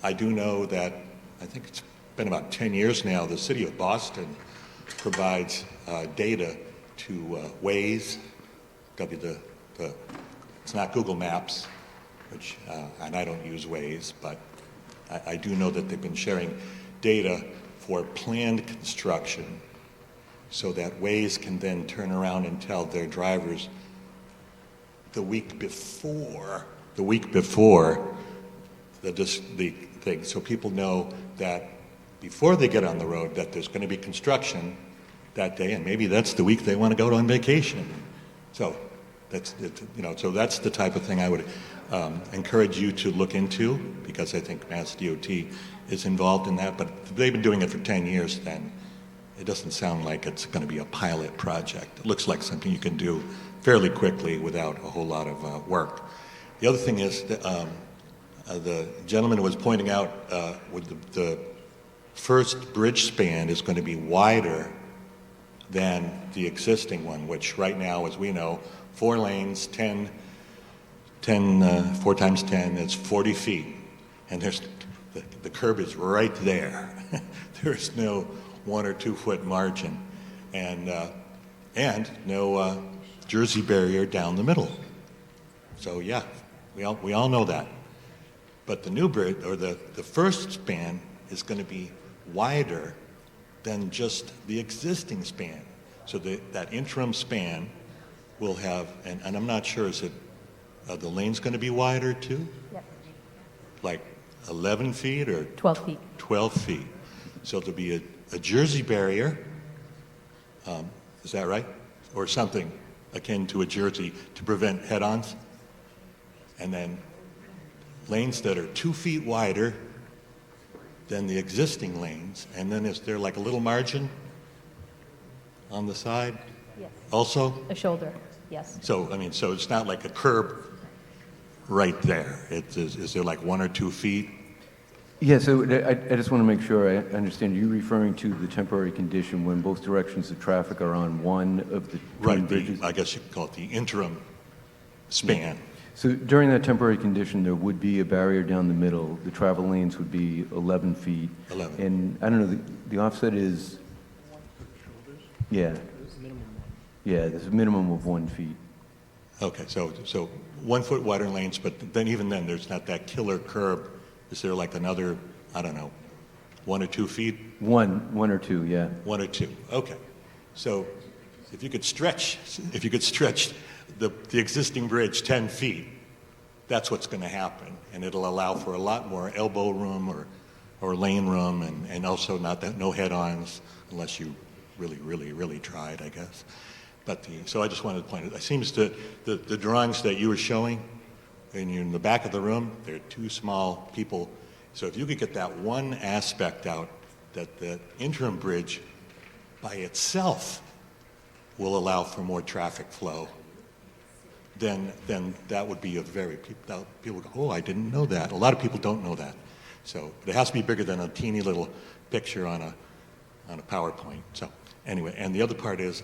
I do know that, I think it's been about 10 years now, the city of Boston provides data to Waze, it's not Google Maps, which, and I don't use Waze, but I do know that they've been sharing data for planned construction so that Waze can then turn around and tell their drivers the week before the thing, so people know that before they get on the road that there's going to be construction that day, and maybe that's the week they want to go on vacation. So that's so that's the type of thing I would encourage you to look into, because I think MassDOT is involved in that. But they've been doing it for 10 years. Then it doesn't sound like it's going to be a pilot project. It looks like something you can do fairly quickly without a whole lot of work. The other thing is that, the gentleman was pointing out with the first bridge span is going to be wider than the existing one, which right now, as we know, 4 lanes, 4 times 10, it's 40 feet. And there's the curb is right there. There's no 1 or 2 foot margin, and no Jersey barrier down the middle. So yeah, we all know that. But the new bridge, or the first span, is going to be wider than just the existing span. So that interim span will have, and I'm not sure, is it, are the lanes going to be wider too? Yep. Like 11 feet or? 12 feet. 12 feet. So there'll be a Jersey barrier, is that right? Or something akin to a Jersey to prevent head-ons. And then lanes that are 2 feet wider than the existing lanes. And then is there like a little margin on the side? Yes. Also? A shoulder, yes. So, I mean, so it's not like a curb right there. Is there like 1 or 2 feet? Yeah, so I just want to make sure I understand. You're referring to the temporary condition when both directions of traffic are on one of the twin bridges? I guess you could call it the interim span. Yeah. So during that temporary condition, there would be a barrier down the middle. The travel lanes would be 11 feet. 11. And I don't know, the offset is, yeah. Yeah, there's a minimum of 1 feet. Okay, so 1 foot wider lanes, but then even then, there's not that killer curb. Is there like another, I don't know, 1 or 2 feet? One or two, yeah. 1 or 2, okay. So if you could stretch the existing bridge 10 feet, that's what's going to happen. And it'll allow for a lot more elbow room or lane room, and also no head-ons unless you really tried, I guess. But so I just wanted to point out, it seems that the drawings that you were showing, and you're in the back of the room, they're too small people. So if you could get that one aspect out, that the interim bridge by itself will allow for more traffic flow, then that would be people go, oh, I didn't know that. A lot of people don't know that. So it has to be bigger than a teeny little picture on a PowerPoint. So anyway, and the other part is,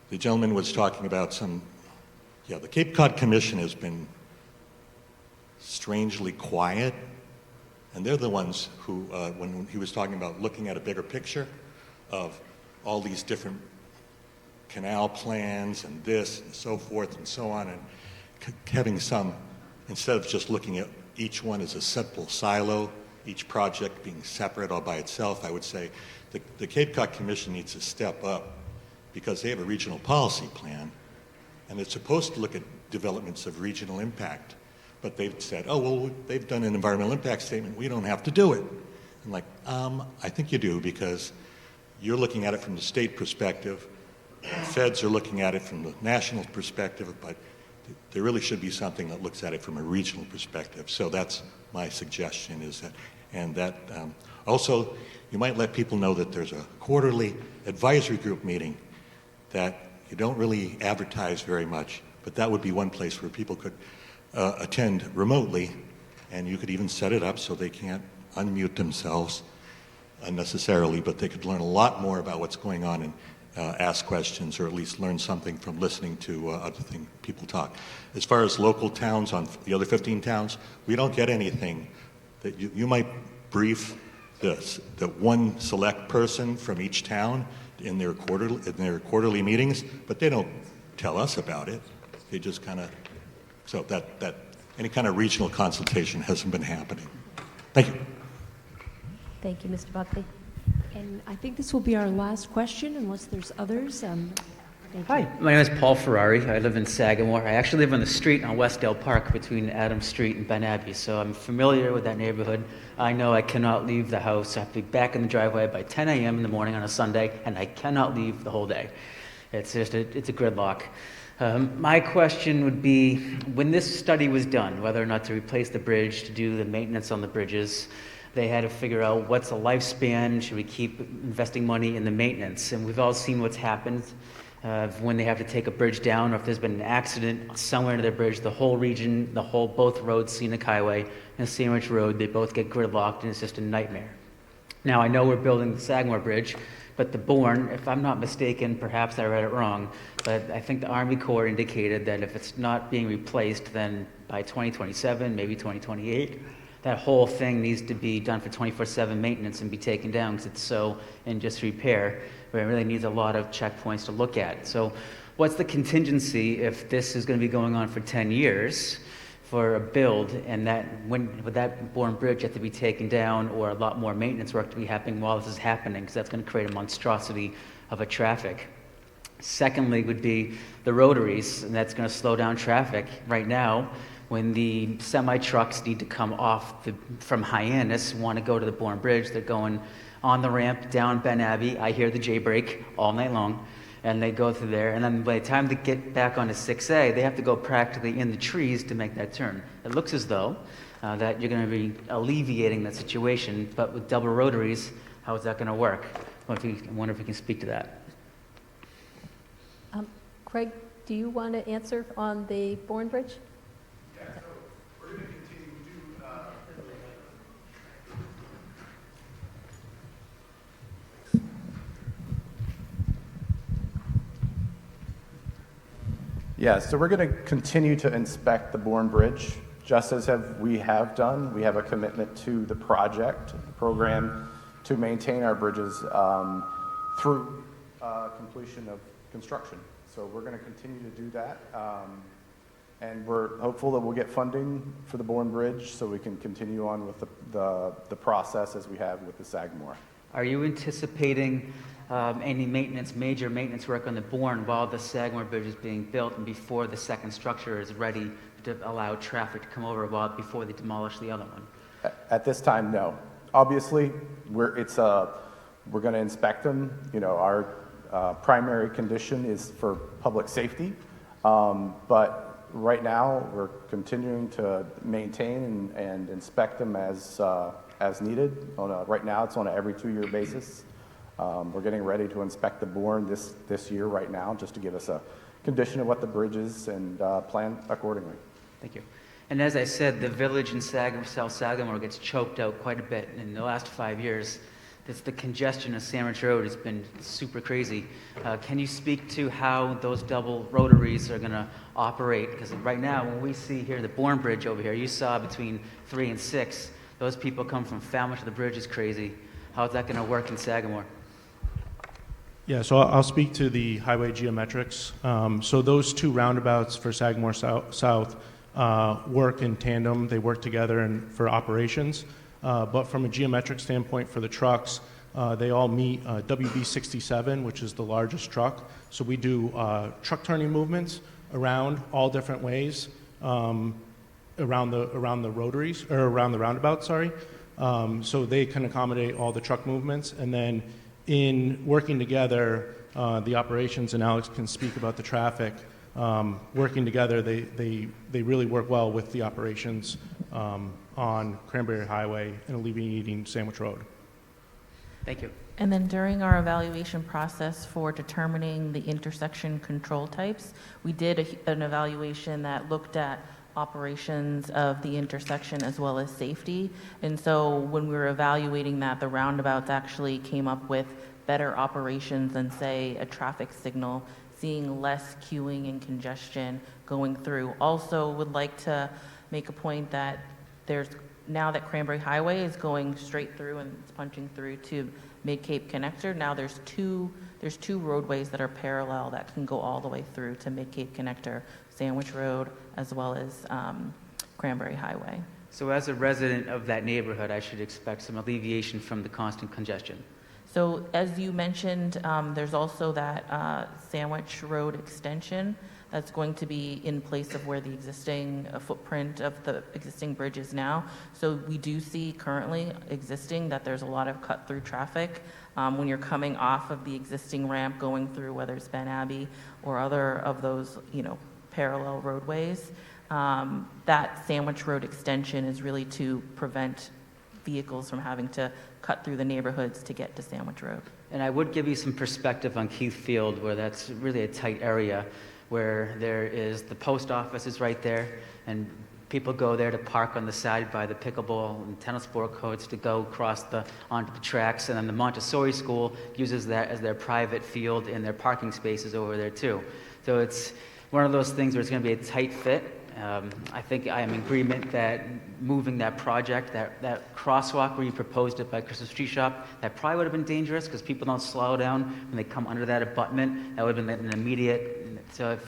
the gentleman was talking about the Cape Cod Commission has been strangely quiet, and they're the ones who, when he was talking about looking at a bigger picture of all these different canal plans and this and so forth and so on, and having some, instead of just looking at each one as a simple silo, each project being separate all by itself, I would say the Cape Cod Commission needs to step up, because they have a regional policy plan, and it's supposed to look at developments of regional impact. But they've said, oh, well, they've done an environmental impact statement. We don't have to do it. I'm like, I think you do, because you're looking at it from the state perspective. Feds are looking at it from the national perspective, but there really should be something that looks at it from a regional perspective. So that's my suggestion, is that, and that also, you might let people know that there's a quarterly advisory group meeting that you don't really advertise very much, but that would be one place where people could attend remotely and you could even set it up so they can't unmute themselves unnecessarily, but they could learn a lot more about what's going on and ask questions, or at least learn something from listening to other people talk. As far as local towns, on the other 15 towns, we don't get anything that you might brief that one select person from each town in their quarterly meetings, but they don't tell us about it. They just kind of, so that any kind of regional consultation hasn't been happening. Thank you. Thank you, Mr. Buckley. And I think this will be our last question, unless there's others. Thank Hi, you. my name is Paul Ferrari. I live in Sagamore. I actually live on the street on Westdale Park between Adams Street and Ben Abbey, so I'm familiar with that neighborhood. I know I cannot leave the house. I have to be back in the driveway by 10 a.m. in the morning on a Sunday, and I cannot leave the whole day. It's just it's a gridlock. My question would be, when this study was done, whether or not to replace the bridge, to do the maintenance on the bridges, they had to figure out what's the lifespan, should we keep investing money in the maintenance? And we've all seen what's happened when they have to take a bridge down, or if there's been an accident somewhere near the bridge, the whole region, both roads, Scenic Highway and Sandwich Road, they both get gridlocked, and it's just a nightmare. Now, I know we're building the Sagamore Bridge, but the Bourne, if I'm not mistaken, perhaps I read it wrong, but I think the Army Corps indicated that if it's not being replaced, then by 2027, maybe 2028, that whole thing needs to be done for 24/7 maintenance and be taken down because it's so in just repair, where it really needs a lot of checkpoints to look at. So what's the contingency if this is going to be going on for 10 years for a build, and that when would that Bourne Bridge have to be taken down, or a lot more maintenance work to be happening while this is happening, because that's going to create a monstrosity of a traffic. Secondly would be the rotaries, and that's going to slow down traffic. Right now, when the semi-trucks need to come off from Hyannis, want to go to the Bourne Bridge, they're going on the ramp down Ben Abbey. I hear the J brake all night long, and they go through there. And then by the time they get back onto 6A, they have to go practically in the trees to make that turn. It looks as though that you're going to be alleviating that situation, but with double rotaries, how is that going to work? I wonder if you can speak to that. Craig, do you want to answer on the Bourne Bridge? Yeah, so we're going to continue to inspect the Bourne Bridge, just as we have done. We have a commitment to the project, the program, to maintain our bridges through completion of construction. So we're going to continue to do that, and we're hopeful that we'll get funding for the Bourne Bridge so we can continue on with the process as we have with the Sagamore. Are you anticipating any major maintenance work on the Bourne while the Sagamore Bridge is being built and before the second structure is ready to allow traffic to come over before they demolish the other one? At this time, no. Obviously, we're going to inspect them. You know, our primary condition is for public safety, but right now we're continuing to maintain and inspect them as needed. Right now, it's on an every 2-year basis. We're getting ready to inspect the Bourne this year right now, just to give us a condition of what the bridge is and plan accordingly. Thank you. And as I said, the village in South Sagamore gets choked out quite a bit. In the last 5 years, the congestion of Sandwich Road has been super crazy. Can you speak to how those double rotaries are going to operate? Because right now, when we see here the Bourne Bridge over here, you saw between 3 and 6, those people come from Falmouth to the bridge is crazy. How is that going to work in Sagamore? Yeah, so I'll speak to the highway geometrics. So those two roundabouts for Sagamore South work in tandem. They work together for operations. But from a geometric standpoint for the trucks, they all meet WB 67, which is the largest truck. So we do truck turning movements around all different ways around the rotaries, or around the roundabouts, sorry. So they can accommodate all the truck movements. And then in working together, the operations, and Alex can speak about the traffic, working together, they really work well with the operations on Cranberry Highway and alleviating Sandwich Road. Thank you. And then during our evaluation process for determining the intersection control types, we did an evaluation that looked at operations of the intersection as well as safety. And so when we were evaluating that, the roundabouts actually came up with better operations than, say, a traffic signal, seeing less queuing and congestion going through. Also would like to make a point that now that Cranberry Highway is going straight through and it's punching through to Mid-Cape Connector, now there's two roadways that are parallel that can go all the way through to Mid-Cape Connector, Sandwich Road, as well as Cranberry Highway. So as a resident of that neighborhood, I should expect some alleviation from the constant congestion. So as you mentioned, there's also that Sandwich Road extension that's going to be in place of where the existing footprint of the existing bridge is now. So we do see currently existing that there's a lot of cut-through traffic when you're coming off of the existing ramp going through, whether it's Ben Abbey or other of those, parallel roadways. That Sandwich Road extension is really to prevent vehicles from having to cut through the neighborhoods to get to Sandwich Road. And I would give you some perspective on Keith Field, where that's really a tight area, where there is the post office is right there, and people go there to park on the side by the pickleball and tennis sport courts to go onto the tracks, and then the Montessori school uses that as their private field and their parking spaces over there too. So it's one of those things where it's going to be a tight fit. I think I am in agreement that moving that project, that crosswalk where you proposed it by Christmas Tree Shop, that probably would have been dangerous because people don't slow down when they come under that abutment. That would have been an immediate, so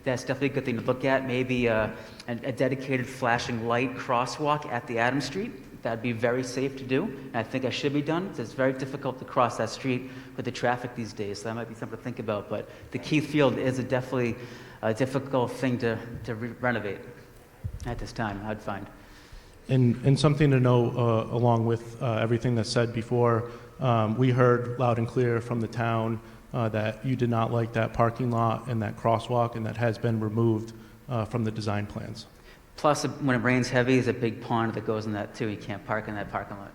that's definitely a good thing to look at. Maybe a dedicated flashing light crosswalk at the Adams Street. That'd be very safe to do, and I think that should be done. It's very difficult to cross that street with the traffic these days, so that might be something to think about. But the Keith Field is definitely a difficult thing to renovate at this time, I'd find. And something to know along with everything that's said before, we heard loud and clear from the town that you did not like that parking lot and that crosswalk, and that has been removed from the design plans. Plus, when it rains heavy, there's a big pond that goes in that too. You can't park in that parking lot.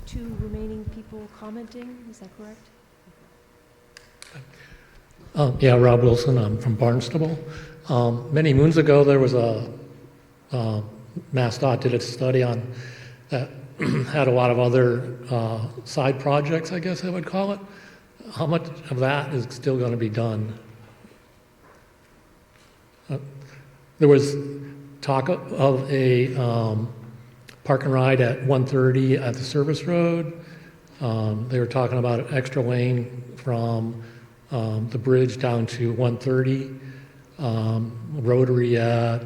Two remaining people commenting, is that correct? Yeah, Rob Wilson, I'm from Barnstable. Many moons ago, there was MassDOT did a study on that had a lot of other side projects, I guess I would call it. How much of that is still going to be done? There was talk of a park and ride at 130 at the service road. They were talking about an extra lane from the bridge down to 130, rotary at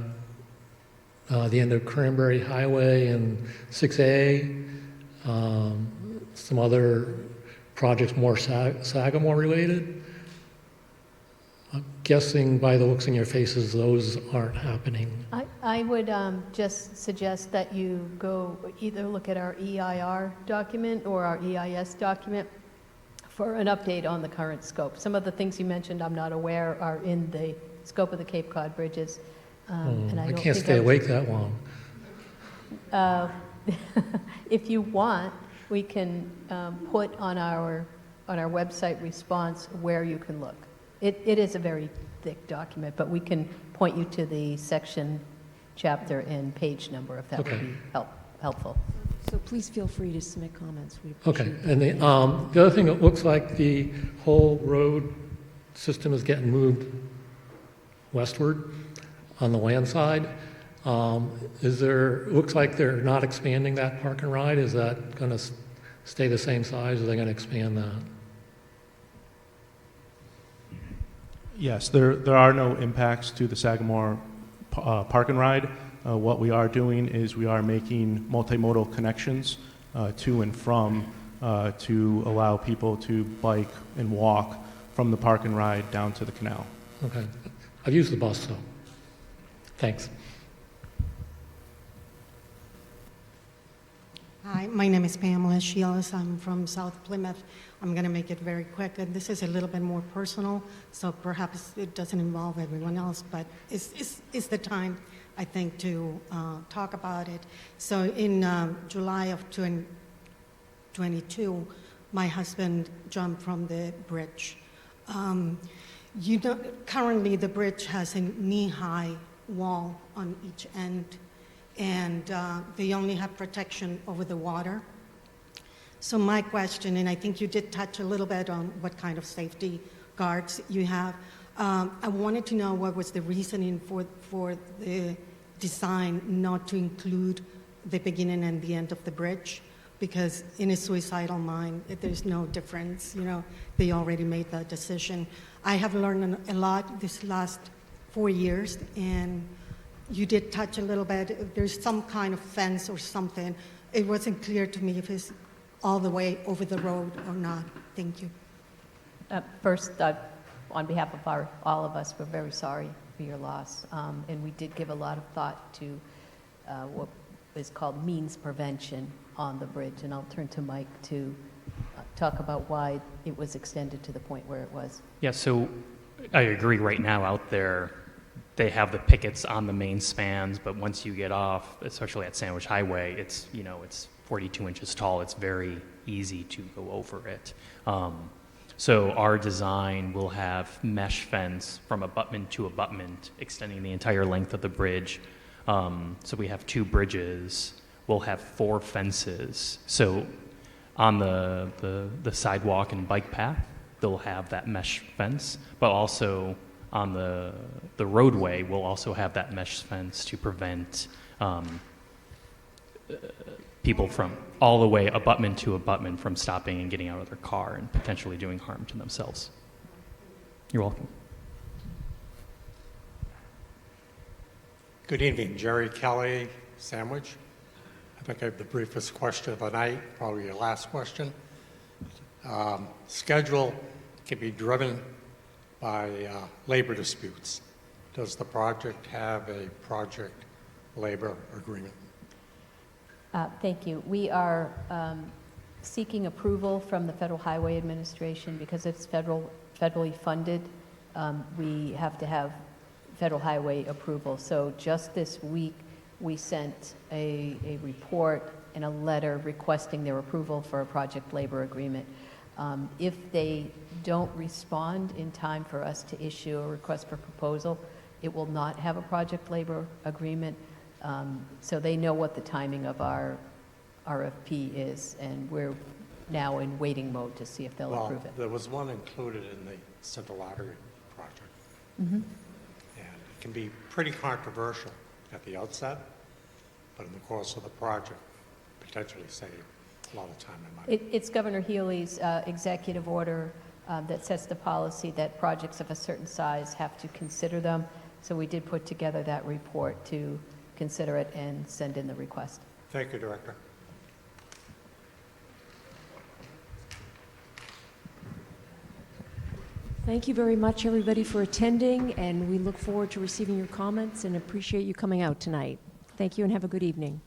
the end of Cranberry Highway and 6A, some other projects more Sagamore related. I'm guessing by the looks in your faces, those aren't happening. I would just suggest that you go either look at our EIR document or our EIS document for an update on the current scope. Some of the things you mentioned I'm not aware are in the scope of the Cape Cod bridges. And I can't stay awake that long. If you want, we can put on our website response where you can look. It is a very thick document, but we can point you to the section, chapter, and page number if that would be helpful. So please feel free to submit comments. We Okay, appreciate and the other thing, it looks like the whole road system is getting moved westward on the land side. It looks like they're not expanding that park and ride. Is that going to stay the same size, or are they going to expand that? Yes, there are no impacts to the Sagamore park and ride. What we are doing is we are making multimodal connections to and from to allow people to bike and walk from the park and ride down to the canal. Okay. I've used the bus, though. Thanks. Hi, my name is Pamela Shielis. I'm from South Plymouth. I'm going to make it very quick. This is a little bit more personal, so perhaps it doesn't involve everyone else, but it's the time, I think, to talk about it. So in July of 2022, my husband jumped from the bridge. You know, currently the bridge has a knee-high wall on each end, and they only have protection over the water. So my question, and I think you did touch a little bit on what kind of safety guards you have. I wanted to know what was the reasoning for the design not to include the beginning and the end of the bridge, because in a suicidal mind, there's no difference. You know, they already made that decision. I have learned a lot this last 4 years, and you did touch a little bit. There's some kind of fence or something. It wasn't clear to me if it's all the way over the road or not. Thank you. First, on behalf of all of us, we're very sorry for your loss. And we did give a lot of thought to what is called means prevention on the bridge. And I'll turn to Mike to talk about why it was extended to the point where it was. Yeah, so I agree. Right now out there, they have the pickets on the main spans, but once you get off, especially at Sandwich Highway, it's, you know, it's 42 inches tall. It's very easy to go over it. So our design will have mesh fence from abutment to abutment, extending the entire length of the bridge. So we have 2 bridges. We'll have 4 fences. So on the sidewalk and bike path, they'll have that mesh fence, but also on the roadway, we'll also have that mesh fence to prevent people from all the way abutment to abutment from stopping and getting out of their car and potentially doing harm to themselves. You're welcome. Good evening, Jerry Kelly, Sandwich. I think I have the briefest question of the night, probably your last question. Schedule can be driven by labor disputes. Does the project have a project labor agreement? Thank you. We are seeking approval from the Federal Highway Administration because it's federally funded. We have to have Federal Highway approval. So just this week, we sent a report and a letter requesting their approval for a project labor agreement. If they don't respond in time for us to issue a request for proposal, it will not have a project labor agreement. So they know what the timing of our RFP is, and we're now in waiting mode to see if they'll approve it. There was one included in the Central Artery project. Mm-hmm. And it can be pretty controversial at the outset, but in the course of the project, potentially save a lot of time and money. It's Governor Healy's executive order that sets the policy that projects of a certain size have to consider them. So we did put together that report to consider it and send in the request. Thank you, Director. Thank you very much, everybody, for attending, and we look forward to receiving your comments and appreciate you coming out tonight. Thank you and have a good evening.